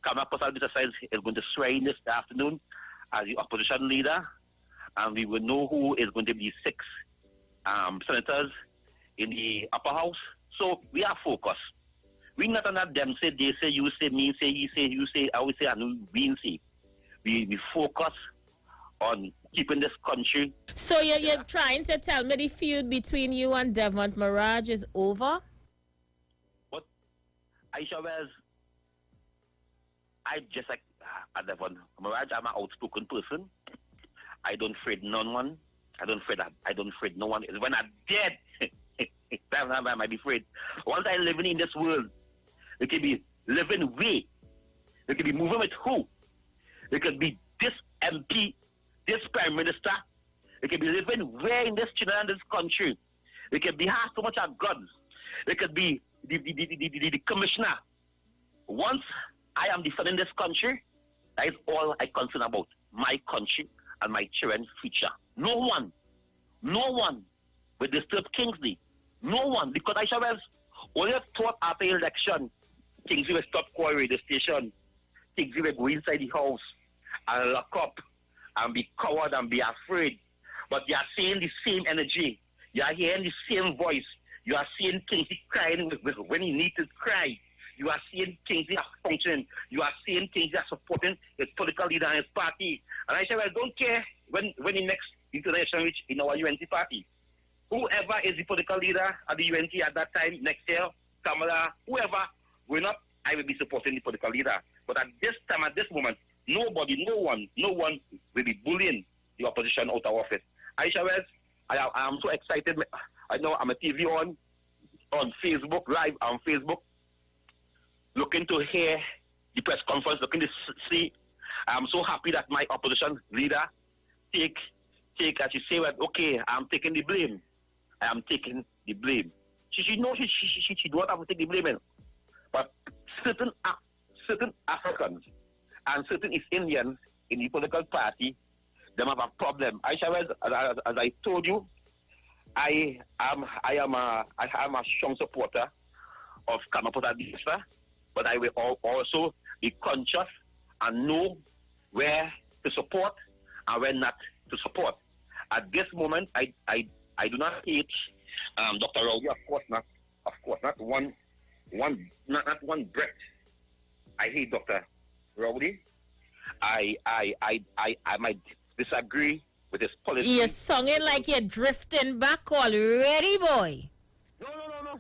Kamala Persaud is going to swear in this afternoon as the opposition leader, and we will know who is going to be 6 senators in the upper house. So we are focused. We not on that them say, they say, you say, me say, he say, you say, I will say, and we say. We focus on keeping this country. So you're trying to tell me the feud between you and Devon Maraj is over? What? Aisha Wells, I just like Devon Maraj, I'm an outspoken person. I don't afraid no one. I don't afraid no one. When I'm dead, I might be afraid. Once I'm living in this world, we can be living way. We can be moving with who? We could be this MP, this Prime Minister. We can be living where in this China and this country. We can be have so much of guns. We could be the commissioner. Once I am defending this country, that is all I concern about. My country and my children's future. No one will disturb Kingsley. No one, because Aisha Wells only thought after the election, Kingsley will stop calling radio station. Kingsley will go inside the house and lock up and be coward and be afraid. But you are seeing the same energy. You are hearing the same voice. You are seeing Kingsley crying when he needs to cry. You are seeing Kingsley functioning. You are seeing Kingsley supporting his political leader and his party. And Aisha Wells don't care when the next international reach in our UNC party. Whoever is the political leader at the UNC at that time, next year, Kamala, whoever, I will be supporting the political leader. But at this time, at this moment, no one will be bullying the opposition out of office. Aisha Wells, I am so excited. I know I'm a TV on Facebook, live on Facebook, looking to hear the press conference, looking to see. I'm so happy that my opposition leader take as she say, well, okay, I'm taking the blame. I am taking the blame. She knows she don't have to take the blame. But certain Africans and certain East Indians in the political party, they have a problem. Aisha Wells, as I told you, I am a strong supporter of Kamapota Bisa, but I will also be conscious and know where to support and where not to support. At this moment, I do not hate Dr. Rowley, of course not one breath. I hate Dr. Rowley. I might disagree with his policy. You're singing like you're drifting back already, boy. No,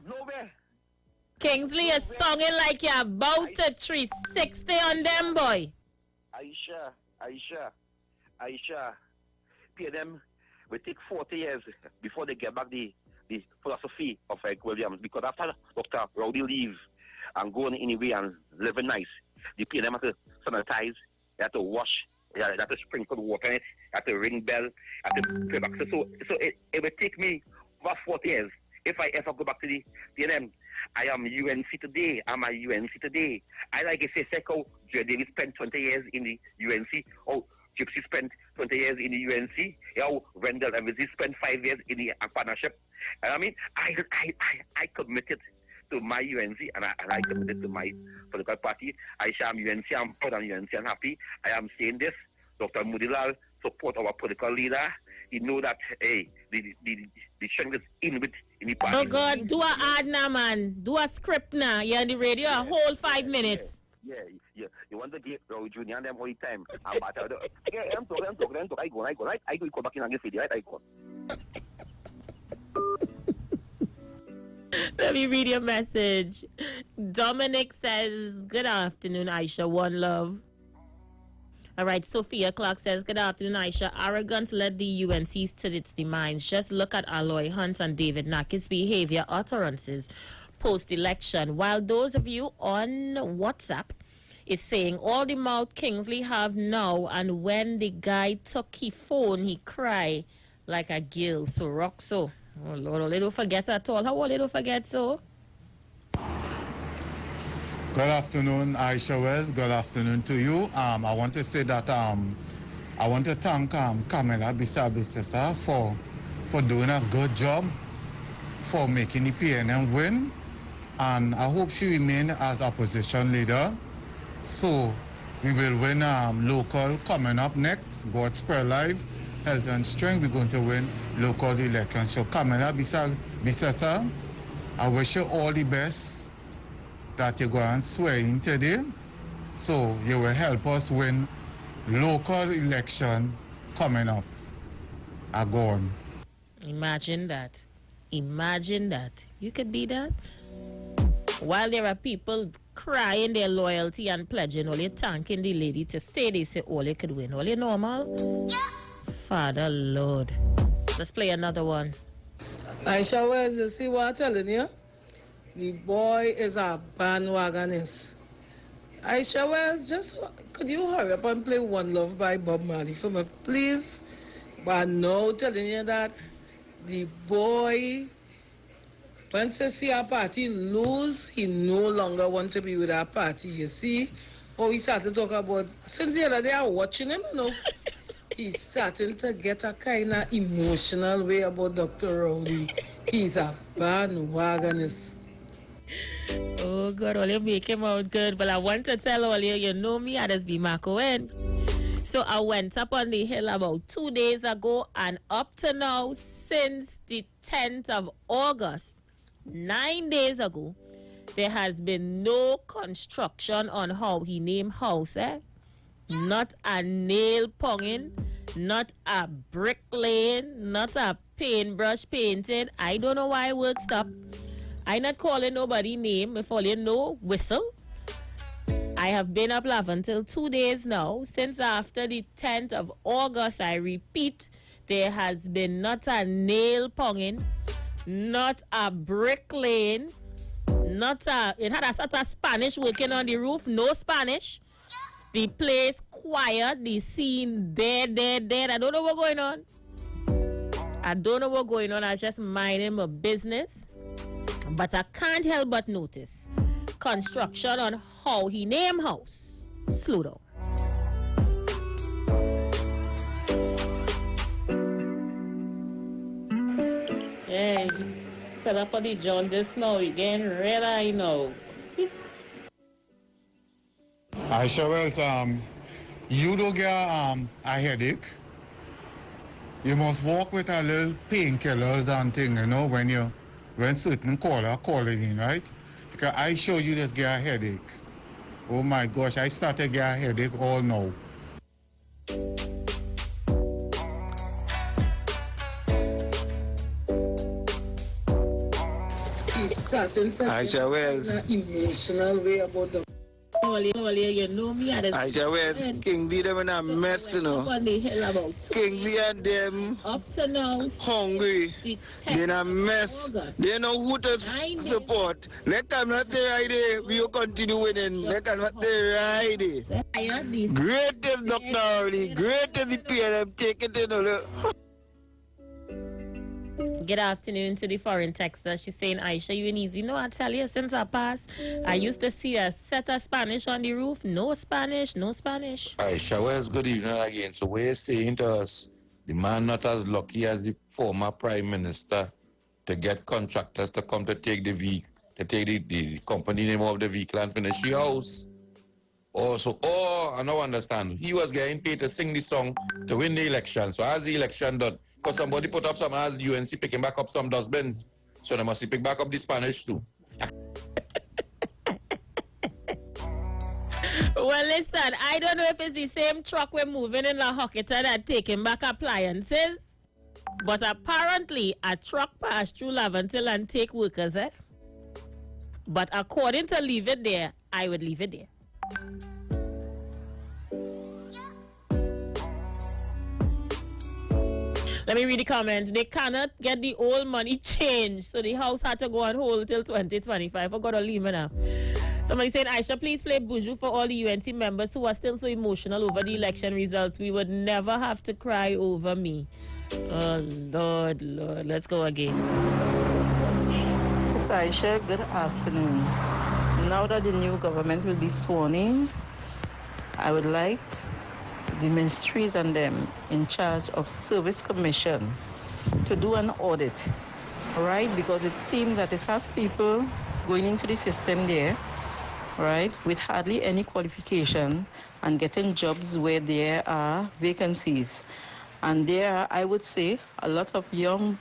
nowhere. Kingsley is singing like you're about to 360 on them, boy. Aisha. PNM will take 40 years before they get back the philosophy of Eric Williams, because after Dr. Rowley leave and go on anyway and living nice, the PNM have to sanitize, they have to wash, they have to sprinkle water in it, they have to ring bell, have to pay back. So it will take me over 40 years if I ever go back to the PNM. I am UNC today. I'm a UNC today. I like to say, Seko, Joe Davis spent 20 years in the UNC. Oh, Gypsy spent 20 years in the UNC. Oh, Wendell and Vizzy spent 5 years in the partnership. And I mean, I committed to my UNC and I committed to my political party. I say I'm UNC, I'm proud of UNC, I'm happy. I am saying this. Dr. Mudilal support our political leader. He know that, hey, the strength is in the party. Oh God, do a ad now, man. Do a script now. You're on the radio a whole 5 minutes. Yeah. You want to get Roy Jr. and them all the time. I'm talking. I go. I go back in and get ready, right? I go. Let me read your message. Dominic says, good afternoon, Aisha. One love. All right, Sophia Clark says, good afternoon, Aisha. Arrogance led the UNCs to its demise. Just look at Aloy Hunt and David Nackett's behavior utterances post-election. While those of you on WhatsApp is saying all the mouth Kingsley have now, and when the guy took his phone, he cry like a girl. So rock so. Oh Lord, all they don't forget at all. How all they don't forget so? Good afternoon, Aisha West. Good afternoon to you. I want to say that I want to thank Kamala Bisa for doing a good job, for making the PNM win, and I hope she remain as opposition leader. So we will win local coming up next. God's Prayer Live, Health and Strength. We're going to win local election. So Kamala Bisa, I wish you all the best that you go and swear in today, so you will help us win local election coming up. Agorn. Imagine that. You could be that. While there are people crying their loyalty and pledging, all you thanking the lady to stay, they say all you could win. All you normal? Yeah. Father Lord. Let's play another one. Aisha Wells, you see what I'm telling you? The boy is a bandwagonist. Aisha Wells, just could you hurry up and play One Love by Bob Marley for me, please? But no, telling you that the boy, once he see a party lose, he no longer want to be with our party. You see? Oh, he started to talk about, since the other day I watching him, you know, he's starting to get a kind of emotional way about Dr. Rowley. He's a bandwagonist. Oh God, all you make him out good. But I want to tell all you know me, I just be Marco in. So I went up on the hill about 2 days ago, and up to now, since the 10th of August, 9 days ago, there has been no construction on how he named house, Not a nail ponging, not a brick laying, not a paintbrush painting. I don't know why work stopped. I not calling nobody name, if all you know, whistle. I have been up live until 2 days now. Since after the 10th of August, I repeat, there has been not a nail ponging, not a brick laying, it had a sort of Spanish working on the roof, no Spanish. The place quiet, the scene dead. I don't know what's going on. I just minding my business. But I can't help but notice construction on how he named house. Slow down. Hey, fell up on the jaundice now. We getting red eye now. Aisha Wells, you don't get a headache. You must walk with a little painkillers and thing, you know, when certain caller calling in, right? Because I showed you just get a headache. Oh my gosh, I started to get a headache all now. He's starting to Aisha Wells. emotional way about the You know me. Aisha Wells, King D them in a mess, you know. What the hell about? King D and them Up to now. hungry. They in a mess. They know who to support. They cannot the right we will continue winning. They cannot the right greatest Dr. Howley, greatest the PLM, take it in all. Good afternoon to the foreign texter. She's saying, Aisha, you ain't easy. No, I tell you, since I passed, I used to see a set of Spanish on the roof. No Spanish, no Spanish. Aisha Wells, good evening again. So we're saying to us, the man not as lucky as the former prime minister to get contractors to come to take the vehicle, to take the company name of the vehicle and finish the house. I don't understand. He was getting paid to sing the song to win the election. So as the election done, because somebody put up some as UNC picking back up some dustbins. So they must pick back up the Spanish too. Well, listen, I don't know if it's the same truck we're moving in La Hocketa that taking back appliances, but apparently a truck passed through Laventil and take workers, eh? But according to leave it there, I would leave it there. Let me read the comments. They cannot get the old money changed, so the house had to go on hold till 2025. I got to leave me now. Somebody saying, Aisha, please play Buju for all the UNC members who are still so emotional over the election results. We would never have to cry over me. Oh, Lord. Let's go again. Sister Aisha, good afternoon. Now that the new government will be sworn in, I would like the ministries and them in charge of service commission to do an audit, right? Because it seems that it have people going into the system there, right, with hardly any qualification and getting jobs where there are vacancies. And there are, I would say, a lot of young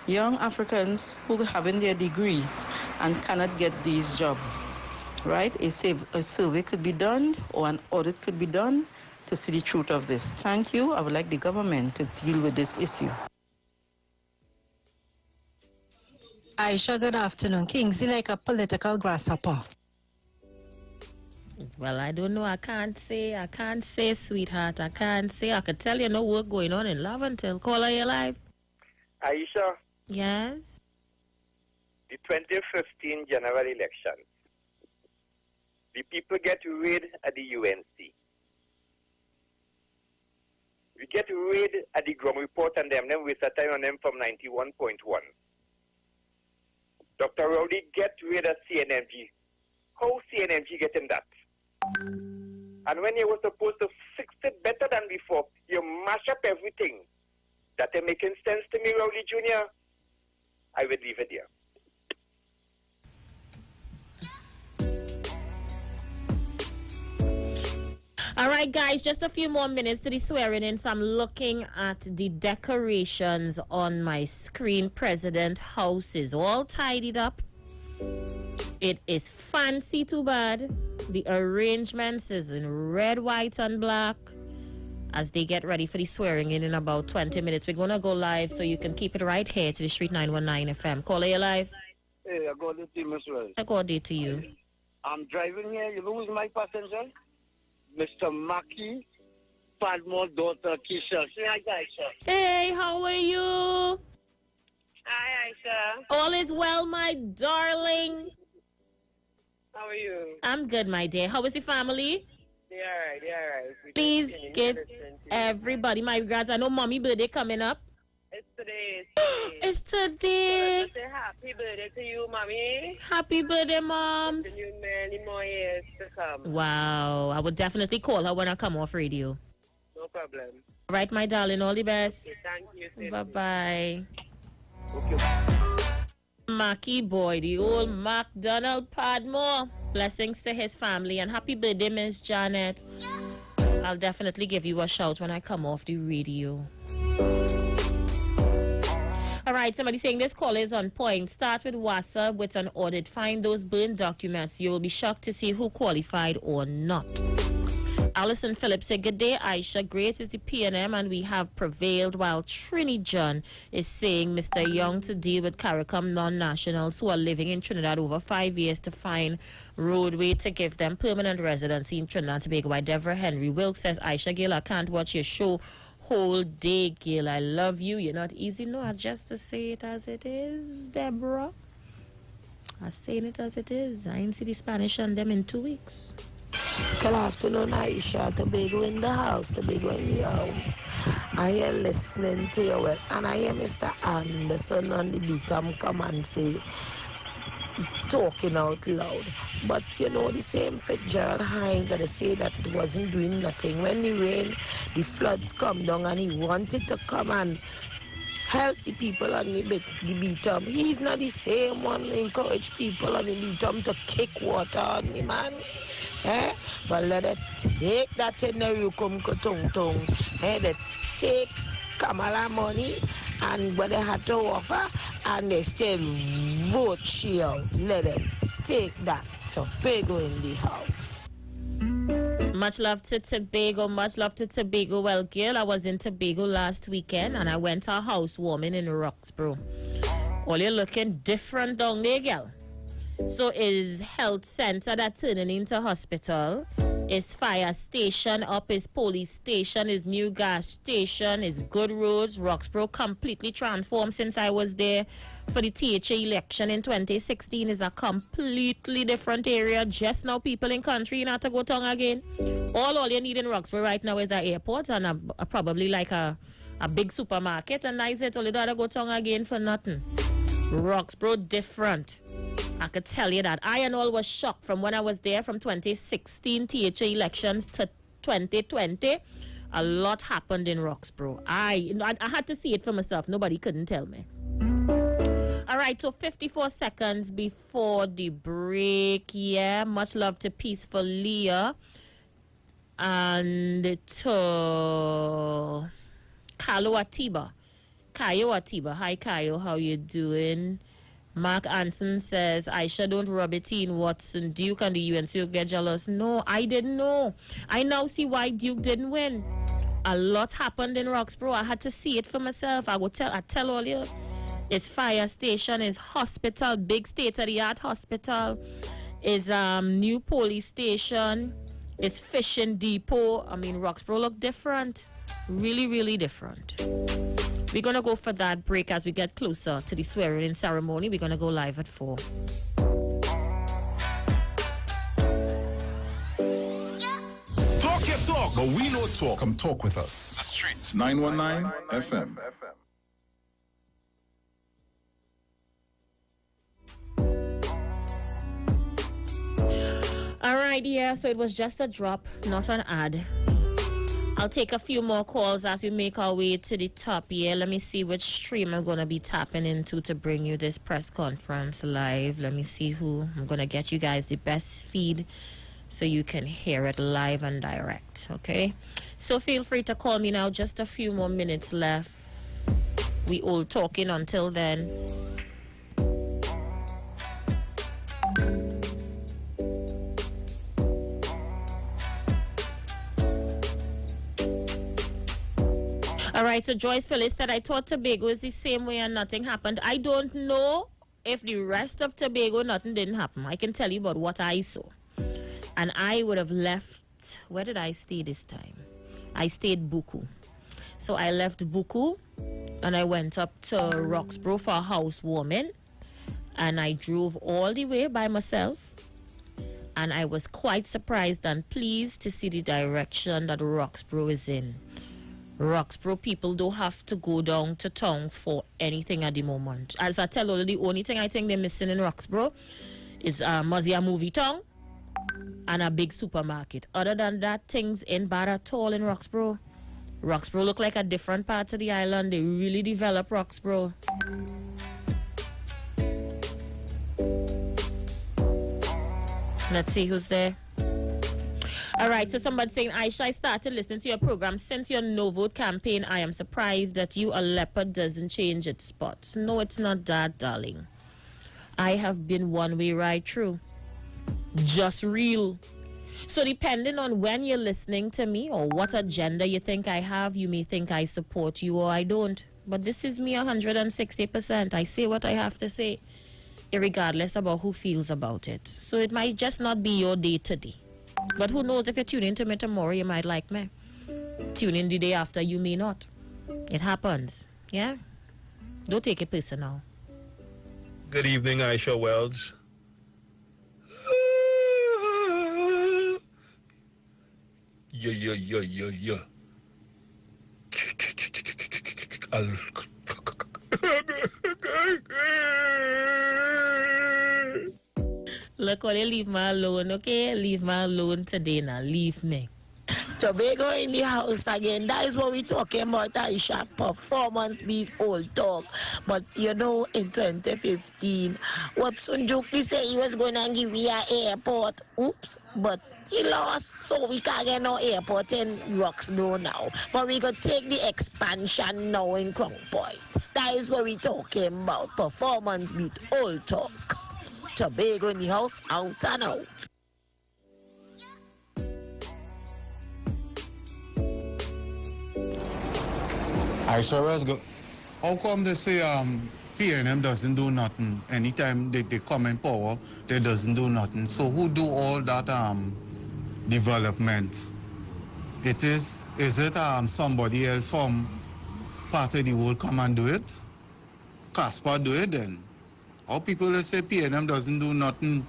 Africans who having their degrees and cannot get these jobs, right? A survey could be done or an audit could be done to see the truth of this. Thank you. I would like the government to deal with this issue. Aisha, good afternoon. Kingsley like a political grasshopper. Well, I don't know. I can't say, sweetheart. I can't say. I could tell you no work going on in Laventil. Caller, you live? Aisha. Yes? The 2015 general election. The people get rid at the UNC. We get rid at the ground report and them waste a time on them from 91.1. Dr. Rowley get rid of CNMG. How CNMG getting that? And when you were supposed to fix it better than before, you mash up everything. That ain't making sense to me, Rowley Jr. I would leave it there. All right, guys, just a few more minutes to the swearing in. So I'm looking at the decorations on my screen. President House is all tidied up. It is fancy too bad. The arrangements is in red, white, and black. As they get ready for the swearing in about 20 minutes. We're going to go live, so you can keep it right here to the Street 919 FM. Caller, you live? Hey, I got it to you, Miss Wells. I got it to you. I'm driving here. You know who's my passenger? Mr. Maki, Padmore's daughter, Keisha. Say hi, Aisha. Hey, how are you? Hi, Aisha. All is well, my darling. How are you? I'm good, my dear. How is the family? They're all right. Please give everybody my regards. I know mommy birthday coming up. It's today. It's today. So say happy birthday to you, mommy. Happy birthday, moms. To you many more years to come. Wow. I would definitely call her when I come off radio. No problem. Right, my darling. All the best. Okay, thank you. Bye-bye. Mackie boy, the old MacDonald Padmore. Blessings to his family and happy birthday, Miss Janet. I'll definitely give you a shout when I come off the radio. All right, somebody saying this call is on point. Start with WASA with an audit. Find those burned documents. You will be shocked to see who qualified or not. Alison Phillips said, good day, Aisha. Great is the PNM and we have prevailed, while Trini John is saying Mr. Young to deal with CARICOM non-nationals who are living in Trinidad over 5 years to find roadway to give them permanent residency in Trinidad and Tobago. By Deborah Henry Wilkes says, Aisha Gail, I can't watch your show whole day, Gail. I love you. You're not easy. No, just to say it as it is, Deborah. I'm saying it as it is. I ain't see the Spanish on them in 2 weeks. Good afternoon, Aisha. Tobago in the house, Tobago in the house. I am listening to you, and I hear Mr. Anderson on the beat. Come and say, talking out loud. But you know, the same Fitzgerald Hines that they say that wasn't doing nothing. When the rain, the floods come down, and he wanted to come and help the people on the beatum. He's not the same one to encourage people on the beatum to kick water on the man. But let it take that in the Rukum Kotong. They take Kamala money and what they had to offer, and they still vote she out. Let them take that. Tobago in the house. Much love to Tobago. Much love to Tobago. Well, Gail, I was in Tobago last weekend and I went to a housewarming in Roxborough. All you're looking different down there, girl. So is health center that turning into hospital, is fire station up, is police station, is new gas station, is good roads. Roxborough completely transformed since I was there for the THA election in 2016. Is a completely different area. Just now people in country not to go tongue again. All you need in Roxborough right now is an airport and probably like a big supermarket, and I said all you gotta go tongue again for nothing. Roxborough different. I could tell you that. I and all was shocked from when I was there from 2016 THA elections to 2020. A lot happened in Roxborough. I had to see it for myself. Nobody couldn't tell me. All right, so 54 seconds before the break. Yeah, much love to Peaceful Leah and to Kayo Atiba. Kayo Atiba. Hi, Kayo. How you doing? Mark Anson says, Aisha, don't rub it in. Watson, Duke and the UNC will get jealous. No, I didn't know. I now see why Duke didn't win. A lot happened in Roxborough. I had to see it for myself. I tell all you. It's fire station, it's hospital, big state-of-the-art hospital. It's new police station. It's fishing depot. I mean, Roxborough look different. Really, really different. We're going to go for that break as we get closer to the swearing-in ceremony. We're going to go live at 4. Talk your talk, but we know talk. Come talk with us. The Street 919 FM. All right, yeah, so it was just a drop, not an ad. I'll take a few more calls as we make our way to the top here. Let me see which stream I'm going to be tapping into to bring you this press conference live. Let me see who. I'm going to get you guys the best feed so you can hear it live and direct, okay? So feel free to call me now. Just a few more minutes left. We all talking until then. All right, so Joyce Phyllis said, I thought Tobago is the same way and nothing happened. I don't know if the rest of Tobago, nothing didn't happen. I can tell you about what I saw. And I would have left, where did I stay this time? I stayed Buku. So I left Buku and I went up to Roxborough for a housewarming. And I drove all the way by myself. And I was quite surprised and pleased to see the direction that Roxborough is in. Roxborough people don't have to go down to town for anything at the moment. As I tell you, the only thing I think they're missing in Roxborough is Muzia Movie Town and a big supermarket. Other than that, things ain't bad at all in Roxborough. Roxborough look like a different part of the island. They really develop Roxborough. Let's see who's there. All right, so somebody saying, Aisha, I started listening to your program since your no vote campaign. I am surprised that you, a leopard, doesn't change its spots. No, it's not that, darling. I have been one way right through. Just real. So depending on when you're listening to me or what agenda you think I have, you may think I support you or I don't. But this is me 160%. I say what I have to say, irregardless about who feels about it. So it might just not be your day today. But who knows, if you tune in to me tomorrow, you might like me. Tune in the day after, you may not. It happens. Yeah? Don't take it personal. Good evening, Aisha Wells. Yeah. Look, only leave me alone, okay? Leave me alone today now. Leave me. Tobago in the house again. That is what we're talking about, Aisha. Performance beat old talk. But you know, in 2015, what Sunjuki said he was going to give me an airport. Oops. But he lost, so we can't get no airport in Roxborough now. But we could take the expansion now in Crown Point. That is what we're talking about. Performance beat old talk. Tobago in the house, out and out. Aisha was good. How come they say PNM doesn't do nothing? Anytime they come in power, they doesn't do nothing. So who do all that development? Is it somebody else from part of the world come and do it? Casper do it then? How people they say PNM doesn't do nothing?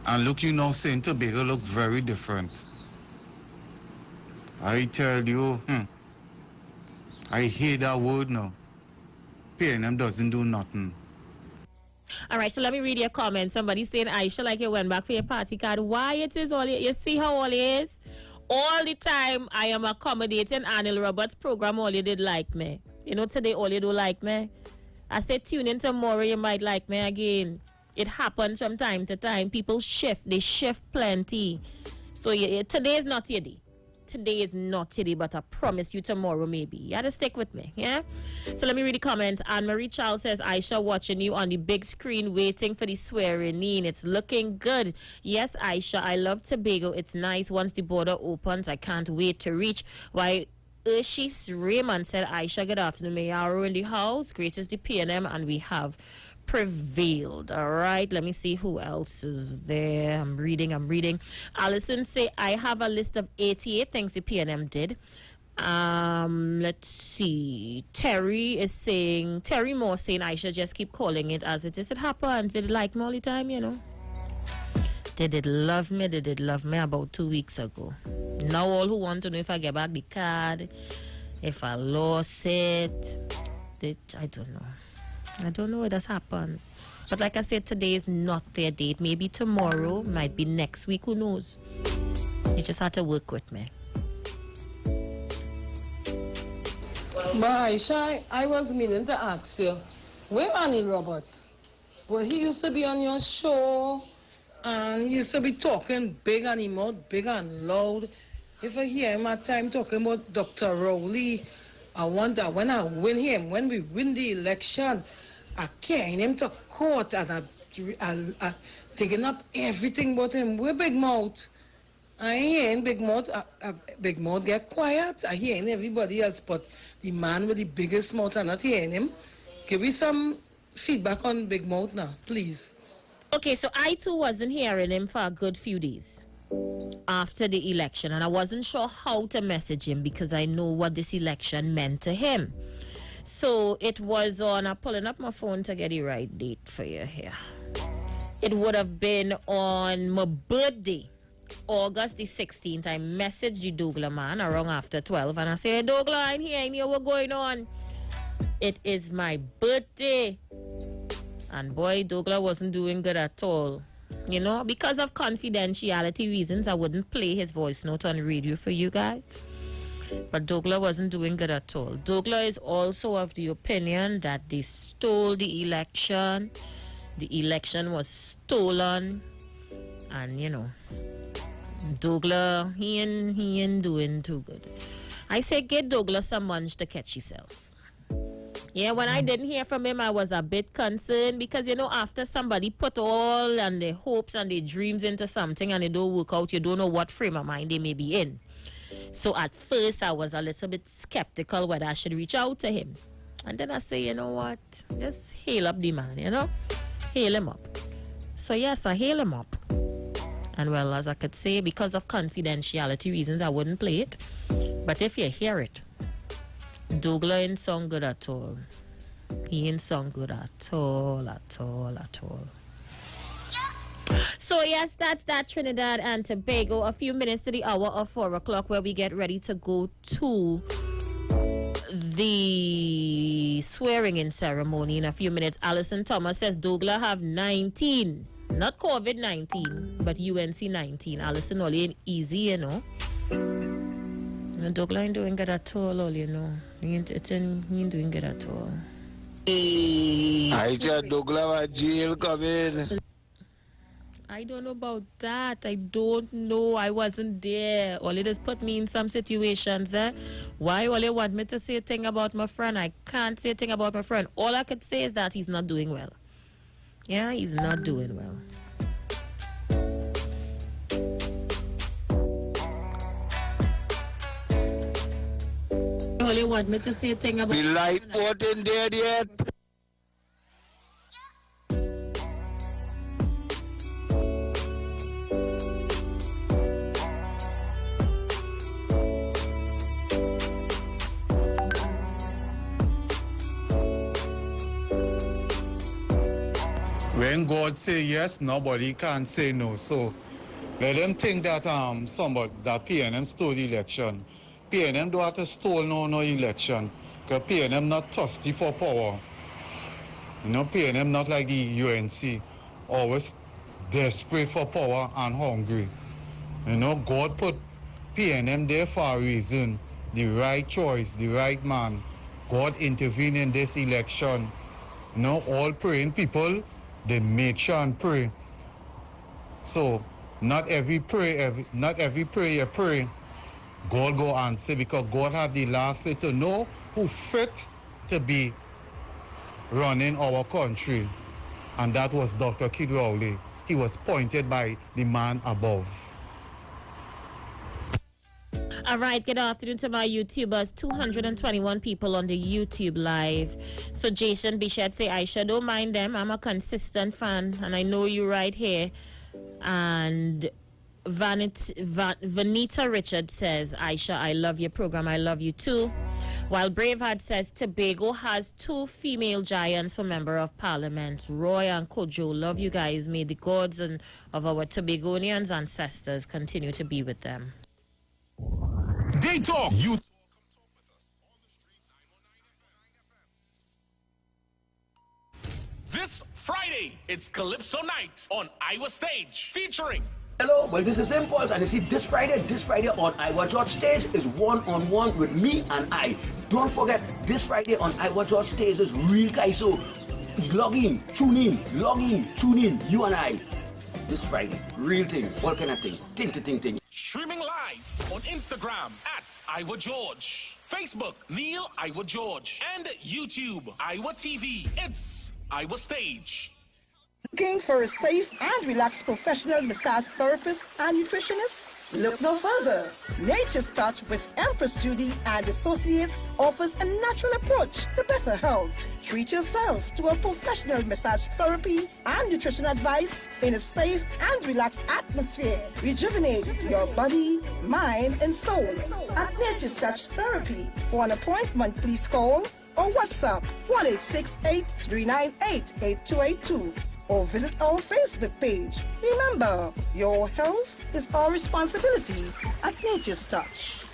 And look, you know, St. Tobago look very different. I tell you, I hate that word now. PNM doesn't do nothing. All right, so let me read your comment. Somebody saying, Aisha, like you went back for your party card. Why it is all you see how all it is? All the time I am accommodating Anil Roberts' program, all you did like me. You know, today all you do like me. I said tune in tomorrow, you might like me again. It happens from time to time. People shift. They shift plenty. So today is not your day. Today is not today, but I promise you tomorrow maybe. You have to stick with me, yeah? So let me read the comment. Anne-Marie Charles says, Aisha, watching you on the big screen, waiting for the swearing in. It's looking good. Yes, Aisha, I love Tobago. It's nice once the border opens. I can't wait to reach. Why, Urshis Raymond said, Aisha, good afternoon. Mayaro in the house. Greatest the PNM, and we have prevailed. All right, let me see who else is there. I'm reading. Allison say, I have a list of 88 things the PNM did. Let's see. Terry Moore saying, Aisha, just keep calling it as it is. It happens. They like me all the time, you know. They did love me about 2 weeks ago. Now all who want to know if I get back the card, if I lost it, I don't know. I don't know what has happened. But like I said, today is not their date. Maybe tomorrow, might be next week, who knows? You just have to work with me. But Aisha, I was meaning to ask you, where Anil Roberts? Well, he used to be on your show, and he used to be talking big and him out, big and loud. If I hear him at time talking about Dr. Rowley, I wonder when when we win the election, I carrying him to court and I taking up everything but him. We're Big Mouth. I hearing Big Mouth. Big Mouth get quiet. I hearing everybody else, but the man with the biggest mouth, I'm not hearing him. Give me some feedback on Big Mouth now, please. Okay, so I too wasn't hearing him for a good few days after the election, and I wasn't sure how to message him because I know what this election meant to him. So it was on, I'm pulling up my phone to get the right date for you here. It would have been on my birthday, August the 16th. I messaged the Douglas man around after 12 and I said, Douglas, I'm here, I know what's going on. It is my birthday. And boy, Douglas wasn't doing good at all. You know, because of confidentiality reasons, I wouldn't play his voice note on radio for you guys. But Douglas wasn't doing good at all. Douglas is also of the opinion that they stole the election. The election was stolen. And, you know, Douglas, he ain't doing too good. I say get Douglas some munch to catch yourself. Yeah, when I didn't hear from him, I was a bit concerned because, you know, after somebody put all and their hopes and their dreams into something and it don't work out, you don't know what frame of mind they may be in. So at first, I was a little bit skeptical whether I should reach out to him. And then I say, you know what, just hail up the man, you know, hail him up. So yes, I hail him up. And well, as I could say, because of confidentiality reasons, I wouldn't play it. But if you hear it, Douglas ain't song good at all. He ain't song good at all. So yes, that's that Trinidad and Tobago. A few minutes to the hour of 4 o'clock where we get ready to go to the swearing-in ceremony in a few minutes. Alison Thomas says Douglas have 19. Not COVID-19, but UNC 19. Alison only ain't easy, you know. Douglas ain't doing good at all, you know. He ain't doing good at all. I said Douglas was jail coming. I don't know about that. I don't know. I wasn't there. All it has put me in some situations. Why all you want me to say a thing about my friend? I can't say a thing about my friend. All I could say is that he's not doing well. Yeah, he's not doing well. All you want me to say a thing about the light pot in there yet? When God say yes, nobody can say no. So let them think that that PNM stole the election. PNM don't have to stole no election. Because PNM not thirsty for power. You know, PNM not like the UNC. Always desperate for power and hungry. You know, God put PNM there for a reason. The right choice, the right man. God intervened in this election. You know, all praying people, they make sure and pray. So not every prayer you pray, God go answer, because God have the last say to know who fit to be running our country. And that was Dr. Kid Rowley. He was appointed by the man above. All right, good afternoon to my YouTubers. 221 people on the YouTube live. So Jason Bichette say, Aisha, don't mind them. I'm a consistent fan, and I know you right here. And Vanita Richard says, Aisha, I love your program. I love you too. While Braveheart says, Tobago has 2 female giants for Member of Parliament, Roy and Kojo. Love you guys. May the gods of our Tobagonians ancestors continue to be with them. Day Talk. You talk, come talk with us on the street 919 FM. This Friday, it's Calypso Night on Iowa Stage, featuring. Hello, well, this is Impulse, and you see, this Friday on Iowa George Stage is one-on-one with me and I. Don't forget, this Friday on Iowa George Stage is Real Kaiso. Log in, tune in, you and I. This Friday, real thing, all kind of thing, ting. Streaming live on Instagram at Iowa George, Facebook Neil Iowa George, and YouTube Iowa TV. It's Iowa Stage. Looking for a safe and relaxed professional massage therapist and nutritionist? Look no further. Nature's Touch with Empress Judy and Associates offers a natural approach to better health. Treat yourself to a professional massage therapy and nutrition advice in a safe and relaxed atmosphere. Rejuvenate your body, mind, and soul at Nature's Touch Therapy. For an appointment, please call or WhatsApp 1-868-398-8282. or visit our Facebook page. Remember, your health is our responsibility at Nature's Touch.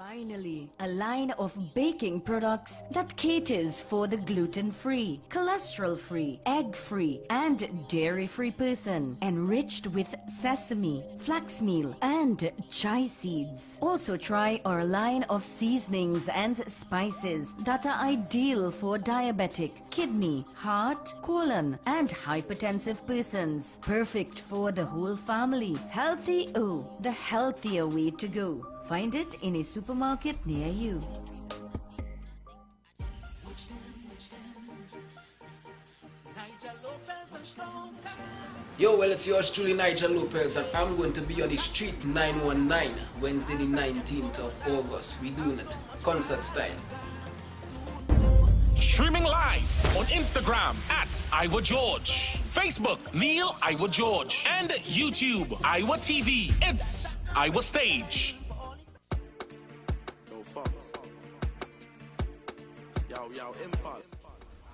Finally, a line of baking products that caters for the gluten-free, cholesterol-free, egg-free, and dairy-free person, enriched with sesame, flax meal, and chai seeds. Also try our line of seasonings and spices that are ideal for diabetic, kidney, heart, colon, and hypertensive persons. Perfect for the whole family. Healthy O, the healthier way to go. Find it in a supermarket near you. Yo, well, it's yours truly, Nigel Lopez, and I'm going to be on the street 919 Wednesday the 19th of August. We doing it concert style. Streaming live on Instagram at Iowa George, Facebook Neil Iowa George, and YouTube Iowa TV. It's Iowa Stage.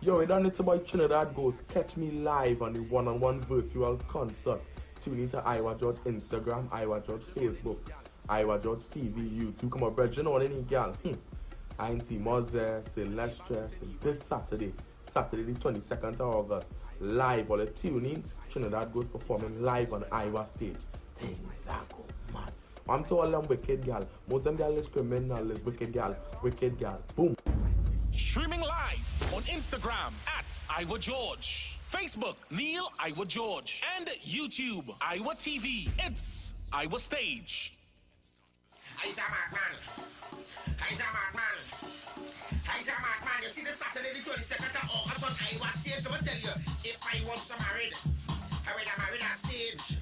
Yo, it done it's about Trinidad Goes. Catch me live on the one-on-one virtual concert. Tune into Iowa George Instagram, Iowa George Facebook, Iowa George TV, YouTube. Come on, bro, you know what any girl? I ain't see Moses, Celestia, this Saturday the 22nd of August, live. All the tuning, Trinidad Goes performing live on Iowa Stage. Things that go mad. I'm to all them wicked girl. Most of them girl is criminal, is wicked girl. Boom. Streaming live on Instagram at Iowa George, Facebook Neil Iowa George, and YouTube Iowa TV. It's Iowa Stage. He's a madman. You see the Saturday the 22nd of August on Iowa Stage. Let me tell you, if I was married, I would have married on stage.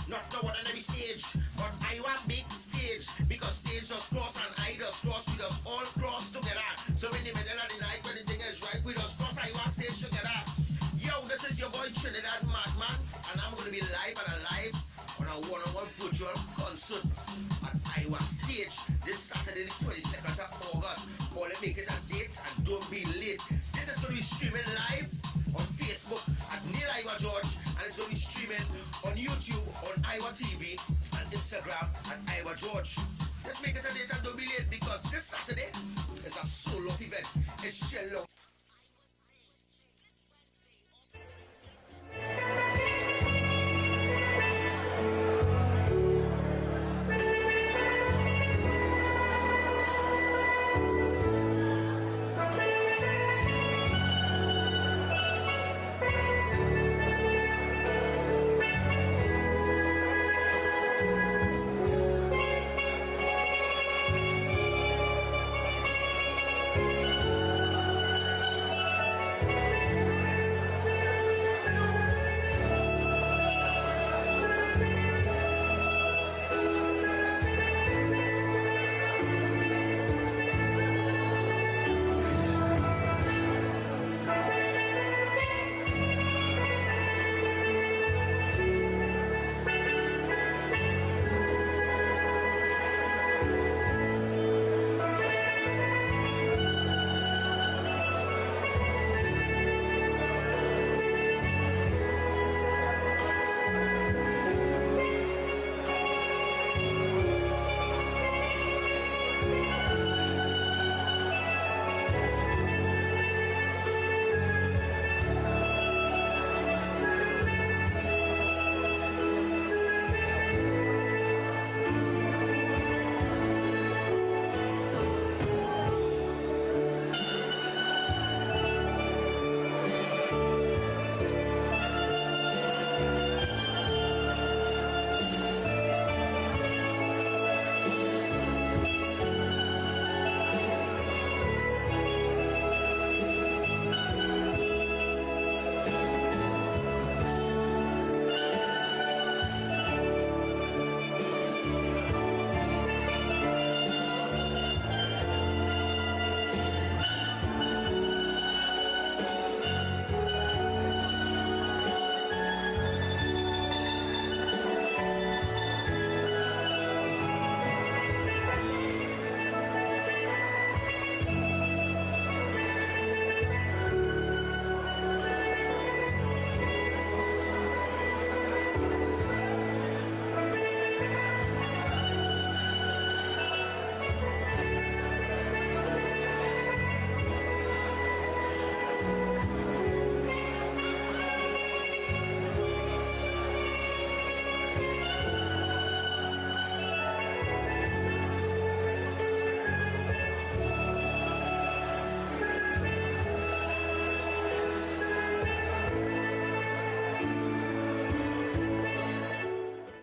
Not no one on every stage, but Iowa big stage, because stage just cross and I just cross, we just all cross together. So in the middle of the night when the thing is right, we just cross Iowa Stage together. Yo, this is your boy Trinidad Madman, and I'm going to be live and alive on a one-on-one virtual concert at Iowa Stage this Saturday the 22nd of August. All make it a date and don't be late. This is going to be streaming live on Facebook at Neil Iowa George, and it's going to be streaming on YouTube on Iowa TV and Instagram at Iowa George. Let's make it a date and don't be late, because this Saturday is a solo event. It's Shello.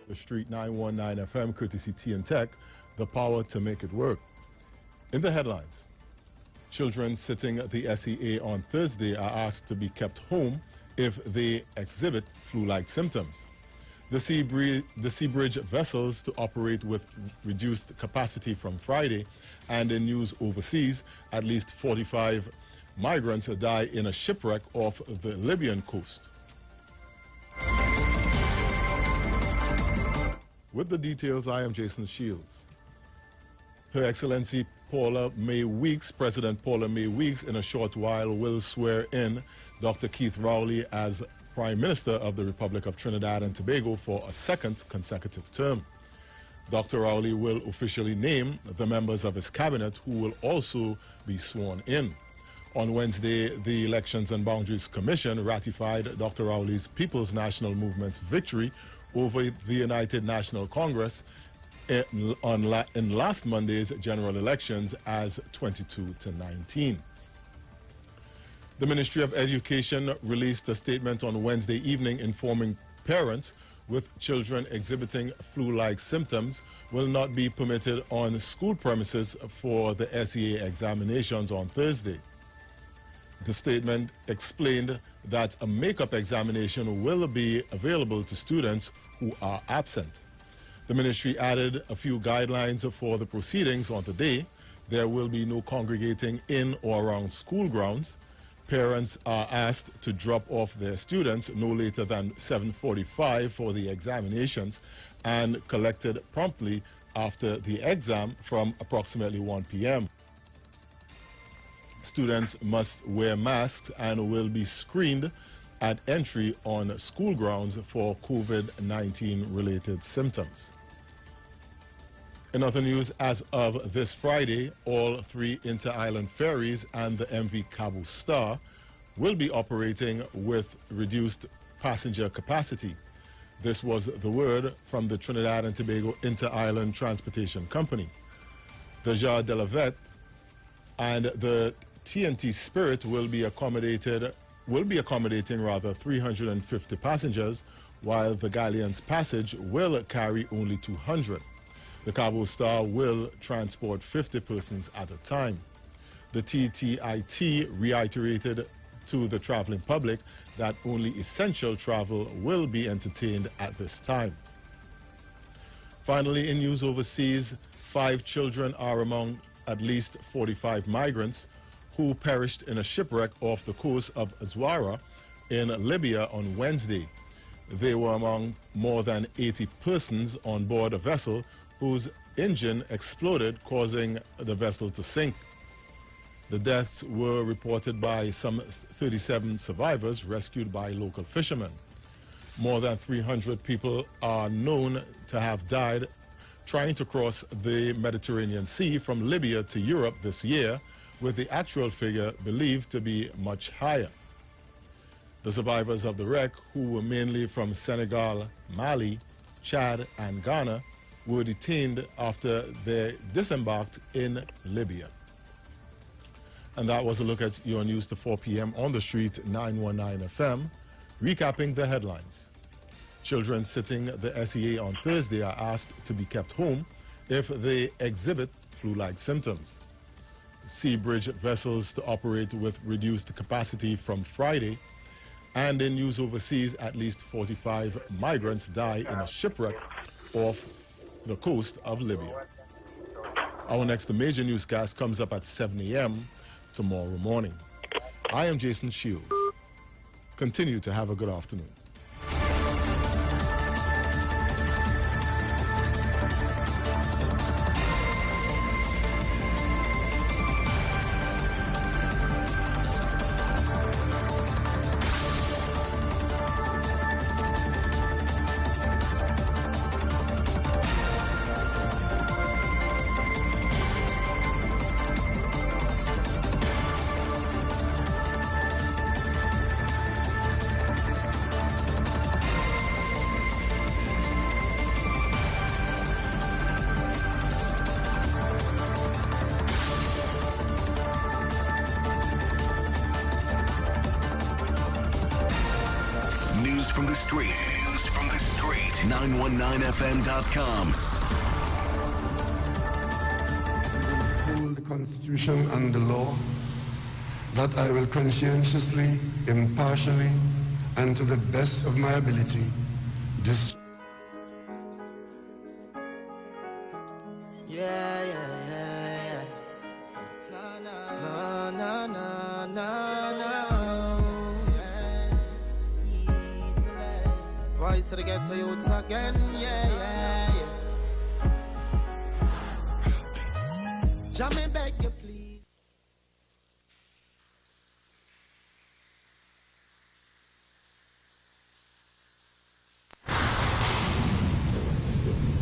The Street 919 FM, courtesy T and Tech, the power to make it work. In the headlines, children sitting the SEA on Thursday are asked to be kept home if they exhibit flu-like symptoms. The Seabridge vessels to operate with reduced capacity from Friday, and in news overseas, at least 45 migrants died in a shipwreck off the Libyan coast. With the details, I am Jason Shields. Her Excellency Paula May Weeks, President Paula May Weeks, in a short while will swear in Dr. Keith Rowley as Prime Minister of the Republic of Trinidad and Tobago for a second consecutive term. Dr. Rowley will officially name the members of his cabinet who will also be sworn in. On Wednesday, the Elections and Boundaries Commission ratified Dr. Rowley's People's National Movement's victory over the United National Congress in last Monday's general elections as 22-19. The Ministry of Education released a statement on Wednesday evening informing parents with children exhibiting flu-like symptoms will not be permitted on school premises for the SEA examinations on Thursday. The statement explained that a makeup examination will be available to students who are absent. The ministry added a few guidelines for the proceedings on today. There will be no congregating in or around school grounds. Parents are asked to drop off their students no later than 7:45 for the examinations and collected promptly after the exam from approximately 1 p.m. Students must wear masks and will be screened at entry on school grounds for COVID-19 related symptoms. In other news, as of this Friday, all 3 inter-island ferries and the MV Cabo Star will be operating with reduced passenger capacity. This was the word from the Trinidad and Tobago Inter-Island Transportation Company. The Jar de la Vette and the TNT Spirit will be accommodating 350 passengers, while the Galleon's Passage will carry only 200. The Cabo Star will transport 50 persons at a time. The TTIT reiterated to the traveling public that only essential travel will be entertained at this time. Finally, in news overseas, 5 children are among at least 45 migrants who perished in a shipwreck off the coast of Azwara in Libya on Wednesday. They were among more than 80 persons on board a vessel whose engine exploded, causing the vessel to sink. The deaths were reported by some 37 survivors rescued by local fishermen. More than 300 people are known to have died trying to cross the Mediterranean Sea from Libya to Europe this year, with the actual figure believed to be much higher. The survivors of the wreck, who were mainly from Senegal, Mali, Chad, and Ghana, were detained after they disembarked in Libya. And that was a look at your news to 4 p.m. on the Street 919 FM, recapping the headlines. Children sitting the SEA on Thursday are asked to be kept home if they exhibit flu-like symptoms. Seabridge vessels to operate with reduced capacity from Friday. And in news overseas, at least 45 migrants die in a shipwreck off the coast of Libya. Our next major newscast comes up at 7 a.m. tomorrow morning. I am Jason Shields. Continue to have a good afternoon. News from the street. 919fm.com. Uphold the Constitution and the law, that I will conscientiously, impartially, and to the best of my ability, Voice of the ghetto youths again, Jammy, beg you, please.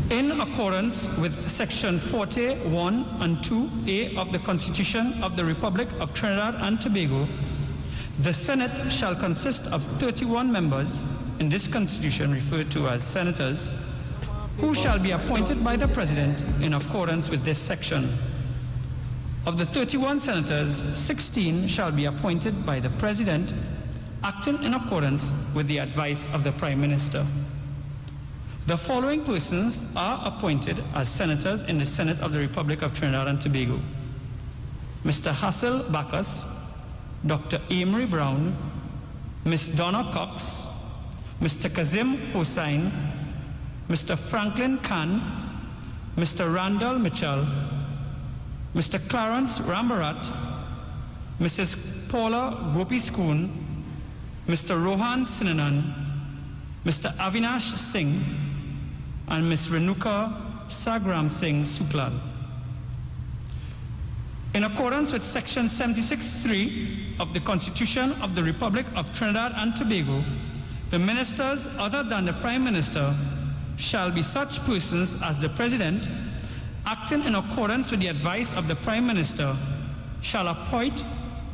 In accordance with Section 41 and 2A of the Constitution of the Republic of Trinidad and Tobago, the Senate shall consist of 31 members, in this Constitution referred to as senators, who shall be appointed by the President in accordance with this section. Of the 31 senators, 16 shall be appointed by the President, acting in accordance with the advice of the Prime Minister. The following persons are appointed as senators in the Senate of the Republic of Trinidad and Tobago: Mr. Hassel Bacchus, Dr. Amory Brown, Ms. Donna Cox, Mr. Kazim Hossain, Mr. Franklin Khan, Mr. Randall Mitchell, Mr. Clarence Rambarat, Mrs. Paula Gopi-Skoon, Mr. Rohan Sinanan, Mr. Avinash Singh, and Ms. Renuka Sagram Singh Suklal. In accordance with Section 76(3) of the Constitution of the Republic of Trinidad and Tobago, the ministers other than the Prime Minister shall be such persons as the President, acting in accordance with the advice of the Prime Minister, shall appoint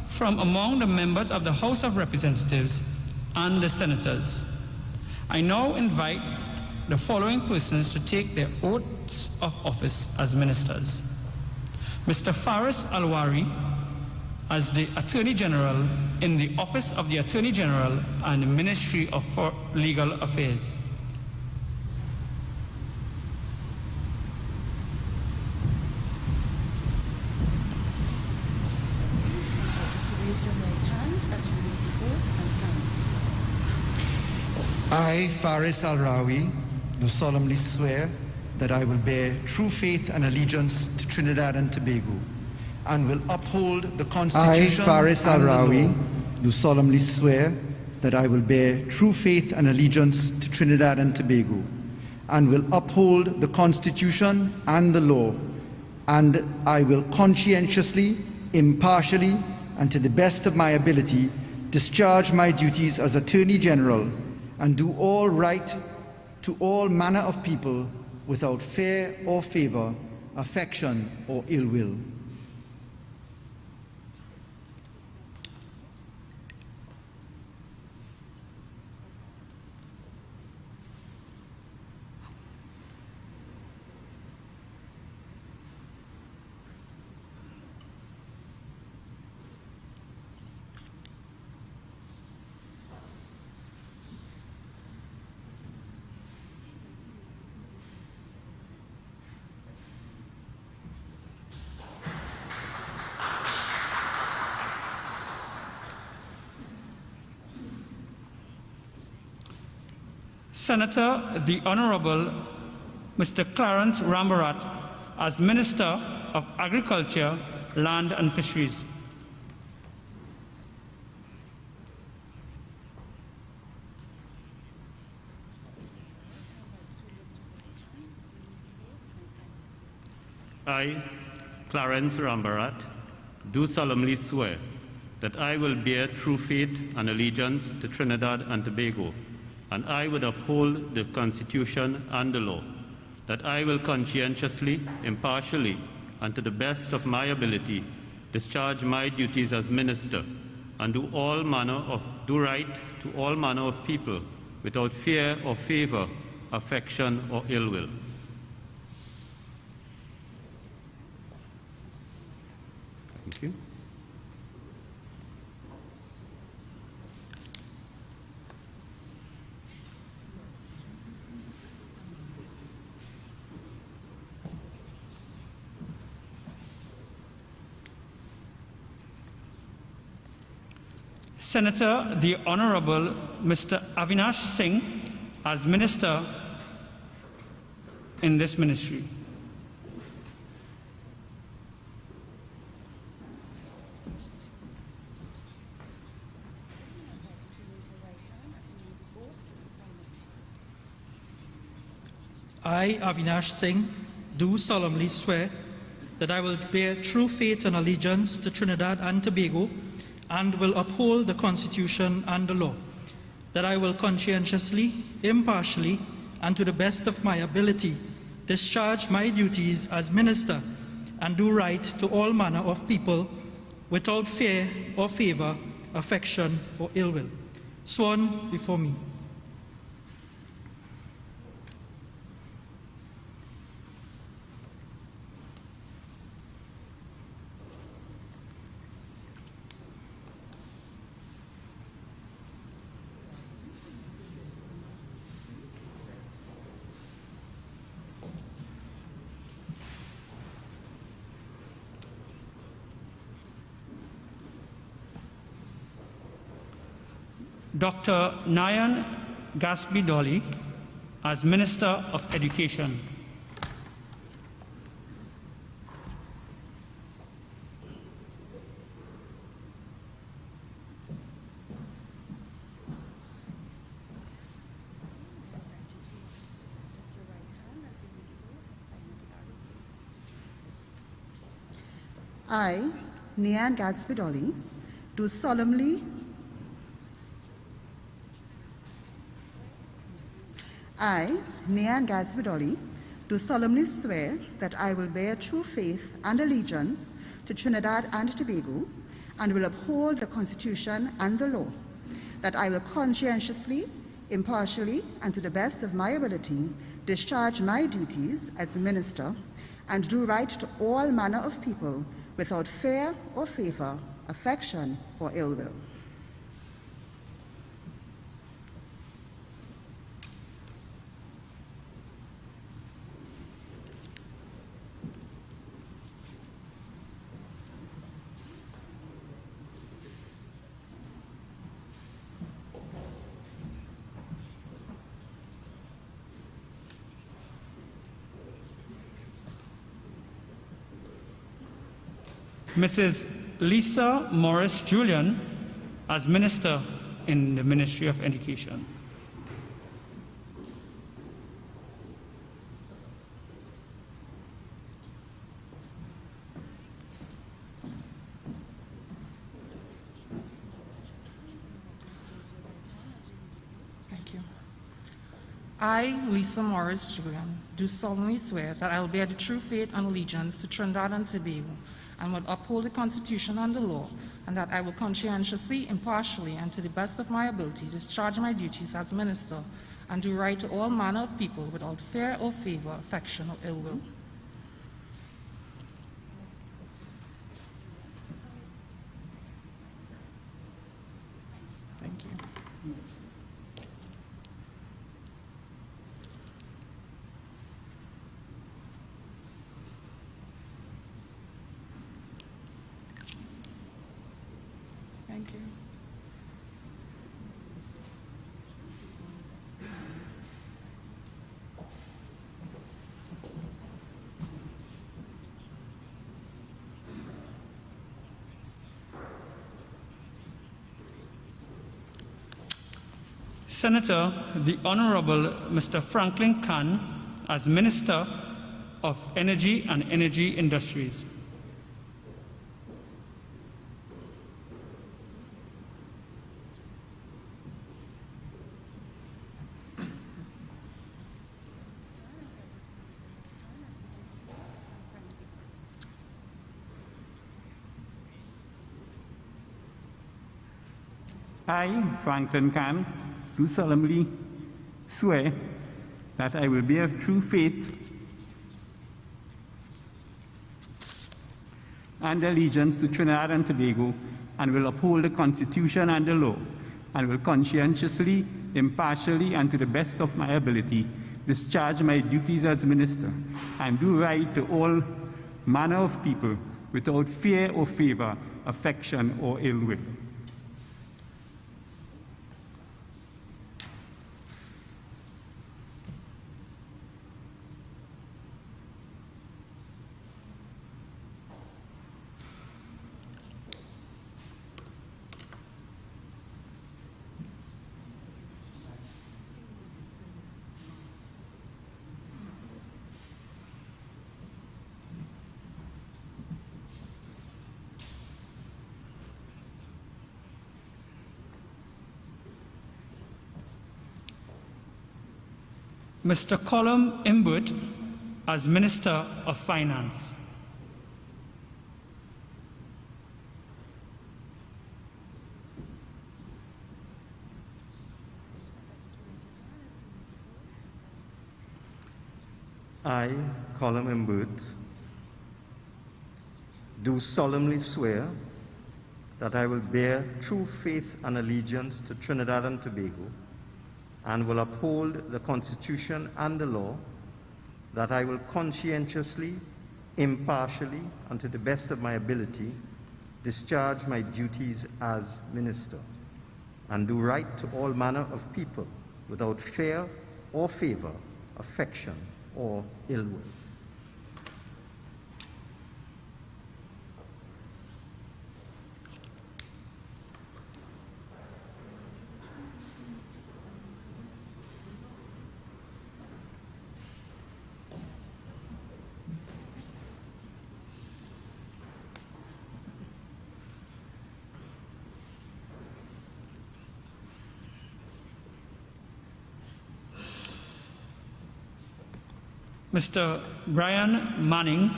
from among the members of the House of Representatives and the Senators. I now invite the following persons to take their oaths of office as ministers: Mr. Faris Alwari as the Attorney General in the Office of the Attorney General and the Ministry of Legal Affairs. Raise your right hand as you read the oath and sign. I, Faris Alrawi, do solemnly swear that I will bear true faith and allegiance to Trinidad and Tobago, and will uphold the Constitution. I, Faris Alrawi, do solemnly swear that I will bear true faith and allegiance to Trinidad and Tobago, and will uphold the Constitution and the law, and I will conscientiously, impartially, and to the best of my ability discharge my duties as Attorney General and do all right to all manner of people without fear or favor, affection or ill will. Senator, the Honorable Mr. Clarence Rambarat as Minister of Agriculture, Land and Fisheries. I, Clarence Rambarat, do solemnly swear that I will bear true faith and allegiance to Trinidad and Tobago, and I would uphold the Constitution and the law, that I will conscientiously, impartially, and to the best of my ability discharge my duties as minister, and do right to all manner of people without fear or favor, affection or ill will. Thank you. Senator the Honorable Mr. Avinash Singh as Minister in this ministry. I, Avinash Singh, do solemnly swear that I will bear true faith and allegiance to Trinidad and Tobago and will uphold the Constitution and the law, that I will conscientiously, impartially, and to the best of my ability discharge my duties as minister and do right to all manner of people without fear or favor, affection or ill will. Sworn before me. Dr. Nayan Gatsby Dolly as Minister of Education. I, Nayan Gatsby Dolly, do solemnly I, Nayan Gatsby Dolly, do solemnly swear that I will bear true faith and allegiance to Trinidad and Tobago and will uphold the Constitution and the law, that I will conscientiously, impartially, and to the best of my ability discharge my duties as minister and do right to all manner of people without fear or favor, affection or ill will. Mrs. Lisa Morris Julian as Minister in the Ministry of Education. Thank you. I, Lisa Morris Julian, do solemnly swear that I will bear the true faith and allegiance to Trinidad and Tobago and will uphold the Constitution and the law, and that I will conscientiously, impartially, and to the best of my ability discharge my duties as minister and do right to all manner of people without fear or favor, affection or ill will. Thank you. Thank you. Senator the Honorable Mr. Franklin Khan as Minister of Energy and Energy Industries. I, Franklin Khan, do solemnly swear that I will bear true faith and allegiance to Trinidad and Tobago and will uphold the Constitution and the law, and will conscientiously, impartially, and to the best of my ability discharge my duties as minister and do right to all manner of people without fear or favor, affection or ill will. Mr. Colum Imbut as Minister of Finance. I, Colum Imbut, do solemnly swear that I will bear true faith and allegiance to Trinidad and Tobago and will uphold the Constitution and the law, that I will conscientiously, impartially, and to the best of my ability discharge my duties as minister and do right to all manner of people without fear or favor, affection, or ill will. Mr. Brian Manning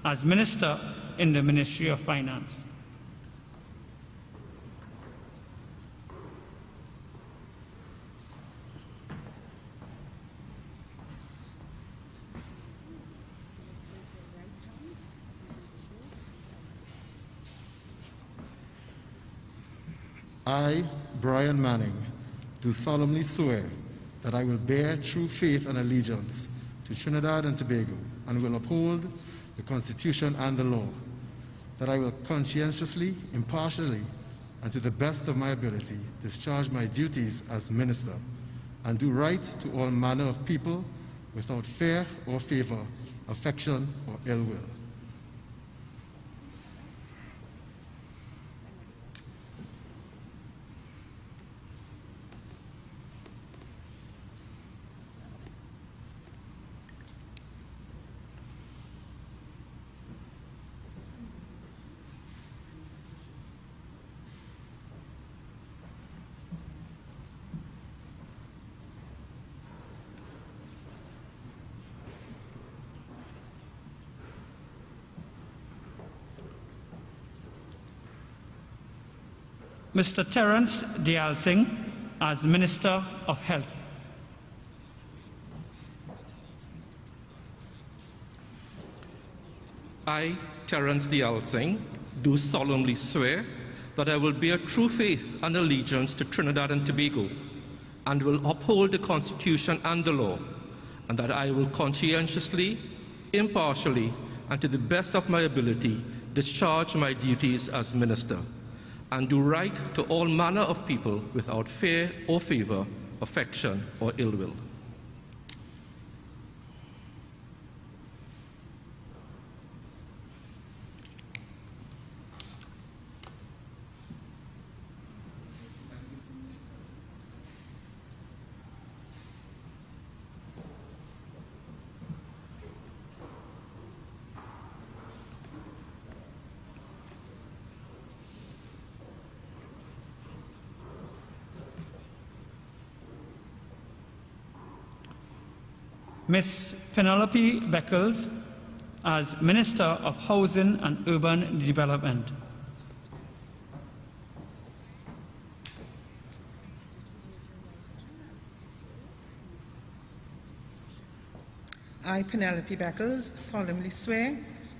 as Minister in the Ministry of Finance. I, Brian Manning, do solemnly swear that I will bear true faith and allegiance to Trinidad and Tobago and will uphold the Constitution and the law, that I will conscientiously, impartially, and to the best of my ability discharge my duties as minister and do right to all manner of people without fear or favor, affection, or ill will. Mr. Terence Dial Singh as Minister of Health. I, Terence Dial Singh, do solemnly swear that I will bear true faith and allegiance to Trinidad and Tobago and will uphold the Constitution and the law, and that I will conscientiously, impartially, and to the best of my ability discharge my duties as minister and do right to all manner of people without fear or favor, affection, or ill will. Ms. Penelope Beckles as Minister of Housing and Urban Development. I, Penelope Beckles, solemnly swear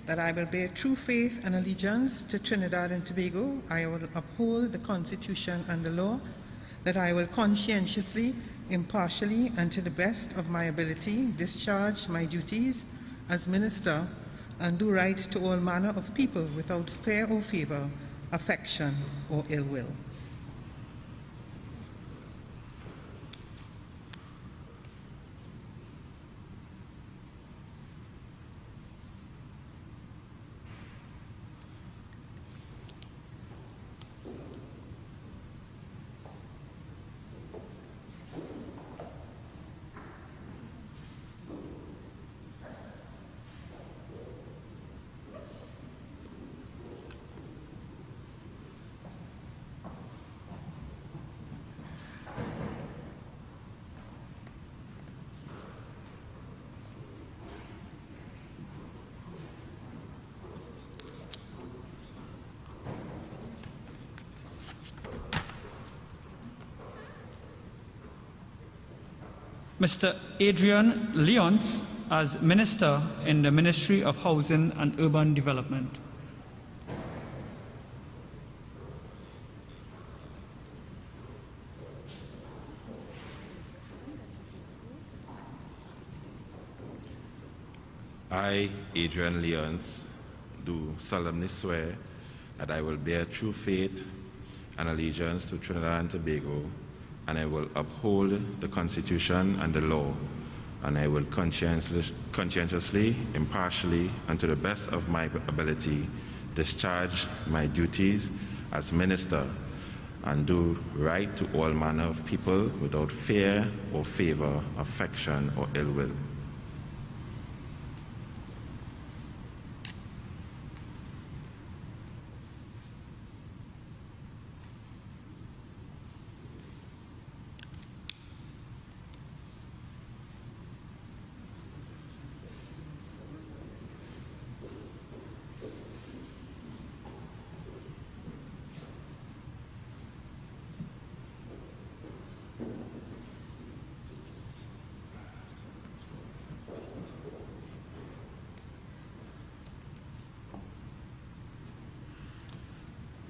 that I will bear true faith and allegiance to Trinidad and Tobago. I will uphold the Constitution and the law, that I will conscientiously, impartially, and to the best of my ability discharge my duties as minister and do right to all manner of people without fear or favor, affection, or ill will. Mr. Adrian Leons as Minister in the Ministry of Housing and Urban Development. I, Adrian Leons, do solemnly swear that I will bear true faith and allegiance to Trinidad and Tobago, and I will uphold the Constitution and the law, and I will conscientiously, impartially, and to the best of my ability discharge my duties as minister and do right to all manner of people without fear or favor, affection or ill will.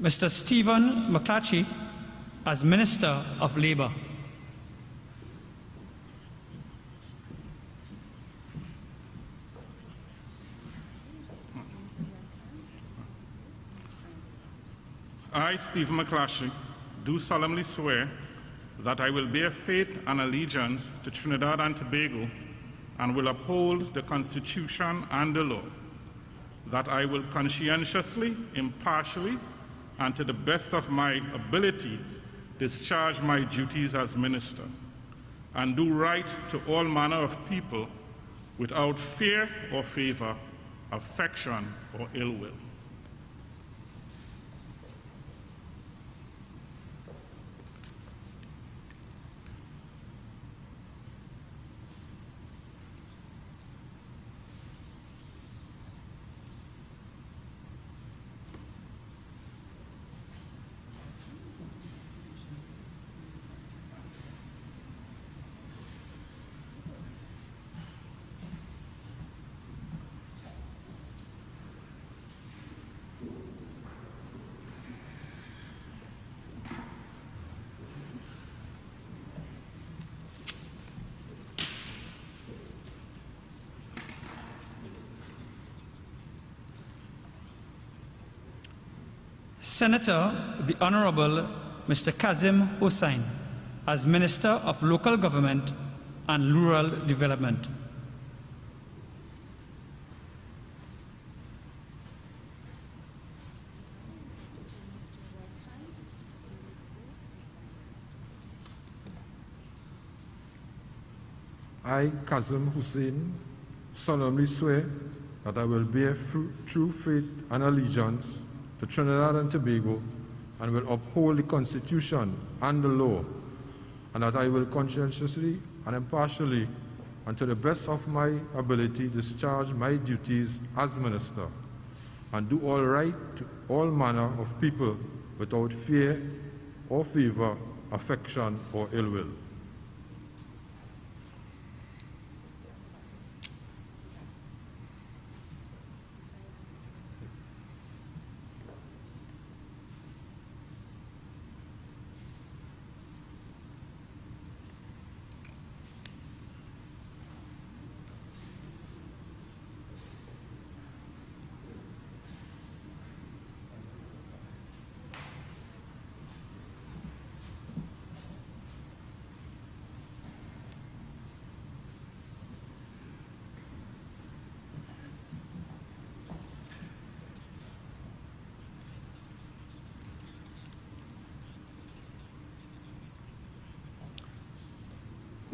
Mr. Stephen McClatchy as Minister of Labour. I, Stephen McClatchy, do solemnly swear that I will bear faith and allegiance to Trinidad and Tobago and will uphold the Constitution and the law, that I will conscientiously, impartially, and to the best of my ability discharge my duties as minister and do right to all manner of people without fear or favor, affection or ill will. Senator, the Honorable Mr. Kazim Hossain, as Minister of Local Government and Rural Development. I, Kazim Hussain, solemnly swear that I will bear true faith and allegiance to Trinidad and Tobago and will uphold the Constitution and the law, and that I will conscientiously and impartially and to the best of my ability discharge my duties as minister and do all right to all manner of people without fear or favor, affection or ill will.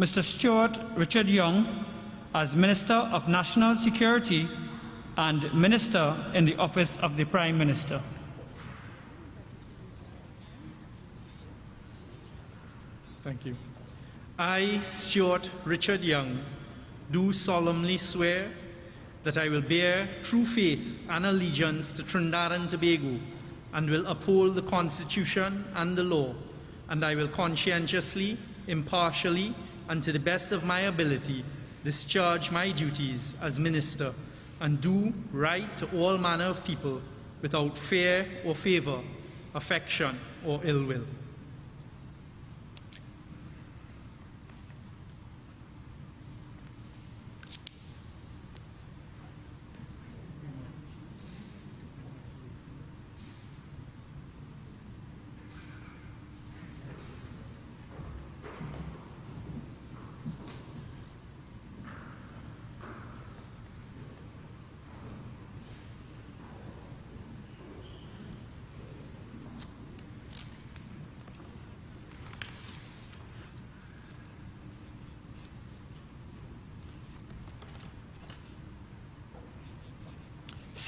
Mr. Stuart Richard Young as Minister of National Security and Minister in the Office of the Prime Minister. Thank you. I, Stuart Richard Young, do solemnly swear that I will bear true faith and allegiance to Trinidad and Tobago and will uphold the Constitution and the law, and I will conscientiously, impartially, and to the best of my ability, discharge my duties as minister and do right to all manner of people without fear or favor, affection or ill will.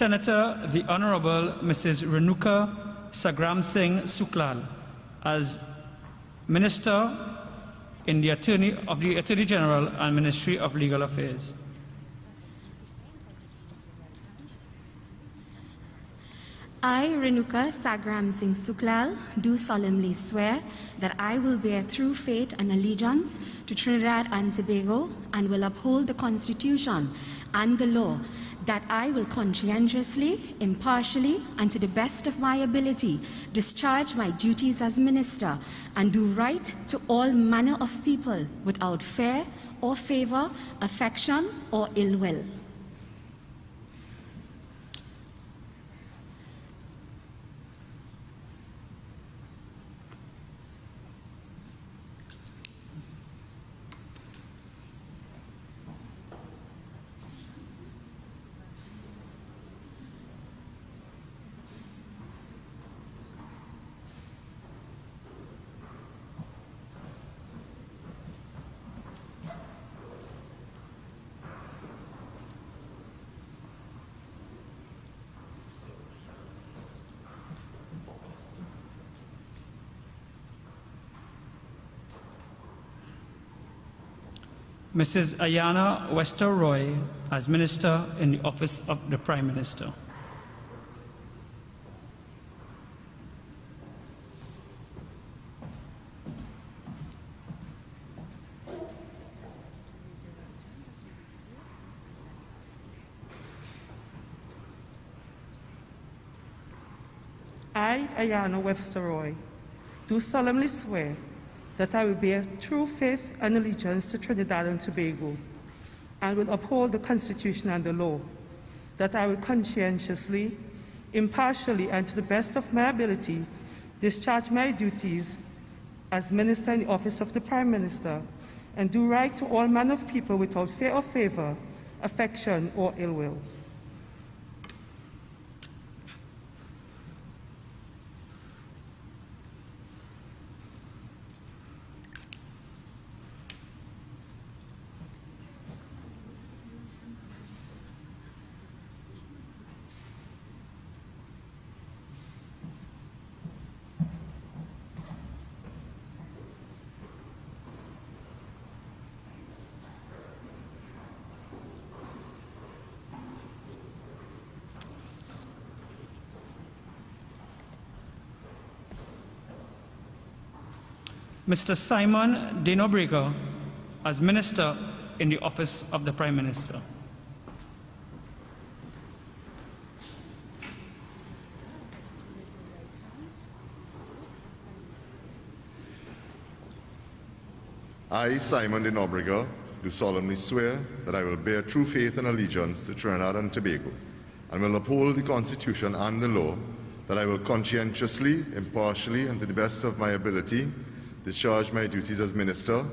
Senator the Honorable Mrs. Renuka Sagram Singh Suklal as Minister in the Attorney General and Ministry of Legal Affairs. I, Renuka Sagram Singh Suklal, do solemnly swear that I will bear true faith and allegiance to Trinidad and Tobago and will uphold the Constitution and the law, that I will conscientiously, impartially, and to the best of my ability discharge my duties as minister and do right to all manner of people without fear or favor, affection or ill will. Mrs. Ayana Wester Roy as Minister in the Office of the Prime Minister. I, Ayana Webster Roy, do solemnly swear that I will bear true faith and allegiance to Trinidad and Tobago and will uphold the Constitution and the law, that I will conscientiously, impartially, and to the best of my ability discharge my duties as Minister in the Office of the Prime Minister and do right to all manner of people without fear or favor, affection or ill will. Mr. Simon De Nobrega as Minister in the Office of the Prime Minister. I, Simon De Nobrega, do solemnly swear that I will bear true faith and allegiance to Trinidad and Tobago and will uphold the Constitution and the law, that I will conscientiously, impartially, and to the best of my ability discharge my duties as minister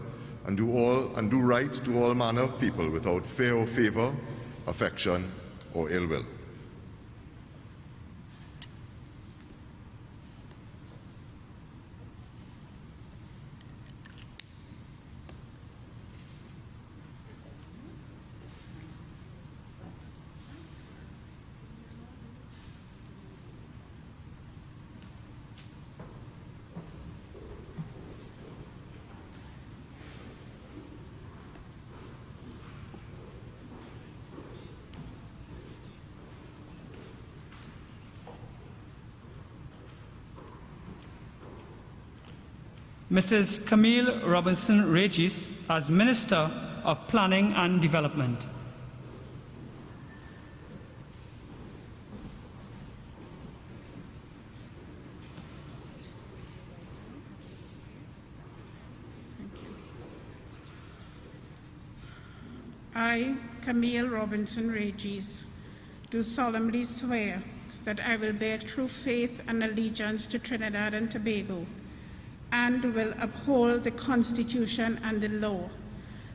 and do right to all manner of people without fear or favor, affection or ill will. Mrs. Camille Robinson Regis as Minister of Planning and Development. I, Camille Robinson Regis, do solemnly swear that I will bear true faith and allegiance to Trinidad and Tobago, and will uphold the Constitution and the law,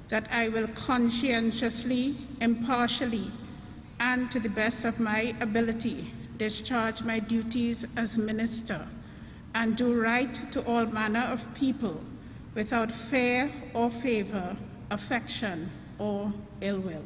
that I will conscientiously, impartially, and to the best of my ability discharge my duties as minister, and do right to all manner of people without fear or favor, affection, or ill will.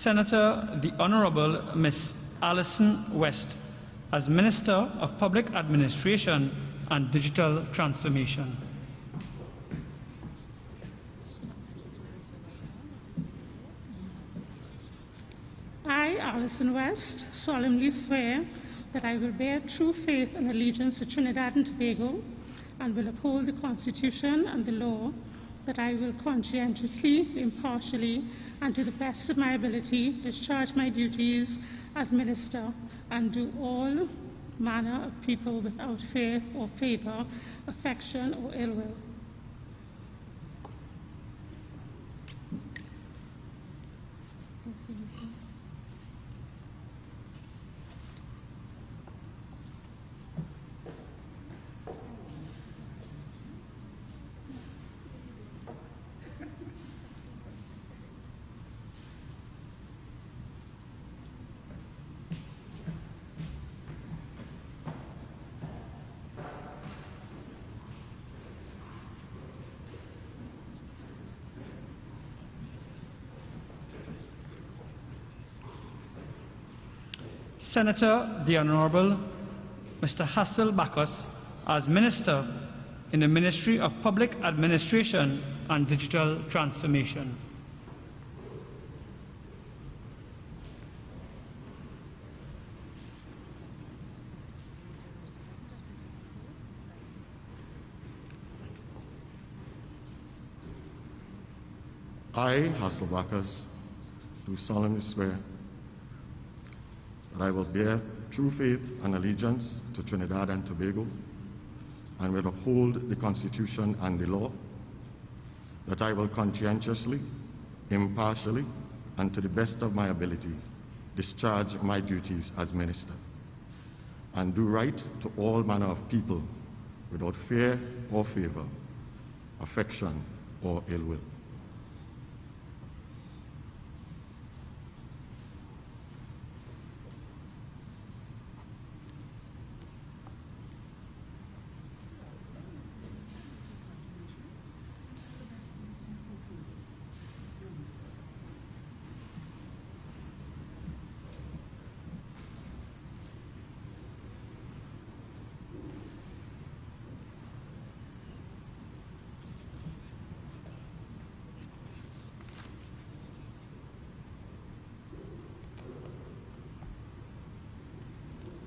Senator the Honorable Ms. Alison West as Minister of Public Administration and Digital Transformation. I, Alison West, solemnly swear that I will bear true faith and allegiance to Trinidad and Tobago and will uphold the Constitution and the law, that I will conscientiously, impartially, and to the best of my ability discharge my duties as minister and do all manner of people without fear or favor, affection, or ill will. Senator the Honorable Mr. Hassel Bacchus as Minister in the Ministry of Public Administration and Digital Transformation. I, Hassel Bacchus, do solemnly swear that I will bear true faith and allegiance to Trinidad and Tobago and will uphold the Constitution and the law, that I will conscientiously, impartially, and to the best of my ability discharge my duties as minister and do right to all manner of people without fear or favor, affection, or ill will.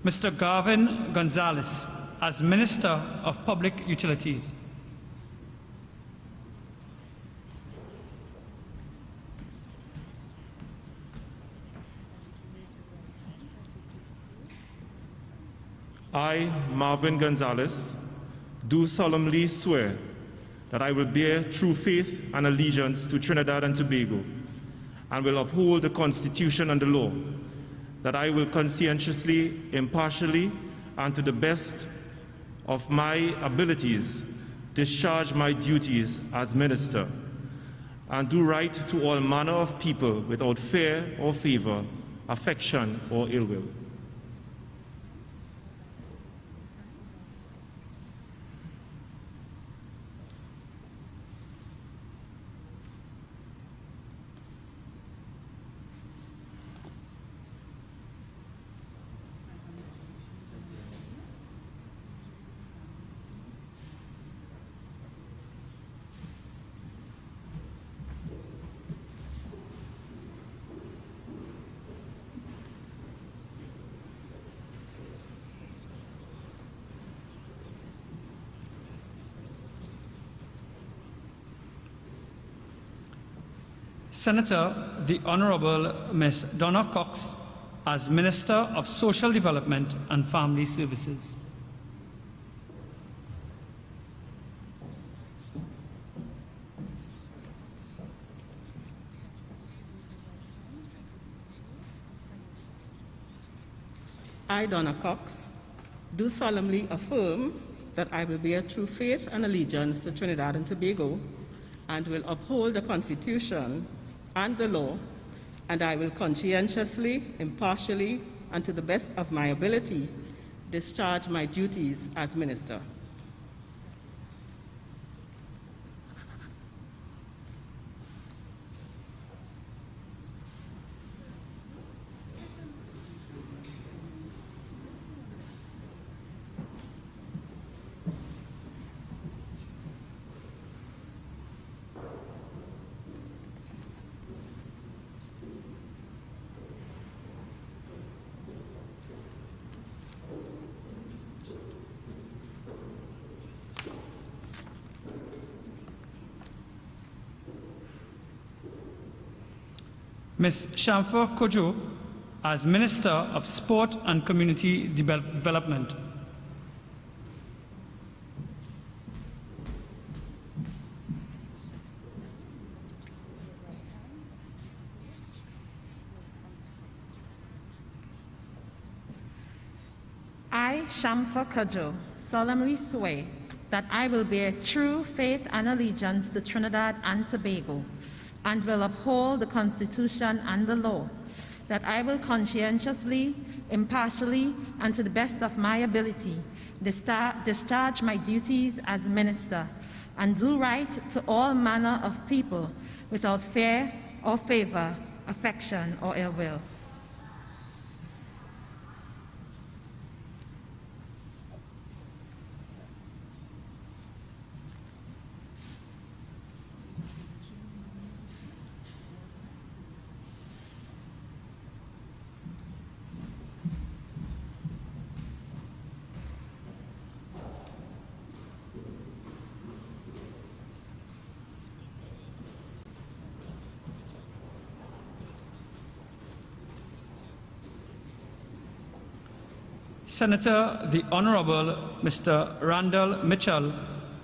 Mr. Garvin Gonzalez as Minister of Public Utilities. I, Marvin Gonzalez, do solemnly swear that I will bear true faith and allegiance to Trinidad and Tobago, and will uphold the Constitution and the law, that I will conscientiously, impartially, and to the best of my abilities discharge my duties as minister, and do right to all manner of people without fear or favor, affection or ill will. Senator, the Honorable Ms. Donna Cox, as Minister of Social Development and Family Services. I, Donna Cox, do solemnly affirm that I will bear true faith and allegiance to Trinidad and Tobago, and will uphold the Constitution and the law, and I will conscientiously, impartially, and to the best of my ability discharge my duties as minister. Ms. Shamfa Kojo, as Minister of Sport and Community Development. I, Shamfa Kojo, solemnly swear that I will bear true faith and allegiance to Trinidad and Tobago, and will uphold the Constitution and the law, that I will conscientiously, impartially, and to the best of my ability discharge my duties as minister, and do right to all manner of people without fear or favor, affection or ill will. Senator, the Honorable Mr. Randall Mitchell,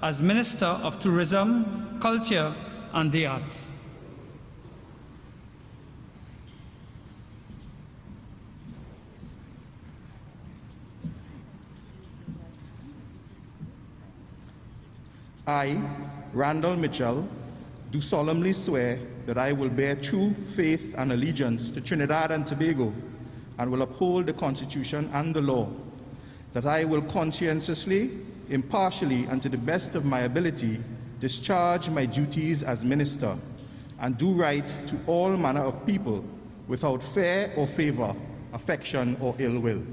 as Minister of Tourism, Culture and the Arts. I, Randall Mitchell, do solemnly swear that I will bear true faith and allegiance to Trinidad and Tobago, and will uphold the Constitution and the law, that I will conscientiously, impartially, and to the best of my ability discharge my duties as minister, and do right to all manner of people without fear or favor, affection or ill will.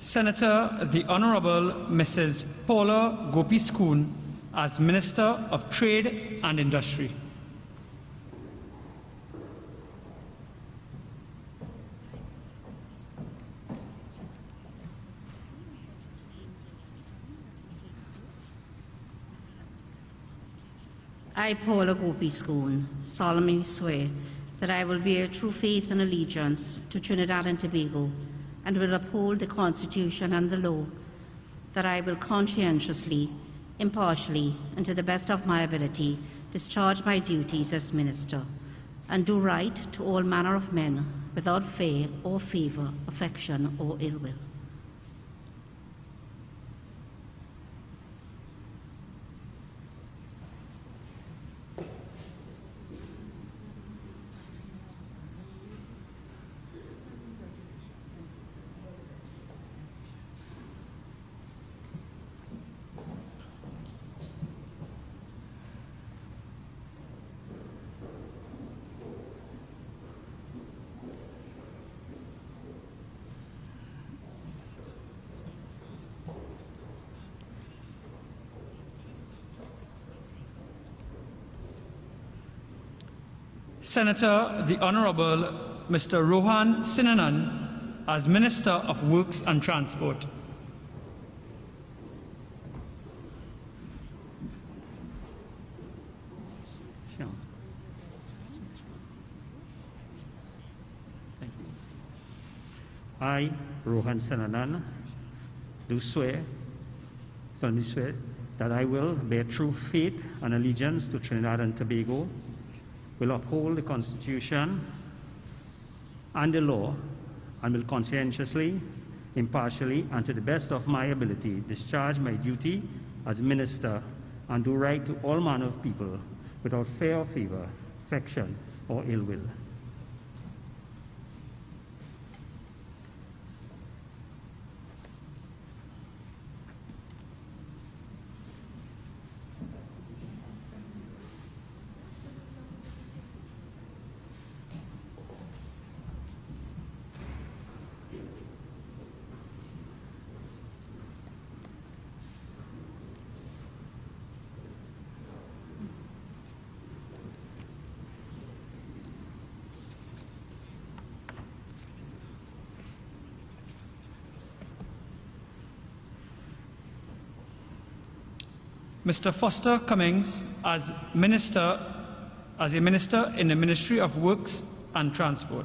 Senator the Honourable Mrs. Paula Gopi-Skoon as Minister of Trade and Industry. I, Paula Gopi-Skoon, solemnly swear that I will bear true faith and allegiance to Trinidad and Tobago and will uphold the Constitution and the law, that I will conscientiously, impartially, and to the best of my ability discharge my duties as Minister and do right to all manner of men without fear or favour, affection or ill will. Senator the Honourable Mr. Rohan Sinanan as Minister of Works and Transport. I, Rohan Sinanan, do solemnly swear that I will bear true faith and allegiance to Trinidad and Tobago, will uphold the Constitution and the law, and will conscientiously, impartially, and to the best of my ability discharge my duty as Minister and do right to all manner of people without fear or favour, affection or ill will. Mr. Foster Cummings as a Minister in the Ministry of Works and Transport.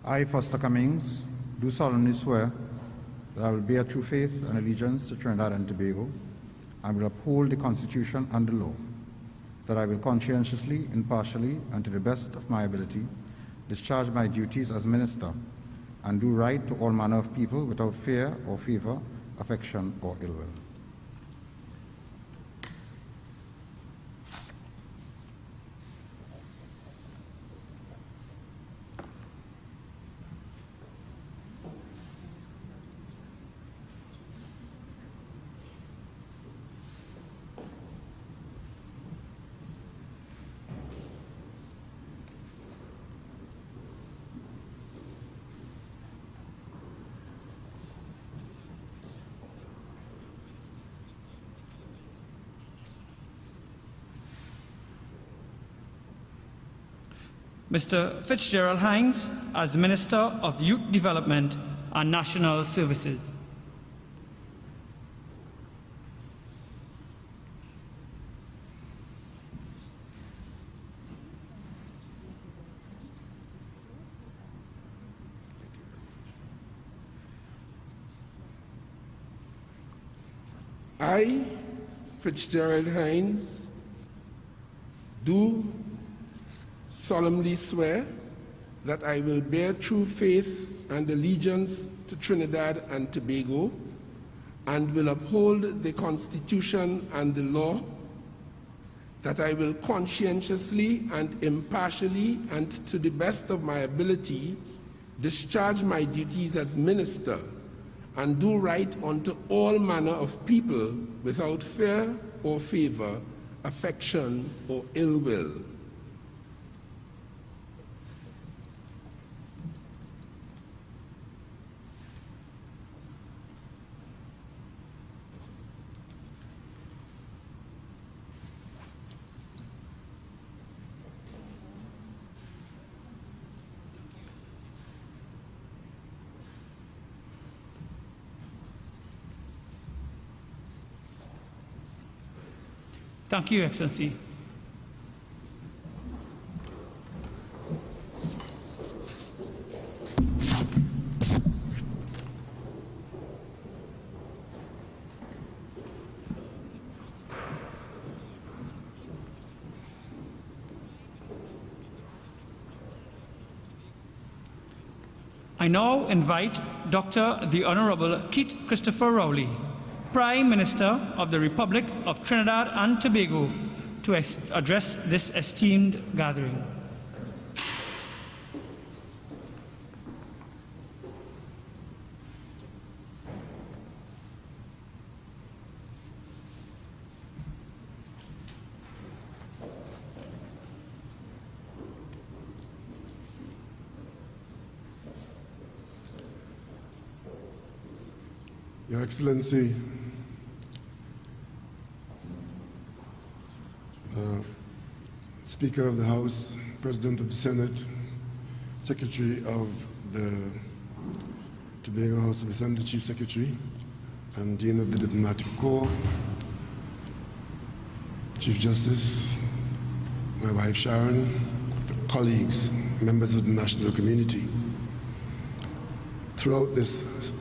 I, Foster Cummings, do solemnly swear that I will bear true faith and allegiance to Trinidad and Tobago and will uphold the Constitution and the law, that I will conscientiously, impartially, and to the best of my ability discharge my duties as Minister and do right to all manner of people without fear or favour, affection or ill will. Mr. Fitzgerald Hines as Minister of Youth Development and National Services. I, Fitzgerald Hines, do solemnly swear that I will bear true faith and allegiance to Trinidad and Tobago and will uphold the Constitution and the law, that I will conscientiously and impartially and to the best of my ability discharge my duties as Minister and do right unto all manner of people without fear or favor, affection or ill will. Thank you, Excellency. I now invite Dr. the Honorable Keith Christopher Rowley, Prime Minister of the Republic of Trinidad and Tobago, to address this esteemed gathering. Your Excellency, Speaker of the House, President of the Senate, Secretary of the Tobago House of Assembly, Chief Secretary, and Dean of the Diplomatic Corps, Chief Justice, my wife Sharon, colleagues, members of the national community. Throughout this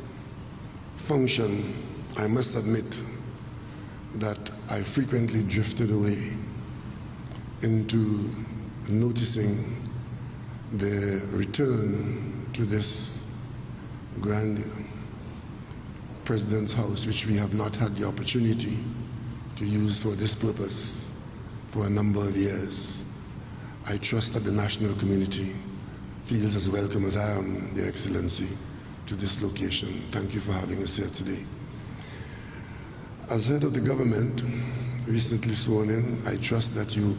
function, I must admit that I frequently drifted away into noticing the return to this grand President's House, which we have not had the opportunity to use for this purpose for a number of years. I trust that the national community feels as welcome as I am, Your Excellency, to this location. Thank you for having us here today. As head of the government, recently sworn in, I trust that you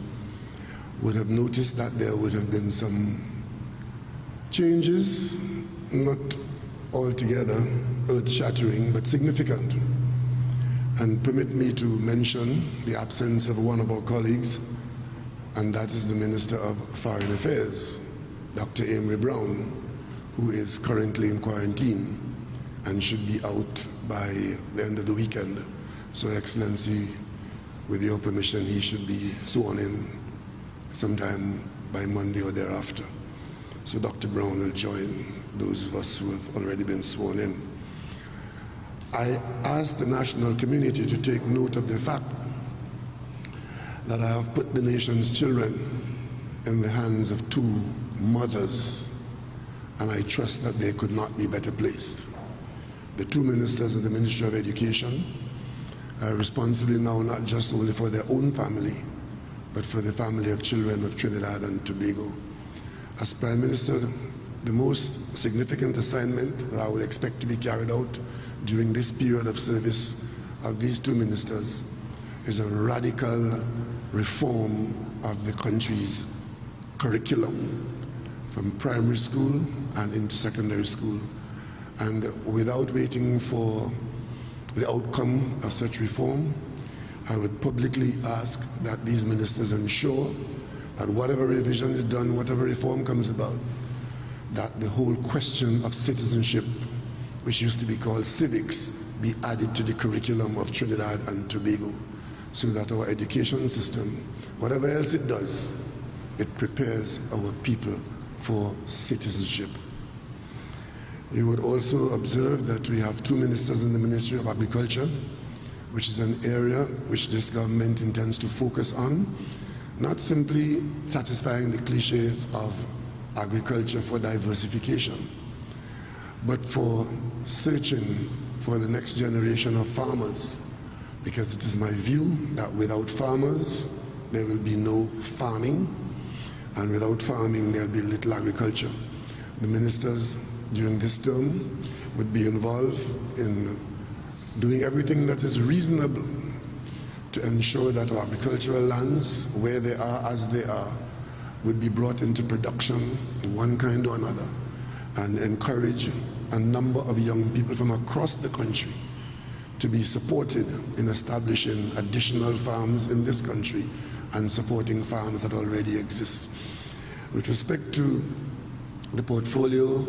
would have noticed that there would have been some changes, not altogether earth-shattering, but significant. And permit me to mention the absence of one of our colleagues, and that is the Minister of Foreign Affairs, Dr. Amory Brown, who is currently in quarantine and should be out by the end of the weekend. So, Excellency, with your permission, he should be sworn in sometime by Monday or thereafter. So Dr. Brown will join those of us who have already been sworn in. I ask the national community to take note of the fact that I have put the nation's children in the hands of two mothers, and I trust that they could not be better placed. The two ministers of the Ministry of Education are responsible now not just only for their own family, but for the family of children of Trinidad and Tobago. As Prime Minister, the most significant assignment that I will expect to be carried out during this period of service of these two ministers is a radical reform of the country's curriculum from primary school and into secondary school. And without waiting for the outcome of such reform, I would publicly ask that these ministers ensure that whatever revision is done, whatever reform comes about, that the whole question of citizenship, which used to be called civics, be added to the curriculum of Trinidad and Tobago, so that our education system, whatever else it does, it prepares our people for citizenship. You would also observe that we have two ministers in the Ministry of Agriculture, which is an area which this government intends to focus on, not simply satisfying the cliches of agriculture for diversification, but for searching for the next generation of farmers, because it is my view that without farmers, there will be no farming, and without farming, there will be little agriculture. The ministers during this term would be involved in doing everything that is reasonable to ensure that our agricultural lands, where they are, as they are, would be brought into production in one kind or another, and encourage a number of young people from across the country to be supported in establishing additional farms in this country and supporting farms that already exist. With respect to the portfolio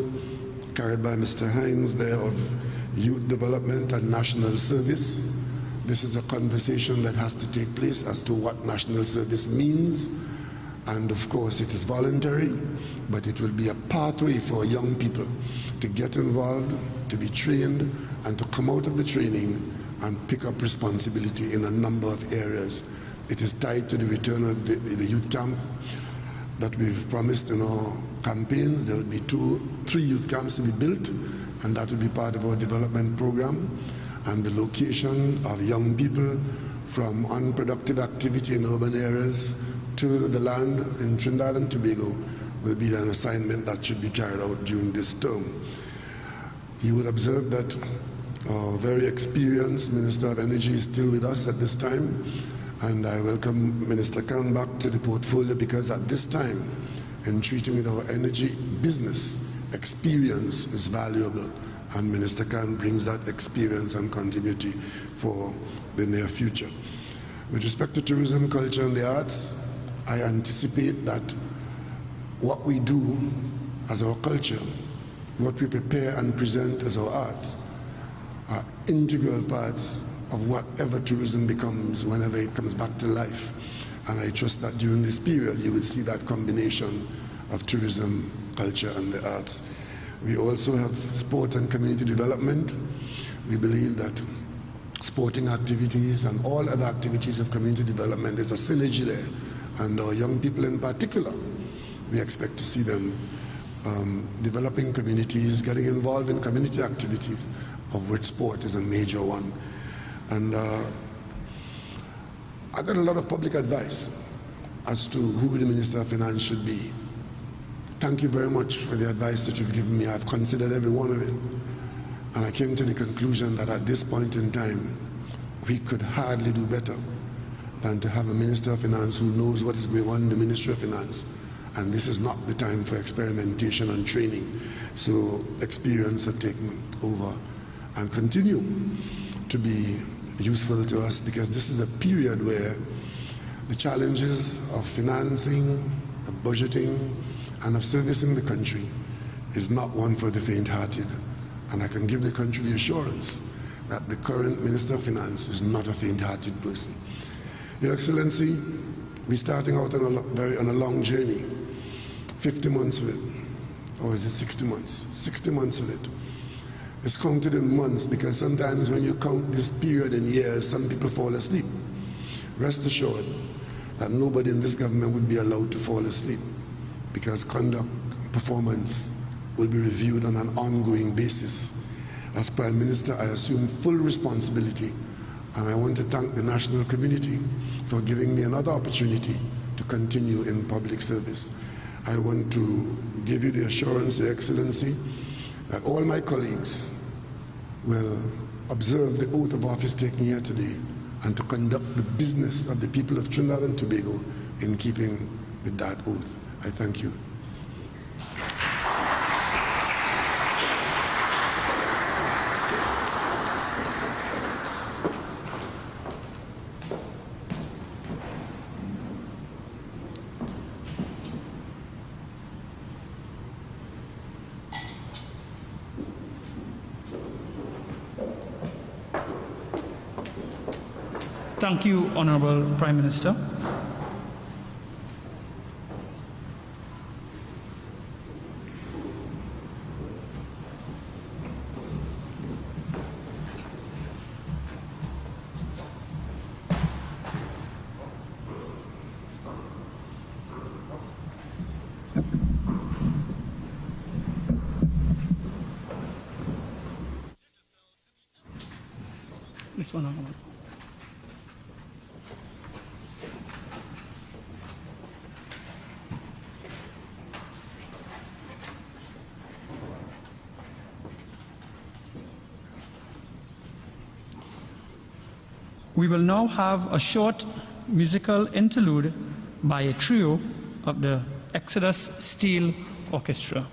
carried by Mr. Hines there of youth development and national service, this is a conversation that has to take place as to what national service means. And of course it is voluntary, but it will be a pathway for young people to get involved, to be trained, and to come out of the training and pick up responsibility in a number of areas. It is tied to the return of the youth camp that we've promised in our campaigns. There will be 3 youth camps to be built, and that will be part of our development program. And the location of young people from unproductive activity in urban areas to the land in Trinidad and Tobago will be an assignment that should be carried out during this term. You would observe that our very experienced Minister of Energy is still with us at this time, and I welcome Minister Khan back to the portfolio, because at this time, in treating with our energy business, experience is valuable, and Minister Khan brings that experience and continuity for the near future. With respect to tourism, culture, and the arts, I anticipate that what we do as our culture, what we prepare and present as our arts, are integral parts of whatever tourism becomes whenever it comes back to life. And I trust that during this period you will see that combination of tourism, culture, and the arts. We also have sport and community development. We believe that sporting activities and all other activities of community development, is a synergy there. And our young people in particular, we expect to see them developing communities, getting involved in community activities, of which sport is a major one. And I got a lot of public advice as to who the Minister of Finance should be. Thank you very much for the advice that you've given me. I've considered every one of it. And I came to the conclusion that at this point in time, we could hardly do better than to have a Minister of Finance who knows what is going on in the Ministry of Finance. And this is not the time for experimentation and training. So experience has taken over and continue to be useful to us, because this is a period where the challenges of financing, of budgeting, and of servicing the country is not one for the faint-hearted. And I can give the country the assurance that the current Minister of Finance is not a faint-hearted person. Your Excellency, we're starting out on a long journey. 50 months of it, or is it 60 months? 60 months of it. It's counted in months, because sometimes when you count this period in years, some people fall asleep. Rest assured that nobody in this government would be allowed to fall asleep, because conduct, performance will be reviewed on an ongoing basis. As Prime Minister, I assume full responsibility, and I want to thank the national community for giving me another opportunity to continue in public service. I want to give you the assurance, Your Excellency, that all my colleagues will observe the oath of office taken here today, and to conduct the business of the people of Trinidad and Tobago in keeping with that oath. I thank you. Thank you, Honorable Prime Minister. This one, Honorable. We will now have a short musical interlude by a trio of the Exodus Steel Orchestra.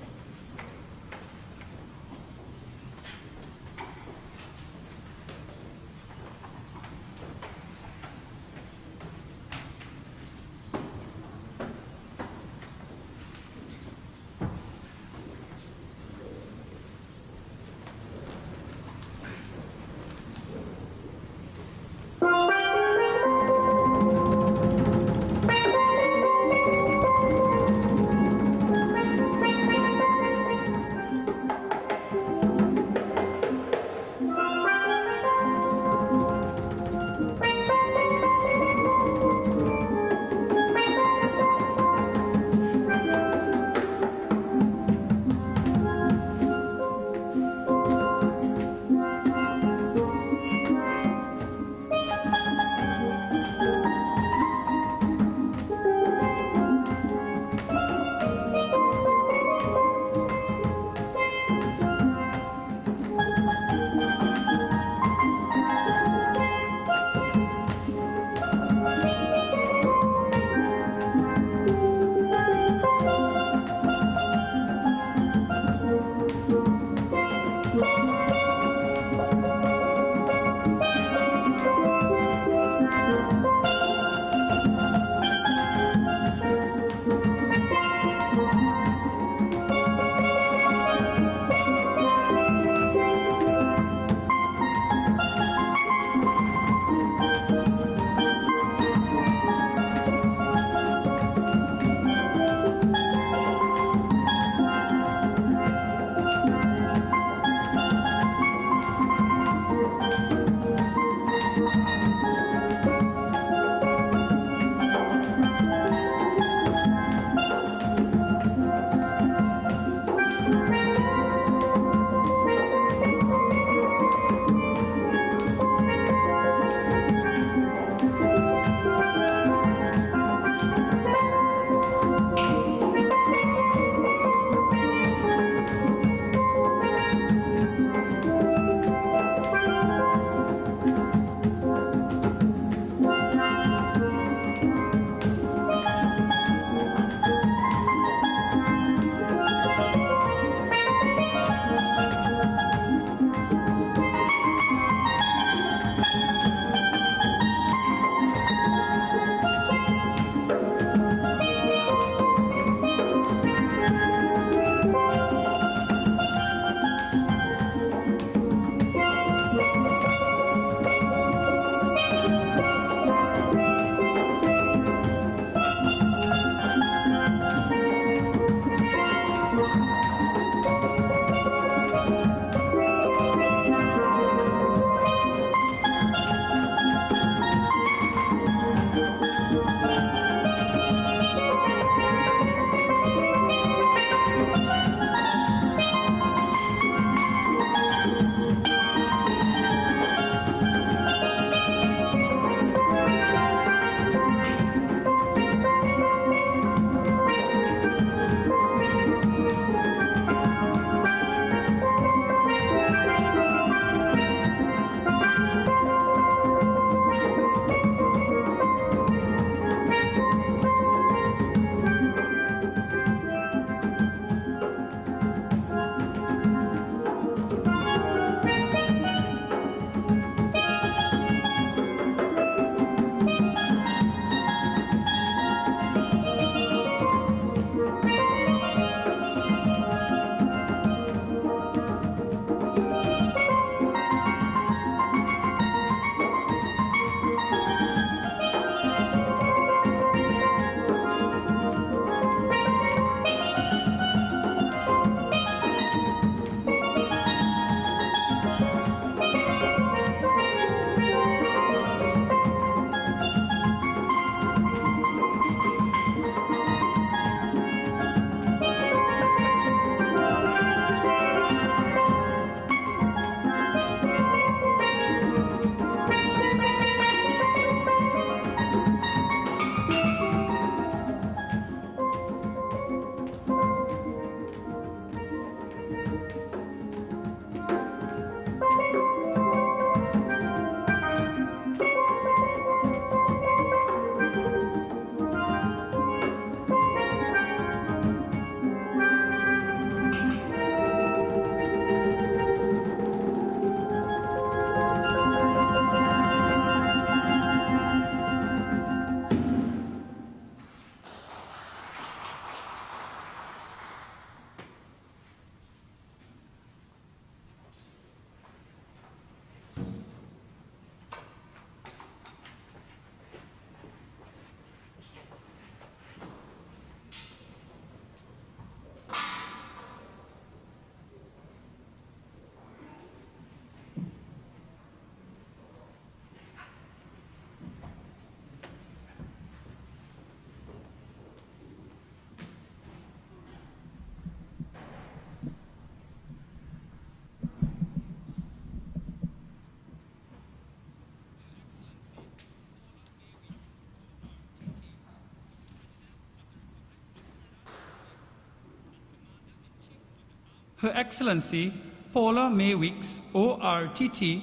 Her Excellency Paula May Weeks, ORTT,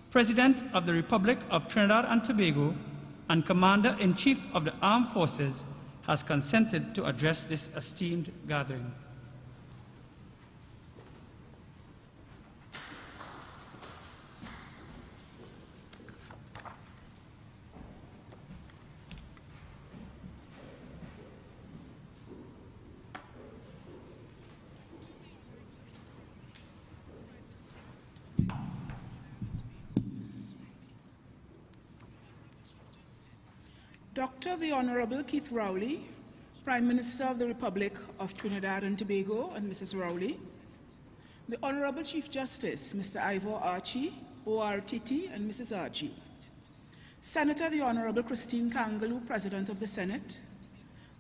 President of the Republic of Trinidad and Tobago and Commander-in-Chief of the Armed Forces, has consented to address this esteemed gathering. Dr. the Honorable Keith Rowley, Prime Minister of the Republic of Trinidad and Tobago, and Mrs. Rowley, the Honorable Chief Justice, Mr. Ivor Archie, ORTT, and Mrs. Archie, Senator the Honorable Christine Kangaloo, President of the Senate,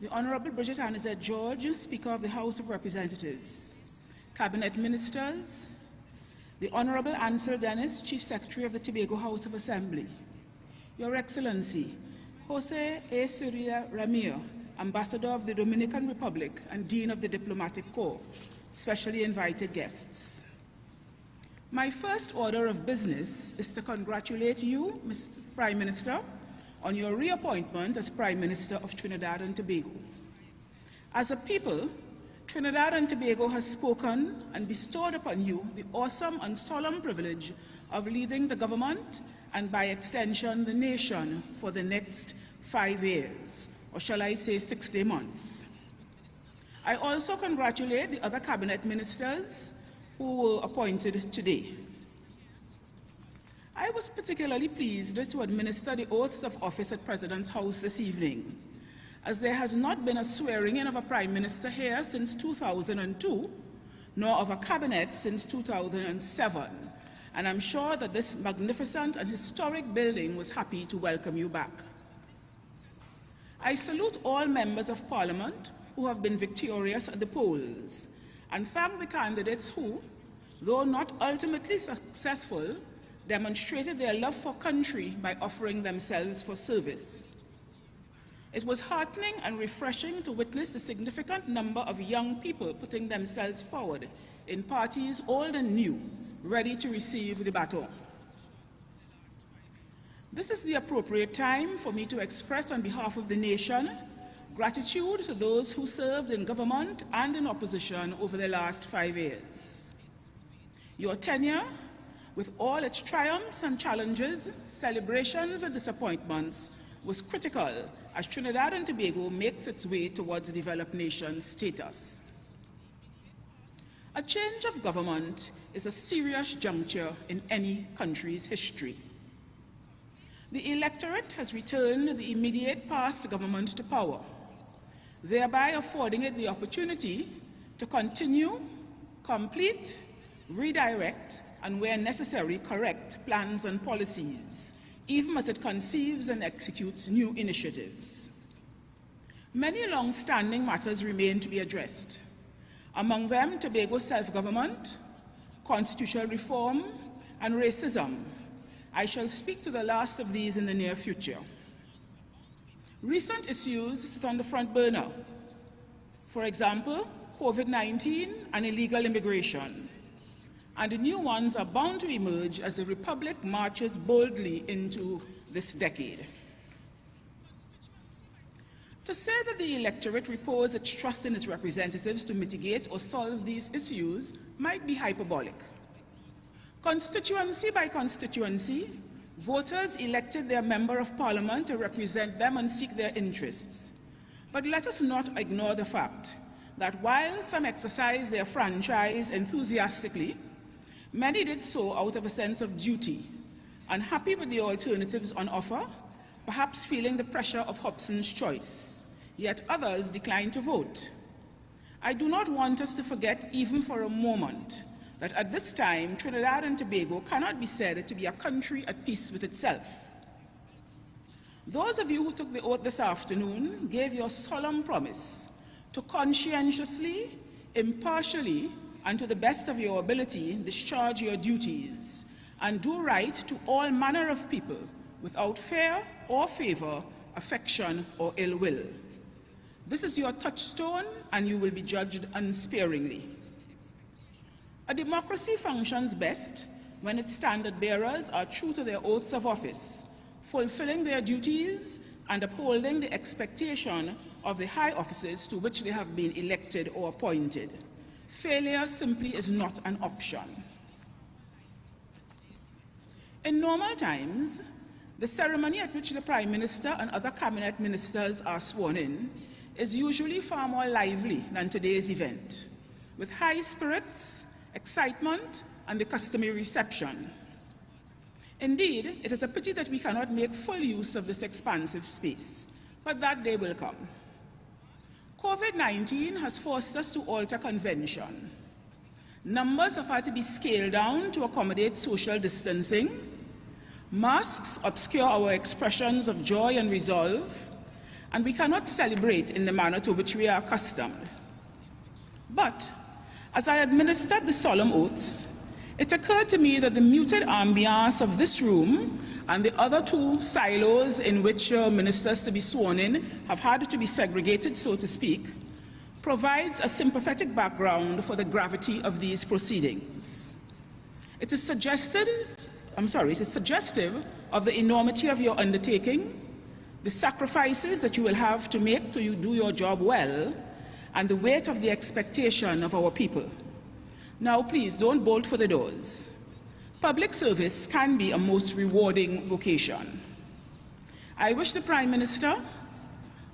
the Honorable Bridget Anizet George, Speaker of the House of Representatives, Cabinet Ministers, the Honorable Ansel Dennis, Chief Secretary of the Tobago House of Assembly, Your Excellency, Jose A. Surya Ramiro, Ambassador of the Dominican Republic and Dean of the Diplomatic Corps, specially invited guests. My first order of business is to congratulate you, Mr. Prime Minister, on your reappointment as Prime Minister of Trinidad and Tobago. As a people, Trinidad and Tobago has spoken and bestowed upon you the awesome and solemn privilege of leading the government and by extension the nation for the next 5 years, or shall I say 60 months. I also congratulate the other cabinet ministers who were appointed today. I was particularly pleased to administer the oaths of office at President's House this evening, as there has not been a swearing-in of a Prime Minister here since 2002, nor of a cabinet since 2007, and I'm sure that this magnificent and historic building was happy to welcome you back. I salute all members of Parliament who have been victorious at the polls, and thank the candidates who, though not ultimately successful, demonstrated their love for country by offering themselves for service. It was heartening and refreshing to witness the significant number of young people putting themselves forward in parties old and new, ready to receive the baton. This is the appropriate time for me to express on behalf of the nation gratitude to those who served in government and in opposition over the last 5 years. Your tenure, with all its triumphs and challenges, celebrations and disappointments, was critical as Trinidad and Tobago makes its way towards developed nation status. A change of government is a serious juncture in any country's history. The electorate has returned the immediate past government to power, thereby affording it the opportunity to continue, complete, redirect, and where necessary, correct plans and policies, even as it conceives and executes new initiatives. Many long-standing matters remain to be addressed. Among them, Tobago's self-government, constitutional reform, and racism. I shall speak to the last of these in the near future. Recent issues sit on the front burner. For example, COVID-19 and illegal immigration. And the new ones are bound to emerge as the Republic marches boldly into this decade. To say that the electorate repose its trust in its representatives to mitigate or solve these issues might be hyperbolic. Constituency by constituency, voters elected their member of parliament to represent them and seek their interests. But let us not ignore the fact that while some exercised their franchise enthusiastically, many did so out of a sense of duty, unhappy with the alternatives on offer, perhaps feeling the pressure of Hobson's choice, yet others declined to vote. I do not want us to forget even for a moment that at this time, Trinidad and Tobago cannot be said to be a country at peace with itself. Those of you who took the oath this afternoon gave your solemn promise to conscientiously, impartially, and to the best of your ability discharge your duties and do right to all manner of people without fear or favor, affection or ill will. This is your touchstone and you will be judged unsparingly. A democracy functions best when its standard bearers are true to their oaths of office, fulfilling their duties and upholding the expectation of the high offices to which they have been elected or appointed. Failure simply is not an option. In normal times, the ceremony at which the Prime Minister and other cabinet ministers are sworn in is usually far more lively than today's event, with high spirits, excitement, and the customary reception. Indeed, it is a pity that we cannot make full use of this expansive space, but that day will come. COVID-19 has forced us to alter convention. Numbers have had to be scaled down to accommodate social distancing. Masks obscure our expressions of joy and resolve, and we cannot celebrate in the manner to which we are accustomed. But as I administered the solemn oaths, it occurred to me that the muted ambiance of this room and the other two silos in which ministers to be sworn in have had to be segregated, so to speak, provides a sympathetic background for the gravity of these proceedings. It is suggestive of the enormity of your undertaking, the sacrifices that you will have to make to do your job well, and the weight of the expectation of our people. Now, please don't bolt for the doors. Public service can be a most rewarding vocation. I wish the Prime Minister,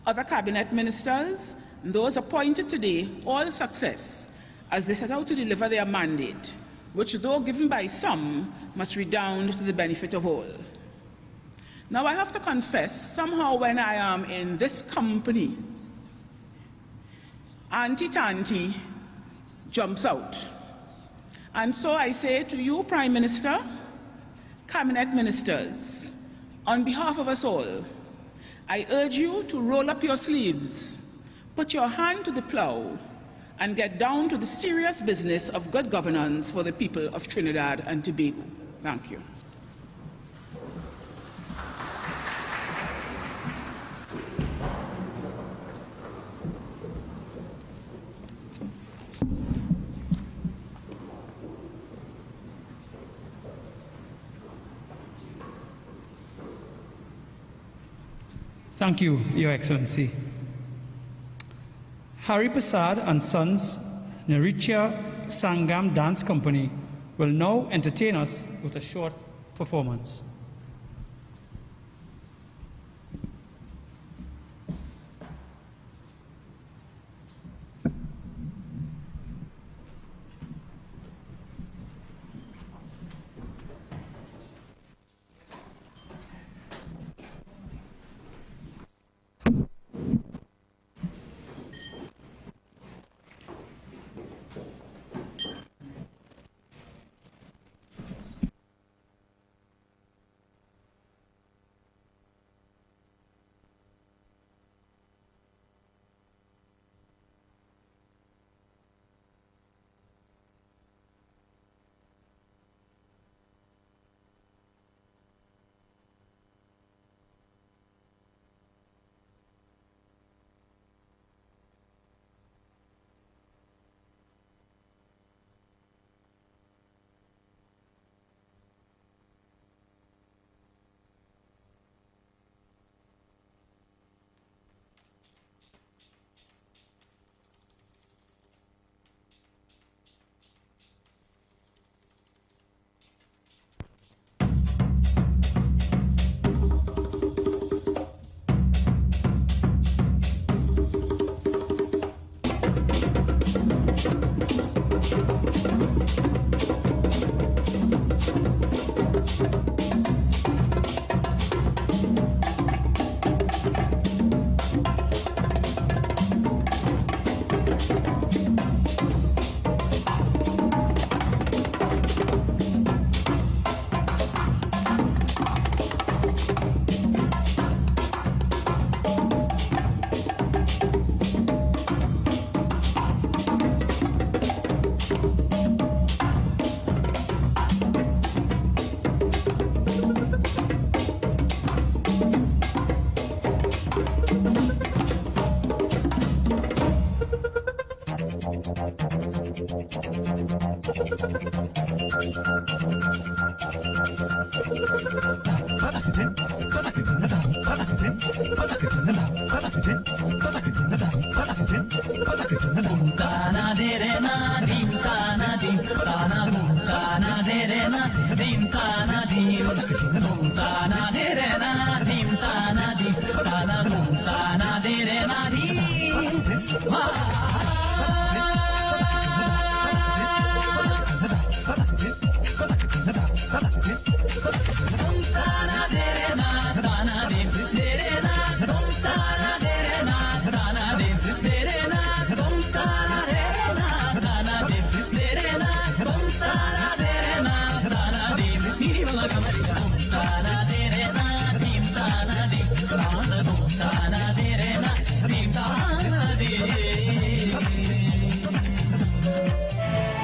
other cabinet ministers, and those appointed today all success as they set out to deliver their mandate, which, though given by some, must redound to the benefit of all. Now, I have to confess, somehow when I am in this company, Auntie Tanti jumps out. And so I say to you, Prime Minister, cabinet ministers, on behalf of us all, I urge you to roll up your sleeves, put your hand to the plow, and get down to the serious business of good governance for the people of Trinidad and Tobago. Thank you. Thank you, Your Excellency. Hari Prasad and Sons Naricha Sangam Dance Company will now entertain us with a short performance.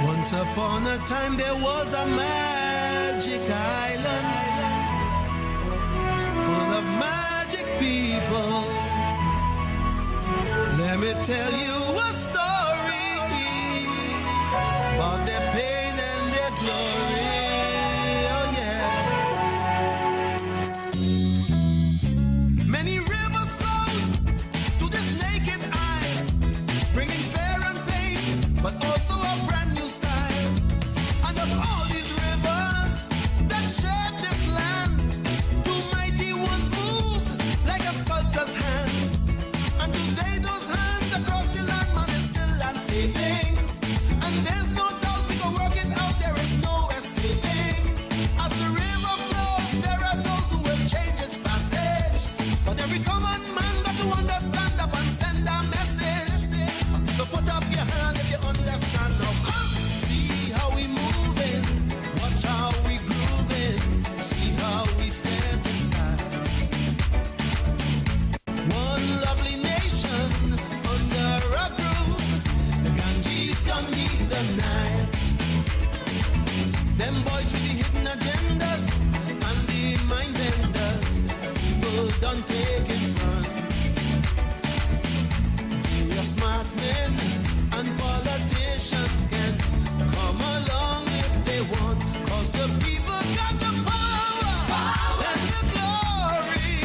Once upon a time there was a magic island full of magic people. Let me tell you a story about their pain and their glory. Oh yeah. Many rivers flow to this naked eye, bringing fear and pain, but also a brand new style. And of all these rivers that shape this land, two mighty ones move like a sculptor's hand. And today those hands across the land, man, is still landscaping. And there's no doubt we can work it out, there is no escaping. As the river flows, there are those who will change its passage. But every common man got to understand up and send a message. So put up your hand if you understand. Now come, see how we moving, watch how we grooving, see how we step in style. One lovely nation under a groove, the Ganges don't need the Nile. Them boys with the hidden agendas and the mind benders, people don't take in front. The smart men and politicians can come along if they want, 'cause the people got the power and the glory.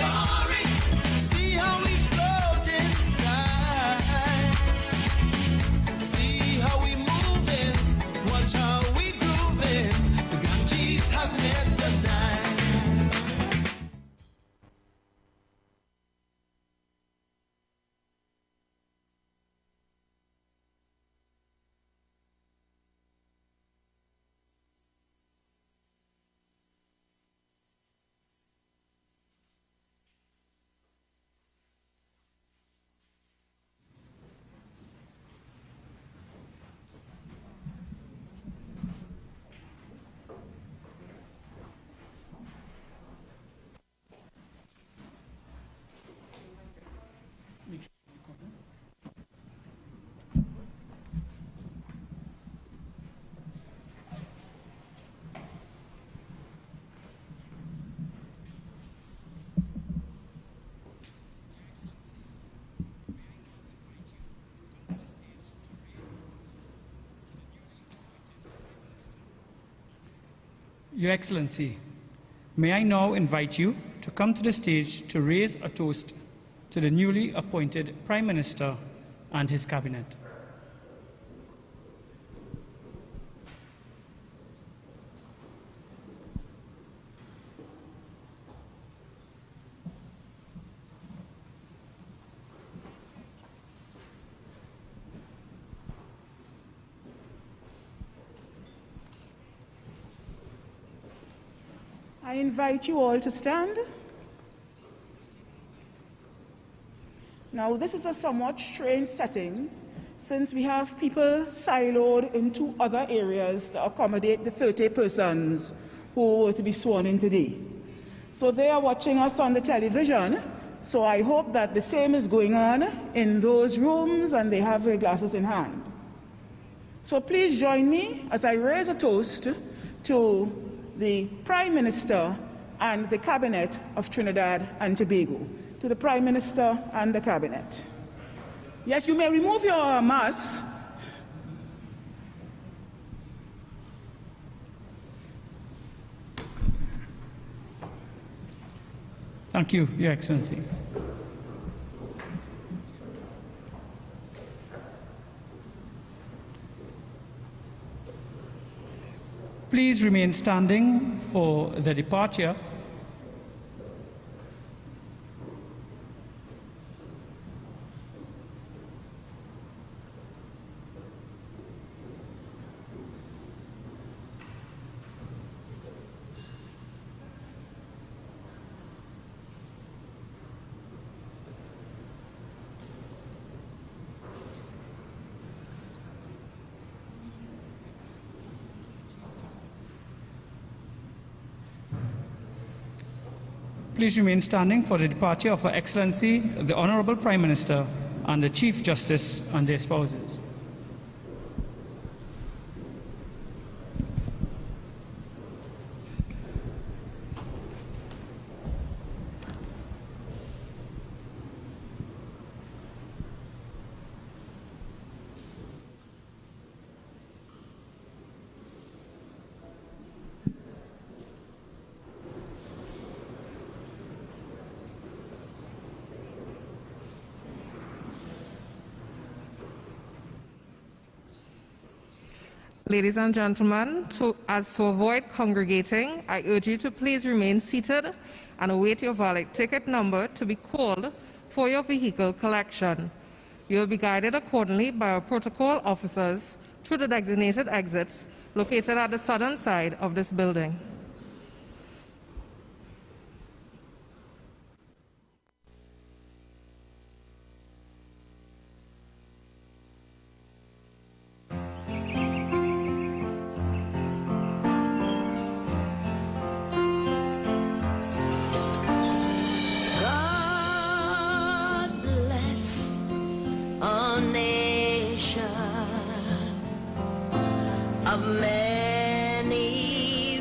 See how we float in sky, see how we moving, watch how we grooving. The Ganges has met the Nile. Your Excellency, may I now invite you to come to the stage to raise a toast to the newly appointed Prime Minister and his cabinet. I invite you all to stand. Now, this is a somewhat strange setting since we have people siloed into other areas to accommodate the 30 persons who were to be sworn in today. So they are watching us on the television, so I hope that the same is going on in those rooms and they have their glasses in hand. So please join me as I raise a toast to the Prime Minister and the Cabinet of Trinidad and Tobago. To the Prime Minister and the Cabinet. Yes, you may remove your masks. Thank you, Your Excellency. Please remain standing for the departure. Please remain standing for the departure of Her Excellency, the Honorable Prime Minister, and the Chief Justice and their spouses. Ladies and gentlemen, as to avoid congregating, I urge you to please remain seated and await your valid ticket number to be called for your vehicle collection. You will be guided accordingly by our protocol officers through the designated exits located at the southern side of this building. Of many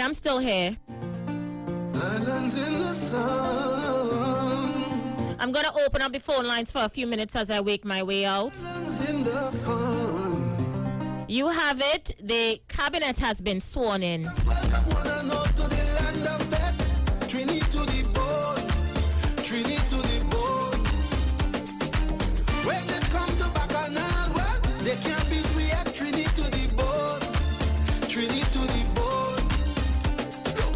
I'm still here. Islands in the sun. I'm going to open up the phone lines for a few minutes as I wake my way out. Islands in the fun. You have it. The cabinet has been sworn in. Welcome one and all to the land of death. Trini to the bone. Trini to the bone. When they come to Bacchanal, well, they can't beat we at Trini to the bone. Trini to the bone. Yo,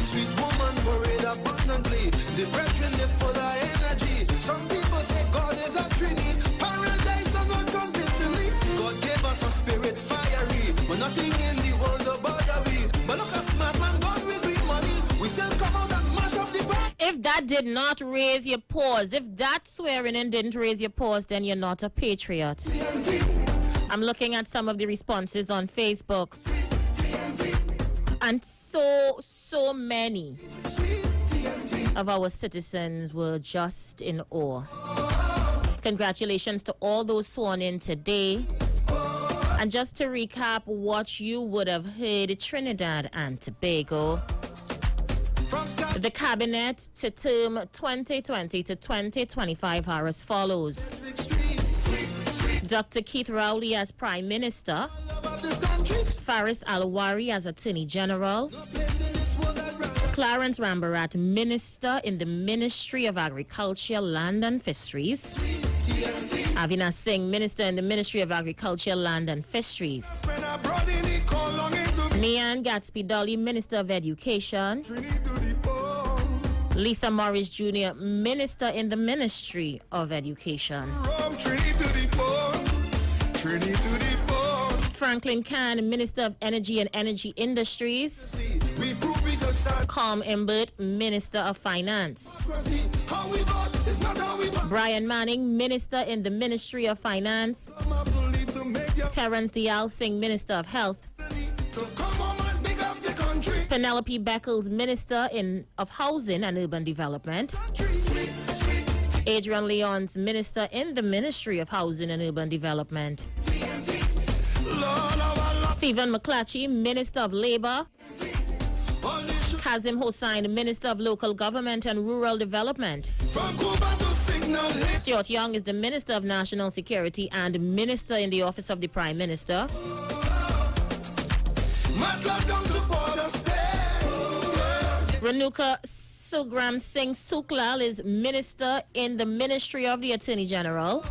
sweet woman parade abundantly. The brethren, they full of energy. Some people say God is a Trini. Paradise are not convincingly. God gave us a spirit fiery. But nothing in the world about we. But look at smart man gone with green money. We still come out and mash up the bar. If that did not raise your paws, if that swearing in didn't raise your paws, then you're not a patriot. I'm looking at some of the responses on Facebook. And so many of our citizens were just in awe. Congratulations to all those sworn in today. And just to recap what you would have heard, Trinidad and Tobago, the cabinet to term 2020 to 2025 are as follows. Dr. Keith Rowley as Prime Minister, Faris Alwari as Attorney General, Clarence Rambarat, Minister in the Ministry of Agriculture, Land and Fisheries, Avinash Singh, Minister in the Ministry of Agriculture, Land and Fisheries, Nian Gatsby Dolly, Minister of Education, Lisa Morris Jr., Minister in the Ministry of Education, Franklin Khan, Minister of Energy and Energy Industries, Com Imbert, Minister of Finance, Brian Manning, Minister in the Ministry of Finance, Terence Dial Singh, Minister of Health, Penelope Beckles, Minister of Housing and Urban Development, Adrian Leons, Minister in the Ministry of Housing and Urban Development, Stephen McClatchy, Minister of Labour, Kazim Hossain, Minister of Local Government and Rural Development. Stuart Young is the Minister of National Security and Minister in the Office of the Prime Minister. Renuka Sugram Singh Suklal is Minister in the Ministry of the Attorney General.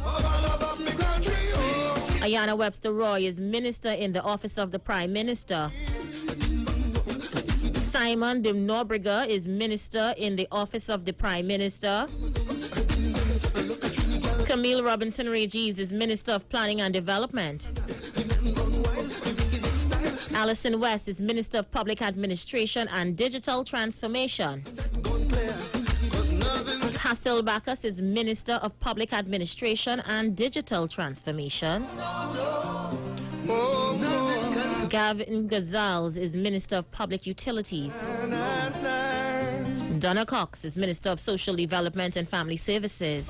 Ayana Webster Roy is Minister in the Office of the Prime Minister. Simon de Nobrega is Minister in the Office of the Prime Minister. Camille Robinson Regis is Minister of Planning and Development. Alison West is Minister of Public Administration and Digital Transformation. Hassel Bacchus is Minister of Public Administration and Digital Transformation. Gavin Gazals is Minister of Public Utilities. Donna Cox is Minister of Social Development and Family Services.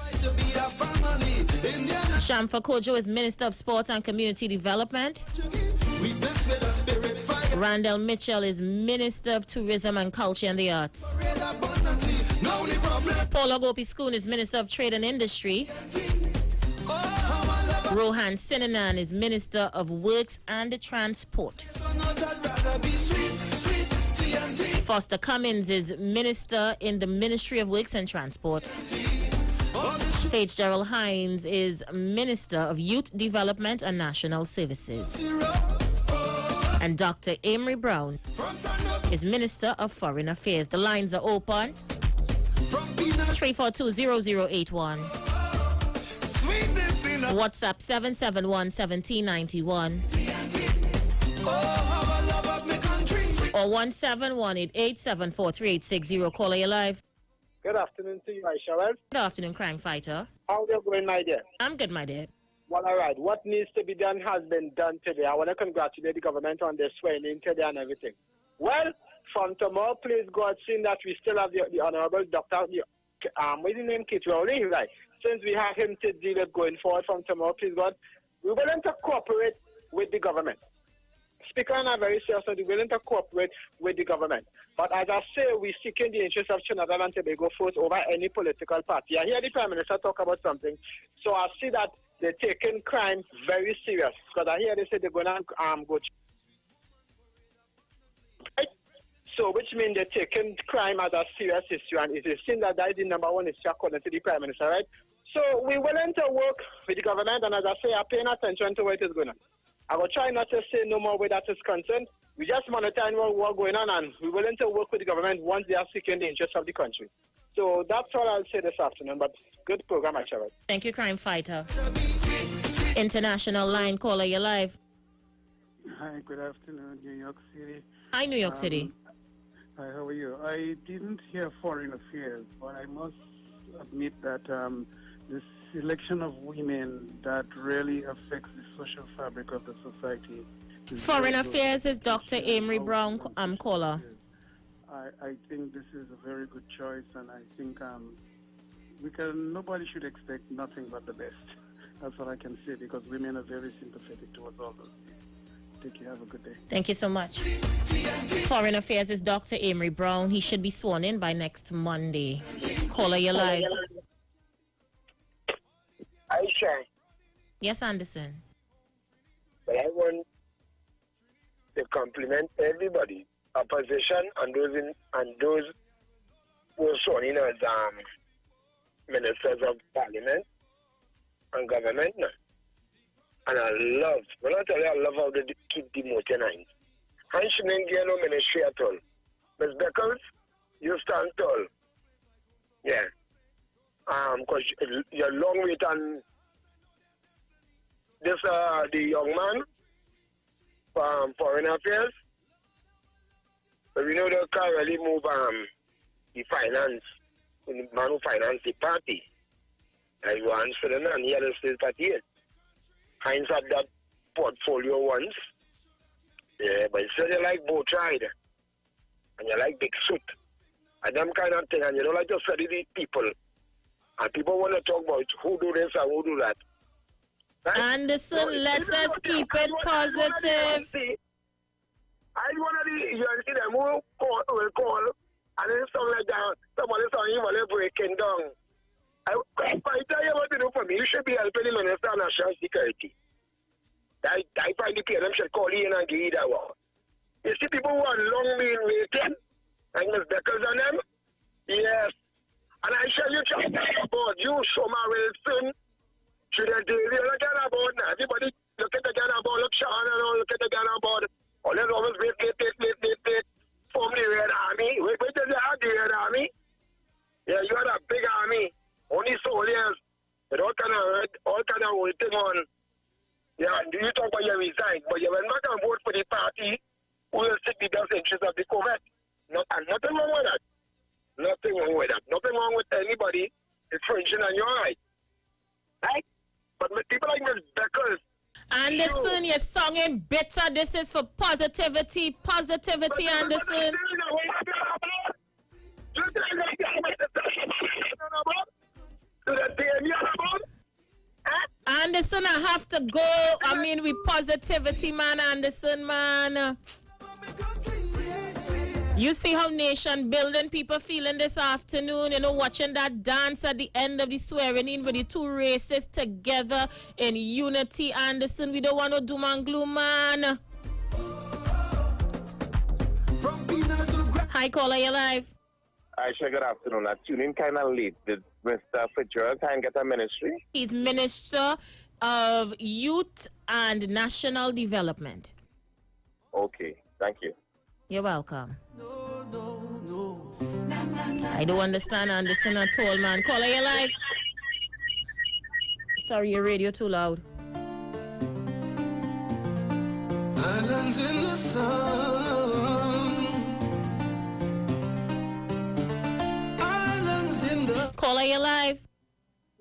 Shamfa Kojo is Minister of Sport and Community Development. Randall Mitchell is Minister of Tourism and Culture and the Arts. Paula Gopi-Skoon is Minister of Trade and Industry. Rohan Sinanan is Minister of Works and Transport. Foster Cummins is Minister in the Ministry of Works and Transport. Fitzgerald Hines is Minister of Youth Development and National Services. And Dr. Amory Brown is Minister of Foreign Affairs. The lines are open. 342-0081. WhatsApp 771-1791. Or 171-887-4360. Caller, you live. Good afternoon to you, Aisha. Well, good afternoon, Crime Fighter. How are you going, my dear? I'm good, my dear. Well, all right. What needs to be done has been done today. I want to congratulate the government on their swearing in today and everything. Well, from tomorrow, please God, seeing that we still have the Honorable Dr. What's his name? Keith Rowley, right? Since we have him to deal with going forward from tomorrow, please God, we're willing to cooperate with the government. Speaker and I are very serious and willing to cooperate with the government. But as I say, we're seeking the interests of Trinidad and Tobago first over any political party. I hear the Prime Minister talk about something, so I see that they're taking crime very serious. Because I hear they say they're going to go. Right? So, which means they're taking crime as a serious issue, and it is seen that that is the number one issue according to the Prime Minister, right? So, we're willing to work with the government, and as I say, I'm paying attention to what is going on. I will try not to say no more where that is concerned. We just monitoring what's going on, and we're willing to work with the government once they are seeking the interests of the country. So that's all I'll say this afternoon, but good program, actually. Thank you, crime fighter. International line caller, you're live. Hi, good afternoon, New York City. Hi, New York City. Hi, how are you? I didn't hear foreign affairs, but I must admit that this selection of women that really affects the social fabric of the society. Foreign Affairs is Dr. Amory Brown, caller. I think this is a very good choice, and I think nobody should expect nothing but the best. That's what I can say, because women are very sympathetic towards all those things. Take care, have a good day. Thank you so much. Foreign Affairs is Dr. Amory Brown. He should be sworn in by next Monday. Caller, you're live. Aisha. Yes, Anderson. But I want to compliment everybody, opposition and those who are sworn in as ministers of parliament and government now. And when I tell you, I love how they keep demoting hands. And she didn't get no ministry at all. Ms. Beckles, you stand tall. Yeah. Because you're long wait on this, the young man from Foreign Affairs. But we know they can't really move the finance, the man who financed the party. And you answer them, and he had a state party. Heinz had that portfolio once. Yeah, but you say you like both side. And you like big suit. And them kind of thing. And you don't like to study the people. And people want to talk about who do this and who do that. Right? Anderson, let us keep it positive. I want to you see them who will call, and then something like that, somebody saying you want to breaking down. I tell you what to do for me. You should be helping the Minister of National Security. I find the PM should call you in and give you that one. You see people who are long been waiting, and Ms. Beckles and them, yes. And I shall you talk about you, Shoma Wilson, should I do you look at about now? Everybody look at the gun about, look Sean and all, look at the gun about. All let's always wait, form the Red Army. Wait till you have the Red Army. Yeah, you had a big army. Only soldiers. But all kind of waiting on. Yeah, do you talk about your resign? But you went back and vote for the party who will seek the best interest of the COVID. Nothing wrong with that. Nothing wrong with that. Nothing wrong with anybody infringing on your right. Right? But with people like Ms. Beckles. Anderson, you're singing bitter. This is for positivity. Positivity, Anderson. Anderson, I have to go. I mean, with positivity, man, Anderson, man. You see how nation building people feeling this afternoon, you know, watching that dance at the end of the swearing in with the two races together in unity, Anderson. We don't want no doom and gloom, man. Hi, caller, you're live. Aisha, good afternoon. I tuned in kind of late. Did Mr. Fitzgerald time get a ministry? He's Minister of Youth and National Development. Okay, thank you. You're welcome. I don't understand Anderson at all, man. Caller, you live. Sorry, your radio too loud. Islands in the sun. Islands in the... Caller, you live.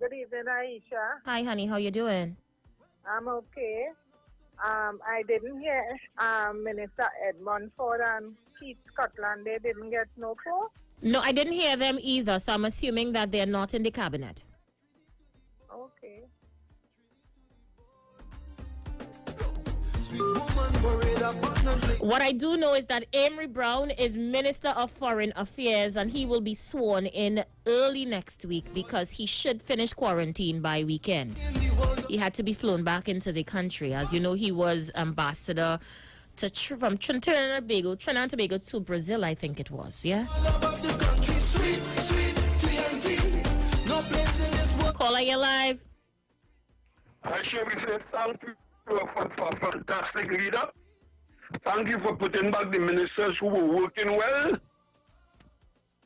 Good evening, Aisha. Hi, honey. How you doing? I'm okay. I didn't hear Minister Edmund Ford and Keith Scotland. They didn't get no call? No, I didn't hear them either, so I'm assuming that they're not in the cabinet. Okay. What I do know is that Amory Brown is Minister of Foreign Affairs, and he will be sworn in early next week because he should finish quarantine by weekend. He had to be flown back into the country. As you know, he was ambassador from Trinidad and Tobago to Brazil, I think it was, yeah? Caller, you're live. I should be saying thank you for a fantastic leader. Thank you for putting back the ministers who were working well.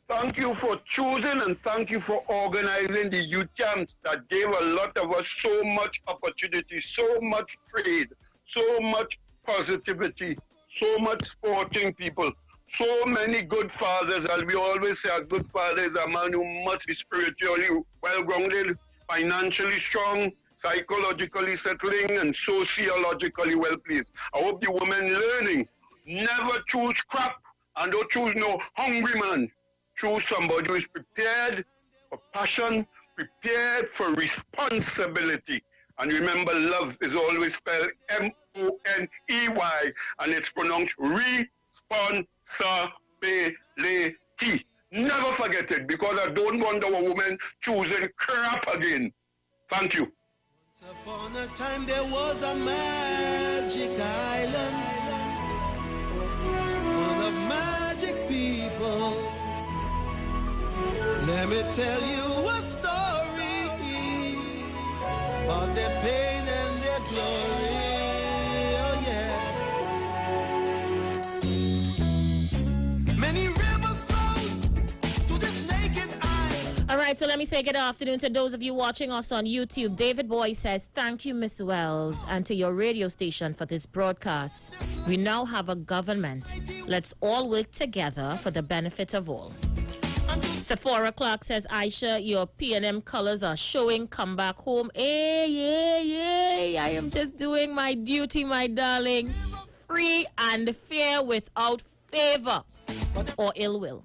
Thank you for choosing and thank you for organizing the youth camps that gave a lot of us so much opportunity, so much trade, so much positivity, so much sporting people, so many good fathers. As we always say, a good father is a man who must be spiritually well-grounded, financially strong, psychologically settling, and sociologically well-pleased. I hope the women learning, never choose crap and don't choose no hungry man. Choose somebody who is prepared for passion, prepared for responsibility. And remember, love is always spelled M-O-N-E-Y, and it's pronounced responsibility. Never forget it, because I don't want our women choosing crap again. Thank you. Upon a time there was a magic island full of magic people. Let me tell you a story about their pain and their glory. Oh yeah. Many rivers flow to this naked eye. All right, so let me say good afternoon to those of you watching us on YouTube. David Boy says, thank you, Miss Wells, and to your radio station for this broadcast. We now have a government. Let's all work together for the benefit of all. Sephora Clark says, Aisha, your P&M colors are showing. Come back home. Hey, I am just doing my duty, my darling. Free and fair without favor or ill will.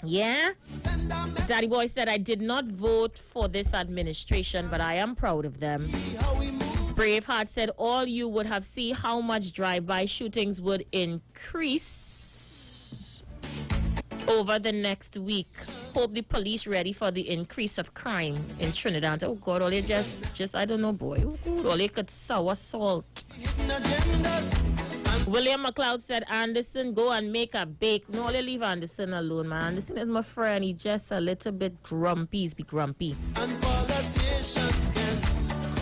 Yeah? Daddy Boy said, I did not vote for this administration, but I am proud of them. Braveheart said, all you would have seen how much drive-by shootings would increase over the next week. Hope the police ready for the increase of crime in Trinidad. Oh God, all they just I don't know, boy. Oh God, all they could sour salt. William McLeod said, Anderson, go and make a bake. No, they leave Anderson alone, man. Anderson is my friend. He just a little bit grumpy. He's be grumpy.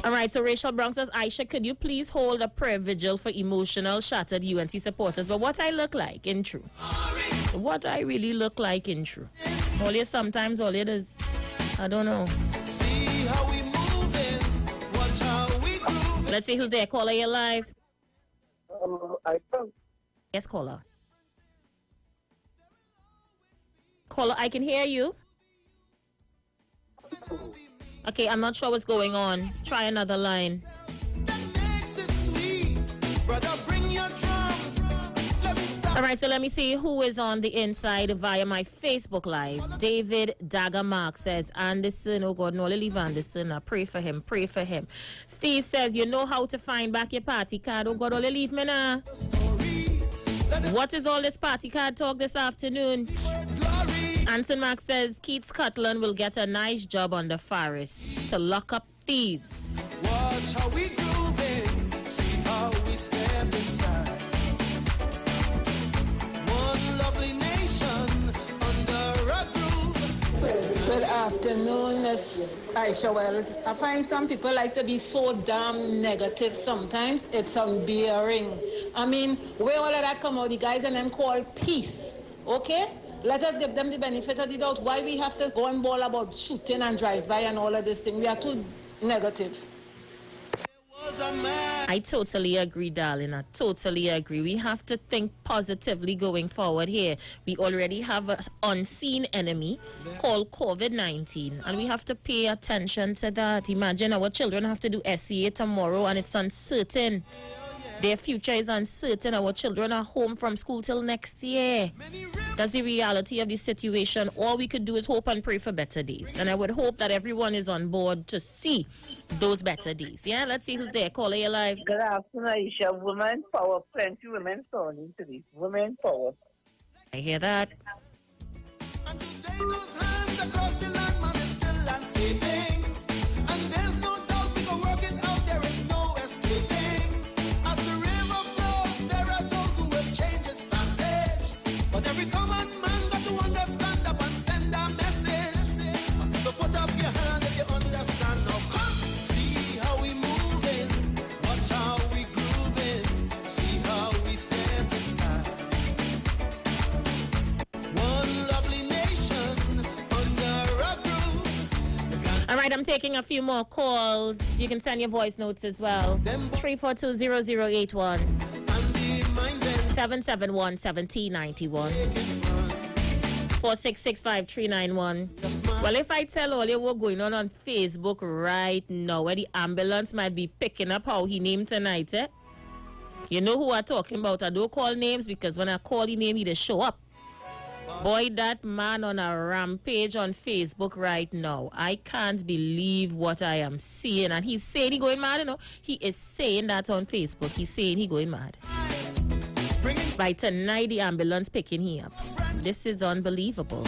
All right, so Rachel Brown says, Aisha, could you please hold a prayer vigil for emotional, shattered UNC supporters? But what I look like in true. What I really look like in true. Sometimes all it is, I don't know. See how we moving, watch how we grooving. Let's see who's there. Caller, you're live. I can. Yes, caller. Caller, I can hear you. Okay, I'm not sure what's going on. Try another line. All right, so let me see who is on the inside via my Facebook Live. David Daggermark says, Anderson, oh God, no, leave Anderson. Pray for him, pray for him. Steve says, you know how to find back your party card. Oh God, only leave me now. What is all this party card talk this afternoon? Anson Mark says, Keith Scotland will get a nice job on the forest to lock up thieves. Watch how we grooving, see how we step in style. One lovely nation under a groove. Good afternoon, Miss Aisha Wells. I find some people like to be so damn negative sometimes. It's unbearing. I mean, where all of that come out, the guys and them call peace, okay? Let us give them the benefit of the doubt. Why we have to go and bawl about shooting and drive-by and all of this thing? We are too negative. I totally agree, darling. I totally agree. We have to think positively going forward here. We already have an unseen enemy called COVID-19, and we have to pay attention to that. Imagine our children have to do SEA tomorrow, and it's uncertain. Their future is uncertain. Our children are home from school till next year. That's the reality of the situation. All we could do is hope and pray for better days. And I would hope that everyone is on board to see those better days. Yeah, let's see who's there. Caller, you're live. Good afternoon, Aisha. Women power. Plenty women sounding to this. Women power. I hear that. All right, I'm taking a few more calls. You can send your voice notes as well. 342-0081 771-1791 4665391. Well, if I tell all you what's going on Facebook right now, where the ambulance might be picking up how he named tonight, you know who I'm talking about. I don't call names because when I call the name, he just show up. Boy, that man on a rampage on Facebook right now. I can't believe what I am seeing. And he's saying he going mad, you know. He is saying that on Facebook. He's saying he going mad. By tonight, the ambulance picking him up. This is unbelievable.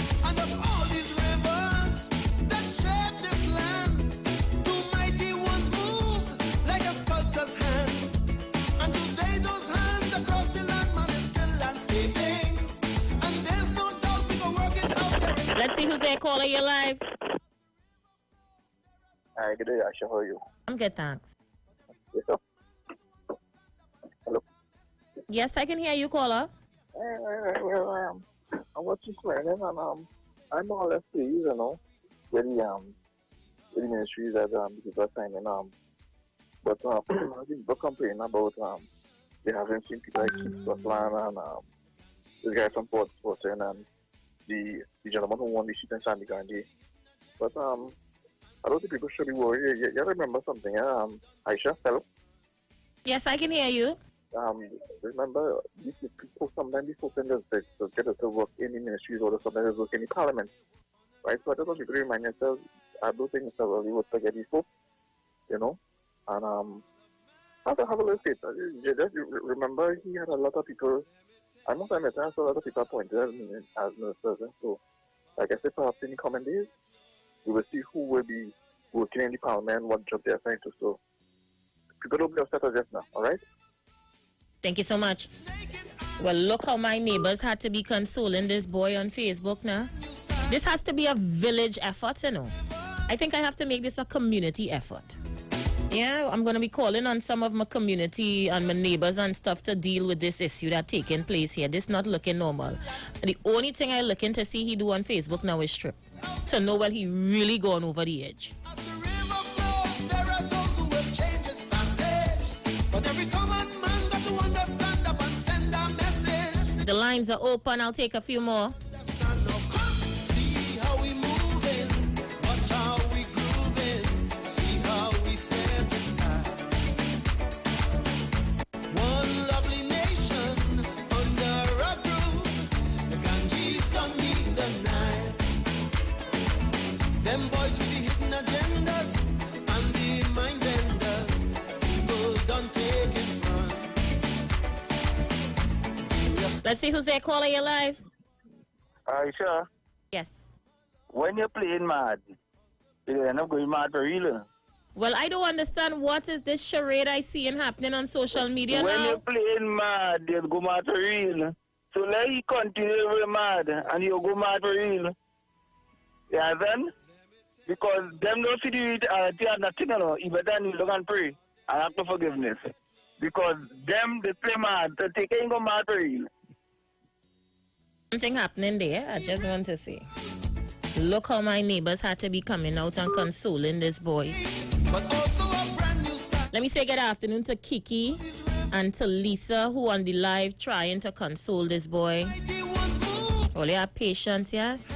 Let's see who's there. Caller, you're live. Hi, good day, Asha. How are you? I'm good, thanks. Yes, sir. Hello. Yes, I can hear you, caller. Well, I was just learning, and I'm more or less pleased, you know, with the ministries that people are signing. But I think they're complaining about they haven't seen people like Keith Scotland and this guy from Port Sporting and the gentleman who won the seat in Sandy Grande. But I don't think people should be worried. You remember something, Aisha? Hello? Yes, I can hear you. Remember, these people sometimes these folks to get us to work in the ministries or sometimes work in the parliament. Right? So I just want you to remind yourself, I do think Mr. Rowley would forget these folks, you know. And have a little faith. Just remember, he had a lot of people. I must admit, I saw a lot of people appointed as ministers. So, like I said, perhaps in the coming days, we will see who will be working in the parliament, what job they're assigned to. So, people don't be upset just now, all right? Thank you so much. Well, look how my neighbors had to be consoling this boy on Facebook now. This has to be a village effort, you know. I think I have to make this a community effort. Yeah, I'm going to be calling on some of my community and my neighbors and stuff to deal with this issue that's taking place here. This not looking normal. The only thing I'm looking to see he do on Facebook now is strip. To know well he really gone over the edge. The lines are open. I'll take a few more. Let's see who's there. Caller, you live. Aisha? Yes. When you're playing mad, you're not going mad for real. Well, I don't understand what is this charade I see happening on social media when now. When you're playing mad, you go mad for real. So let you continue to be mad and you go mad for real. Yeah, then? Because them don't see the nothing, you know. You better look and pray and ask for forgiveness. Because them, they play mad, so they can't go mad for real. Something happening there, I just want to say. Look how my neighbors had to be coming out and consoling this boy. Let me say good afternoon to Kiki and to Lisa, who on the live trying to console this boy. All you have patience, yes?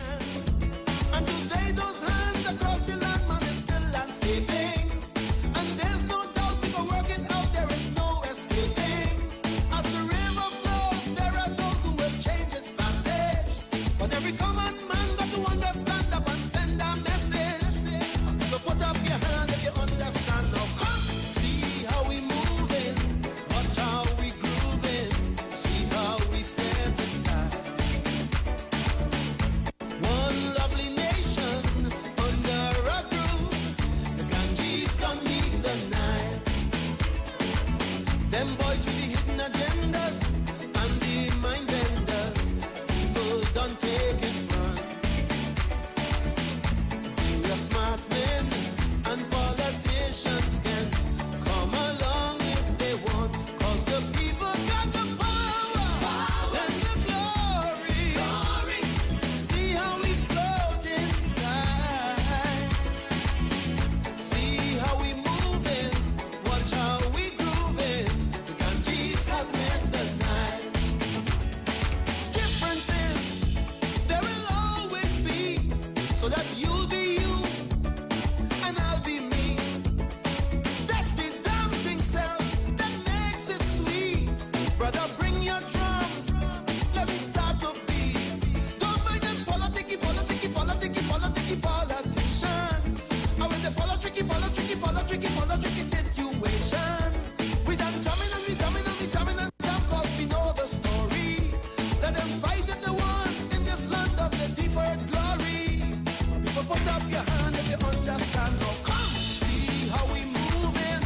clap your hand if you understand. Now come, see how we moving,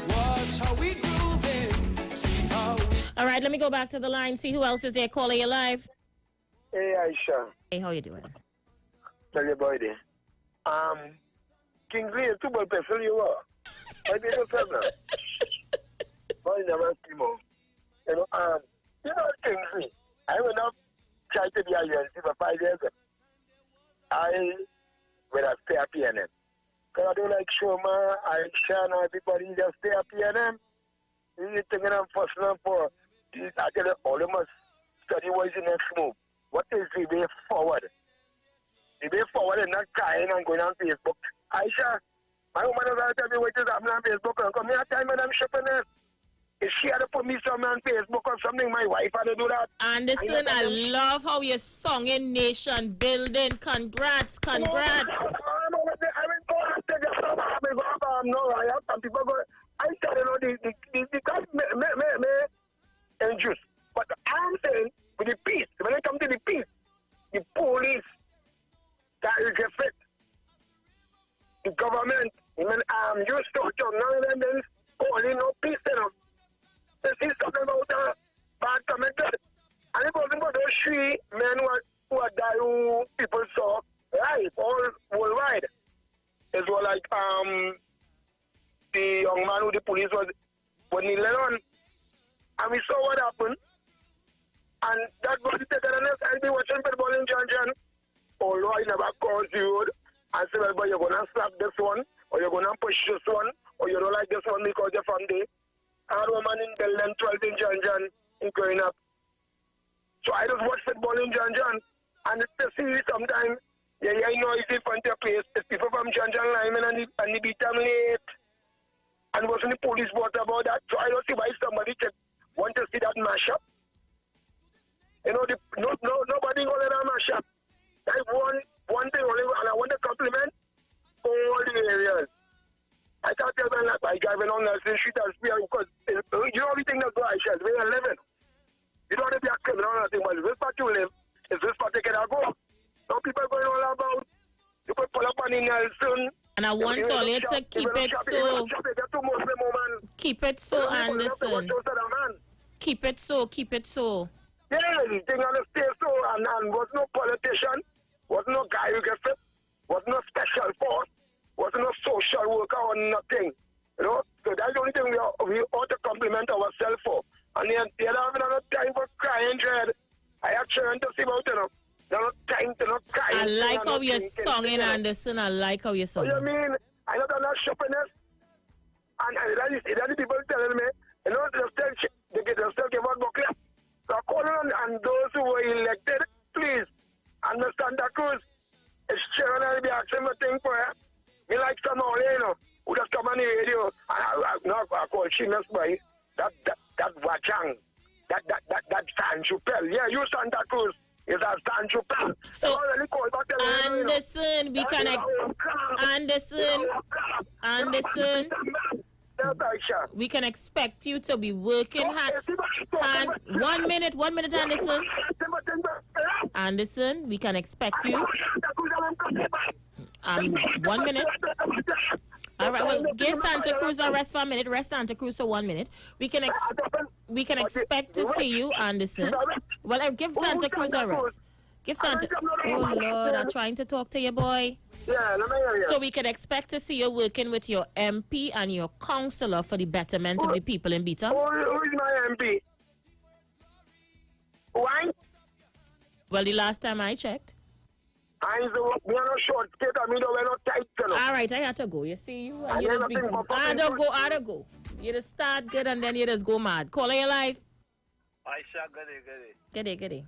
watch how we grooving, see how we... All right, let me go back to the line, see who else is there. Caller, you live. Hey, Aisha. Hey, how you doing? Tell your boy there. Kingsley is too bad person you are. I did not tell them. Boy, never see more. You know, Kingsley, I will not try to be a UNC for 5 years. I will have stay at PNM. Because I don't like Shoma, Aisha, and everybody just stay at PNM. You're thinking I'm fussing for these. I tell you, all of us study what is the next move. What is the way forward? The way forward is not crying and going on Facebook. Aisha, my woman is going to tell me what is happening on Facebook. And come here, time when I'm shopping it. If she had to put me something on Facebook or something, my wife had to do that. Anderson, I love how you're sung in nation building. Congrats, congrats. I tell you, the guys may injure. But I'm saying, with the peace, when it comes to the peace, the police, that is effect. The government, even you structure, none of them then calling no peace in them. They see something about bad committed. And it wasn't for those 3 men who are died, who people saw, right, all worldwide. It was like the young man who the police was in Lebanon. And we saw what happened. And that was the togetherness. I'll be watching football in John. Although I never called you and said, well, but you're going to slap this one, or you're going to push this one, or you don't like this one because you're from there. I had a woman in Belden, 12 in John, in growing up. So I just watch football in John. And it's the series sometimes, I know it's in front of place. It's people from John Lyman and they beat them late. And wasn't the police brought about that? So I don't see why somebody can want to see that mashup. You know, nobody going to mash up. That's one thing only, and I want to compliment all the areas. I can't tell them that by driving on Nelson Street and Spear because you know everything that's going on, we're 11. You don't have to be a criminal or nothing, but this part you live, is this part they can go. Some people going all about, you could pull up on the Nelson. And I want all you to keep it so. Keep it so, Anderson. Keep it so. Yeah, the thing on the stay so, and was no politician, was no guy who gets it, was no special force, was no social worker or nothing. You know, so that's the only thing we ought to compliment ourselves for. And they're not having enough time for crying, dread. I actually want to see about it. There's no time to not cry. I like how you're singing, Anderson. I like how you're singing. What do you mean? I know they're not shoppiness. And that is people telling me, you know, they still give out booklet. So calling on those who were elected, please understand that Cruz. It's Sharon I'll be asking for things for her. Me like some all you know, who just come on the radio. I call Seamus Boy. That Wachang. That San Chupel. Yeah, you Santa Cruz. Is that San Chupel. So, Anderson, we can... Anderson. We can expect you to be working hard. 1 minute, Anderson. Anderson, we can expect you. 1 minute. All right, well, give Santa Cruz a rest for a minute. Rest Santa Cruz for 1 minute. We can expect to see you, Anderson. Well, give Santa Cruz a rest. Give Santa... Oh, Lord, I'm trying to talk to you, boy. Yeah, let me hear you. So we can expect to see you working with your MP and your councillor for the betterment of the people in Beta? Who is my MP? Why? Well, the last time I checked. We are not short skate, I mean, we're not tight. All right, I had to go. You see, you just be... I had to go. You just start good and then you just go mad. Call your life. Aisha, G'day.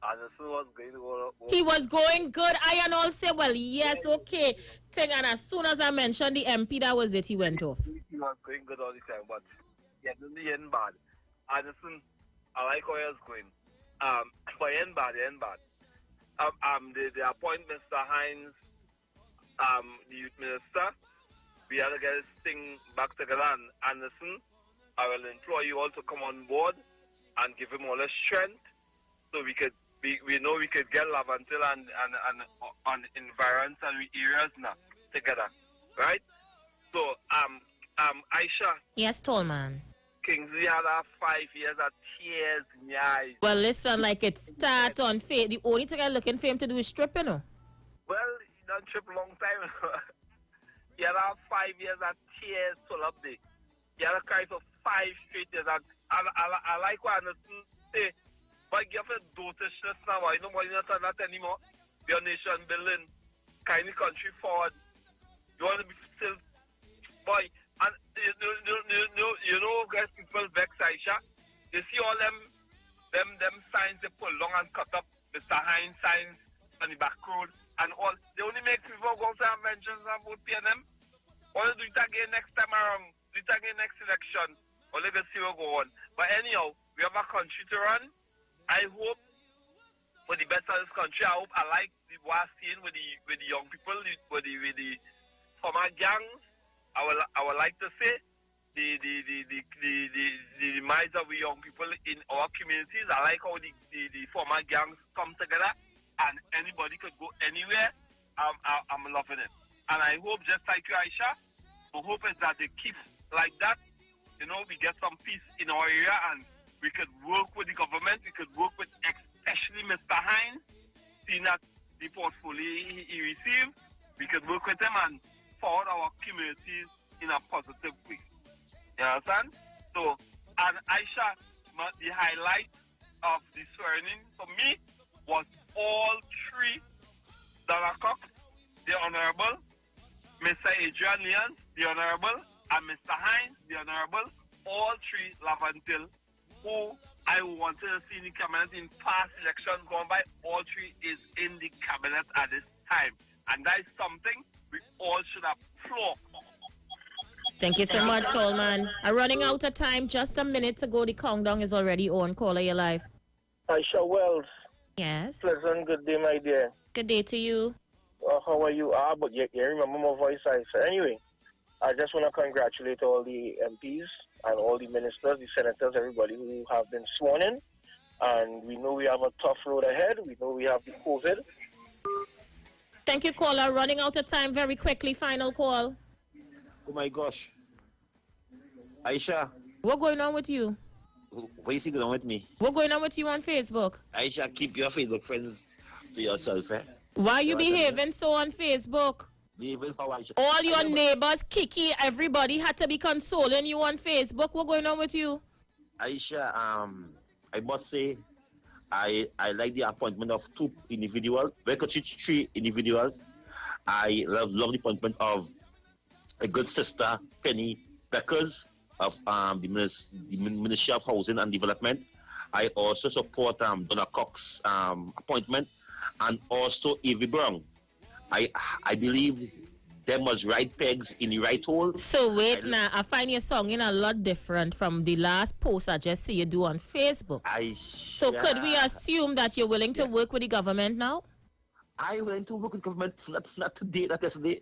Anderson was going to go. He was going good. I and all say, well, yes, okay. And as soon as I mentioned the MP, that was it. He went off. He was going good all the time, but yeah, in the end bad. Anderson, I like how he was going. For end bad. The appoint Mr. Hines, the youth minister. We have to get this thing back together. And Anderson, I will implore you all to come on board and give him all the strength so we could we know we could get Lavantil and environs and areas now together, right? So Aisha. Yes, Tallman. Kingsley had 5 years of tears in the eyes. Well, listen, like it start on faith. The only thing I'm looking for him to do is strip, you know. Well, he done trip long time. He had 5 years of tears full up there. He had a cry for 5 straight years. And I like what Anderson say. But give a dotishness now. I know why you're not that anymore. Your nation building, kind of country forward. You want to be still, boy. And you know, guys, people vex Aisha. You see all them signs they pull long and cut up. Mr. Hines signs on the back road and all. They only make people go to mentions about PNM. Or do it again next time around. Do it again next election. Or let us see what go on. But anyhow, we have a country to run. I hope for the best of this country. I hope I like the what I'm seeing with the young people, with the former gangs. I would like to say the minds of the young people in our communities. I like how the former gangs come together and anybody could go anywhere. I'm loving it. And I hope, just like you, Aisha, my hope is that they keep like that. You know, we get some peace in our area and we could work with the government. We could work with especially Mr. Hines, seeing that the portfolio he received. We could work with him and forward our communities in a positive way. You understand? So, and Aisha, the highlight of the swearing for me was all 3 Donna Cox, the Honorable, Mr. Adrian Lyons, the Honorable, and Mr. Hines, the Honorable, all 3 Lavantil, who I wanted to see in the cabinet in past elections gone by. All 3 is in the cabinet at this time. And that is something we all should applaud. Thank you so much, Tallman. I'm running out of time. Just a minute to go. The countdown is already on. Caller, you're live. Aisha Wells. Yes. Pleasant good day, my dear. Good day to you. How are you? But you remember my voice, Aisha. Anyway, I just want to congratulate all the MPs and all the ministers, the senators, everybody who have been sworn in. And we know we have a tough road ahead. We know we have the COVID. Thank you, caller. Running out of time very quickly. Final call. Oh my gosh. Aisha. What's going on with you? What is going on with me? What's going on with you on Facebook? Aisha, keep your Facebook friends to yourself, eh? Why are you behaving so on Facebook? Behaving how, Aisha? All your neighbors, Kiki, everybody had to be consoling you on Facebook. What's going on with you? Aisha, I must say, I like the appointment of 2 individuals, very good 3 individuals. I love the appointment of a good sister, Penny Beckers, of the Ministry of Housing and Development. I also support Donna Cox appointment and also Evie Brown. I believe them was right pegs in the right hole. So wait now, I find your song in a lot different from the last post I just see you do on Facebook. So could we assume that you're willing to work with the government now? I'm willing to work with government, not today, not yesterday.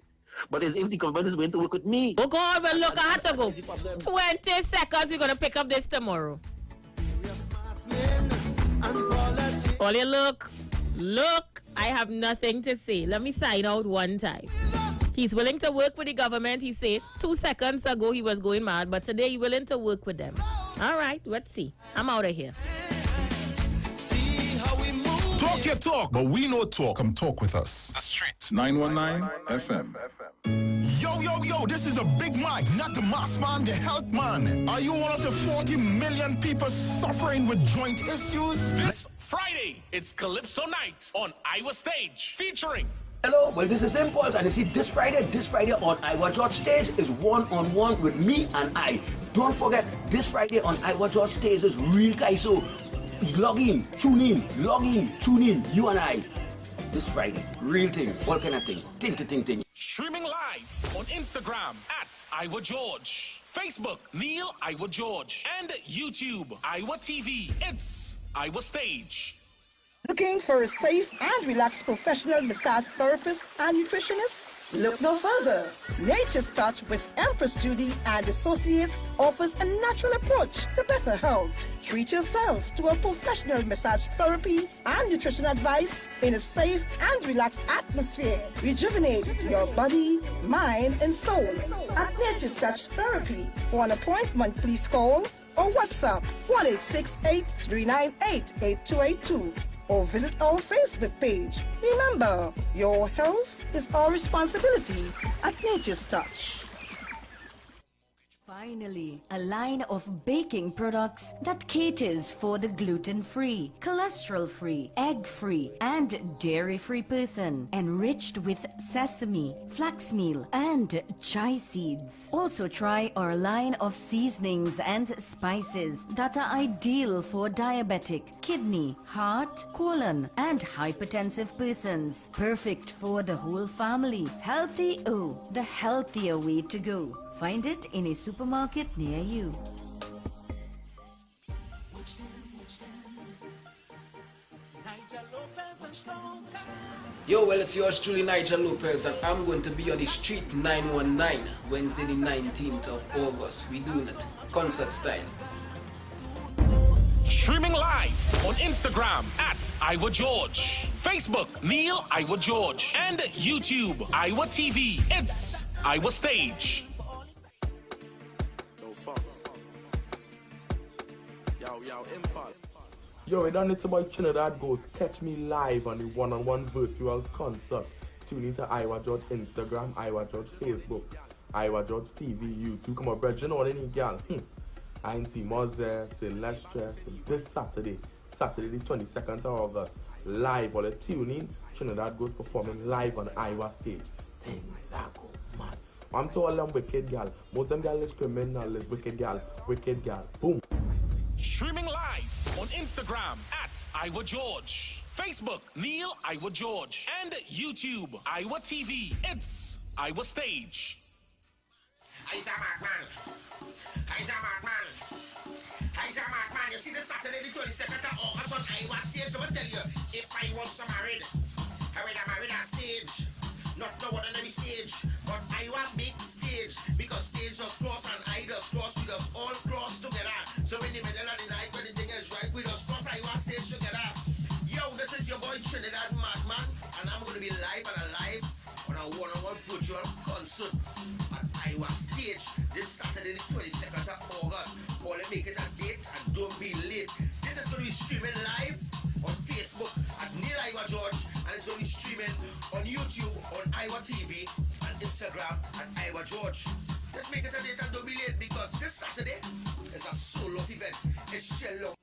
But as if the government is willing to work with me. Oh God, well look, I had to go. 20 seconds, we're going to pick up this tomorrow. All you look, I have nothing to say. Let me sign out one time. He's willing to work with the government. He said 2 seconds ago he was going mad, but today he's willing to work with them. All right, let's see. I'm out of here. Talk your talk, but we know talk. Come talk with us. The Street 919 FM. Yo, this is a big mic, not the mass man, the health man. Are you one of the 40 million people suffering with joint issues? This Friday, it's Calypso Night on Iowa Stage, featuring... Hello, well this is Impulse, and you see this Friday on Iowa George Stage is one-on-one with me and I. Don't forget, this Friday on Iowa George Stage is real guys, so log in, tune in, you and I. This Friday, real thing, all kind of thing, ting. Streaming live on Instagram at Iowa George, Facebook Neil Iowa George, and YouTube Iowa TV. It's Iowa Stage. Looking for a safe and relaxed professional massage therapist and nutritionist? Look no further. Nature's Touch with Empress Judy and Associates offers a natural approach to better health. Treat yourself to a professional massage therapy and nutrition advice in a safe and relaxed atmosphere. Rejuvenate your body, mind, and soul at Nature's Touch Therapy. For an appointment, please call or WhatsApp 1-868-398-8282 or visit our Facebook page. Remember, your health is our responsibility at Nature's Touch. Finally, a line of baking products that caters for the gluten-free, cholesterol-free, egg-free, and dairy-free person, enriched with sesame, flax meal, and chia seeds. Also try our line of seasonings and spices that are ideal for diabetic, kidney, heart, colon, and hypertensive persons. Perfect for the whole family. Healthy O, the healthier way to go. Find it in a supermarket near you. Yo, well, it's yours truly, Nigel Lopez, and I'm going to be on the Street 919 Wednesday the 19th of August. We doing it concert style. Streaming live on Instagram at Iowa George, Facebook Neil Iowa George, and YouTube Iowa TV. It's Iowa Stage. Yo, it done it's about Trinidad Goes. Catch me live on the one-on-one virtual concert. Tune into Iowa George Instagram, Iowa George Facebook, Iowa George TV, YouTube. Come on, bro, you know what any girl? I ain't see Moses, Celestia, this Saturday the 22nd of August. Live, or tune in. Trinidad Goes performing live on Iowa stage. Things that go mad. I'm to all them wicked girl. Most of them girl is criminal, is wicked girl. Boom. Streaming live on Instagram at Iowa George, Facebook Neil Iowa George, and YouTube Iowa TV. It's Iowa Stage. You see this Saturday the 22nd of August on Iowa Stage. Let me tell you, if I was married, I would have married on stage. Not no ordinary stage, but Iowa big stage. Because stage just cross and I just cross. We just all cross together. So in the middle of the night when the thing is right, we just cross Iowa stage together. Yo, this is your boy Trinidad Madman, and I'm going to be live and alive on a one-on-one virtual concert at Iowa Stage this Saturday the 22nd of August. All make it a date and don't be late. This is going to be streaming live on Facebook at Neil Iowa George, and it's going to be streaming on YouTube on Iowa TV and Instagram at Iowa George. Let's make it a date and don't be late, because this Saturday is a solo event. It's Shello.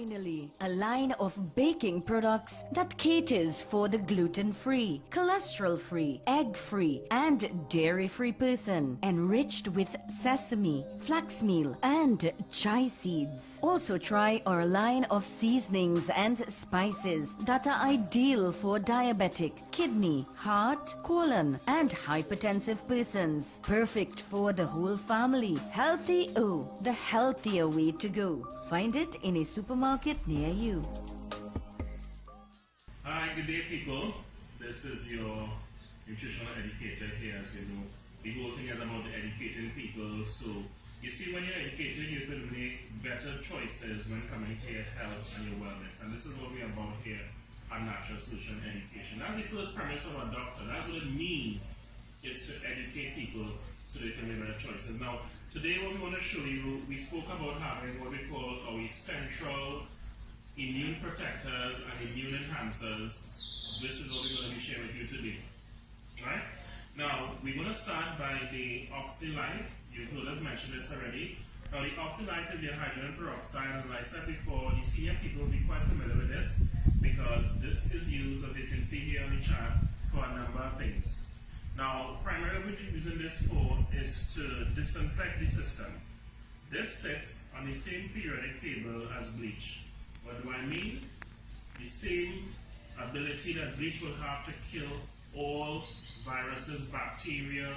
Finally, a line of baking products that caters for the gluten-free, cholesterol-free, egg-free, and dairy-free person, enriched with sesame, flax meal, and chai seeds. Also try our line of seasonings and spices that are ideal for diabetic, kidney, heart, colon, and hypertensive persons. Perfect for the whole family. Healthy O, the healthier way to go. Find it in a supermarket near you. Hi, good day, people. This is your nutritional educator here. As you know, we whole thing is about educating people. So you see, when you're educated, you can make better choices when coming to your health and your wellness. And this is what we're about here at Natural Solution Education. That's the first premise of a doctor. That's what it means, is to educate people so they can make better choices. Now, today what we want to show you, we spoke about having what we call our essential immune protectors and immune enhancers. This is what we're going to be sharing with you today. Right? Now, we're going to start by the OxyLife. You've heard us mention this already. Now, the OxyLife is your hydrogen peroxide, and like I said before, the senior people will be quite familiar with this because this is used, as you can see here on the chart, for a number of things. Now, primarily what we're using this for is to disinfect the system. This sits on the same periodic table as bleach. What do I mean? The same ability that bleach will have to kill all viruses, bacteria,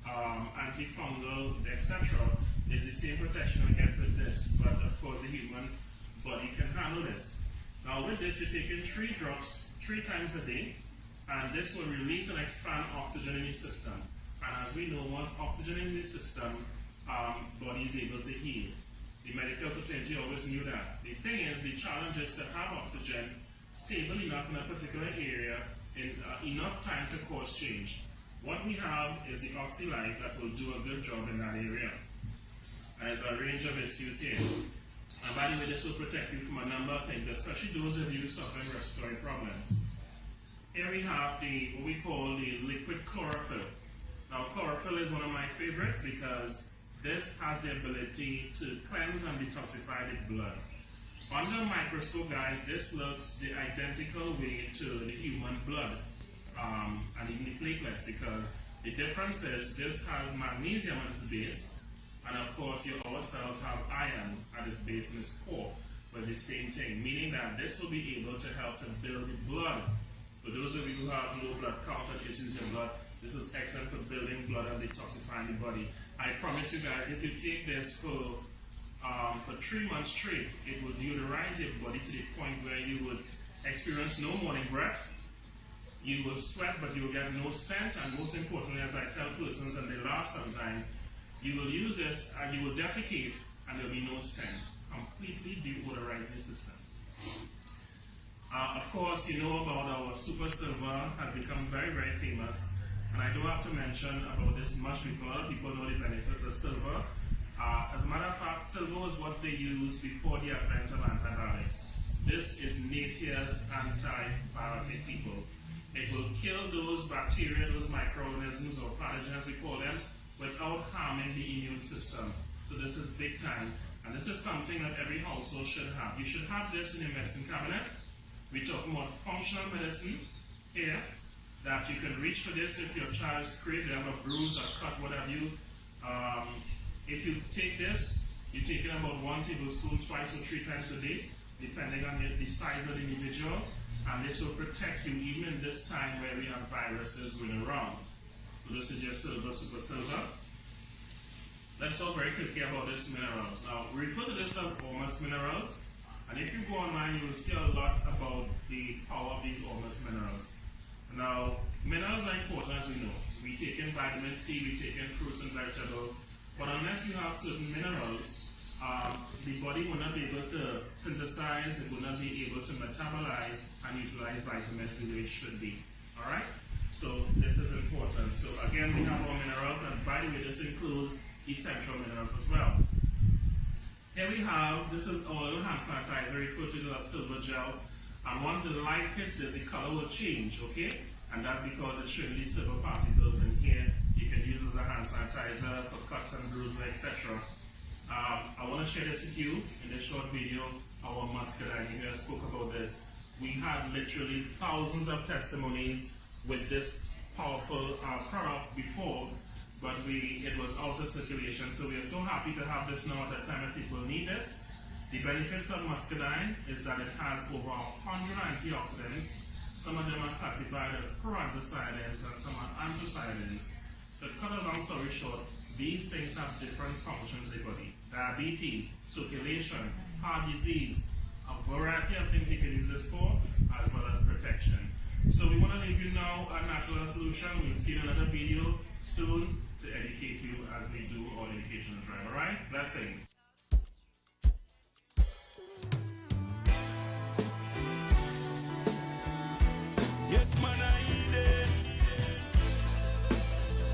antifungal, etc. is the same protection we get with this, but of course the human body can handle this. Now with this, you're taking 3 drops 3 times a day, and this will release and expand oxygen in the system. And as we know, once oxygen in the system, body is able to heal. The medical fraternity always knew that. The thing is, the challenge is to have oxygen stable enough in a particular area in enough time to cause change. What we have is the OxyLife that will do a good job in that area. There's a range of issues here. And by the way, this will protect you from a number of things, especially those of you suffering respiratory problems. Here we have what we call the liquid chlorophyll. Now, chlorophyll is one of my favorites because this has the ability to cleanse and detoxify the blood. Under a microscope, guys, this looks the identical way to the human blood and even the platelets, because the difference is this has magnesium at its base, and of course our cells have iron at its base in its core, but it's the same thing, meaning that this will be able to help to build the blood. For those of you who have low blood count and issues in blood, this is excellent for building blood and detoxifying the body. I promise you guys, if you take this for 3 months straight, it will deodorize your body to the point where you would experience no morning breath. You will sweat, but you will get no scent, and most importantly, as I tell persons and they laugh sometimes, you will use this and you will defecate and there will be no scent. Completely deodorizing the system. Of course, you know about our Super Silver, has become very, very famous. And I don't have to mention about this much because a lot of people know the benefits of silver. As a matter of fact, silver was what they used before the advent of antibiotics. This is nature's antibiotic, people. It will kill those bacteria, those microorganisms or pathogens, we call them, without harming the immune system. So this is big time. And this is something that every household should have. You should have this in your medicine cabinet. We're talking about functional medicine here, that you can reach for this if your child is scraped, they have a bruise, a cut, what have you. If you take this, you take it about 1 tablespoon 2 or 3 times a day, depending on the size of the individual. And this will protect you even in this time where we have viruses going around. So this is your silver, super silver. Let's talk very quickly about these minerals. Now, we refer to this as Ormus minerals. And if you go online, you will see a lot about the power of these Ormus minerals. Now, minerals are important, as we know. We take in vitamin C, we take in fruits and vegetables. But unless you have certain minerals, the body will not be able to synthesize, it will not be able to metabolize and utilize vitamins the way it should be. Alright? So this is important. So again, we have our minerals, and by the way, this includes essential minerals as well. Here we have, this is our little hand sanitizer, referred to as silver gel. And once the light hits this, the color will change, okay? And that's because it's showing these silver particles in here. You can use as a hand sanitizer for cuts and bruises, etc. I want to share this with you in this short video our muscadine. You just spoke about this. We had literally thousands of testimonies with this powerful product before, but it was out of circulation. So we are so happy to have this now at a time that people need this. The benefits of muscadine is that it has over 100 antioxidants. Some of them are classified as proanthocyanins and some are anthocyanins. To cut a long story short, these things have different functions in the body. Diabetes, circulation, heart disease, a variety of things you can use this for, as well as protection. So we want to leave you now a natural solution. We'll see another video soon to educate you as we do our educational drive. Alright? Blessings.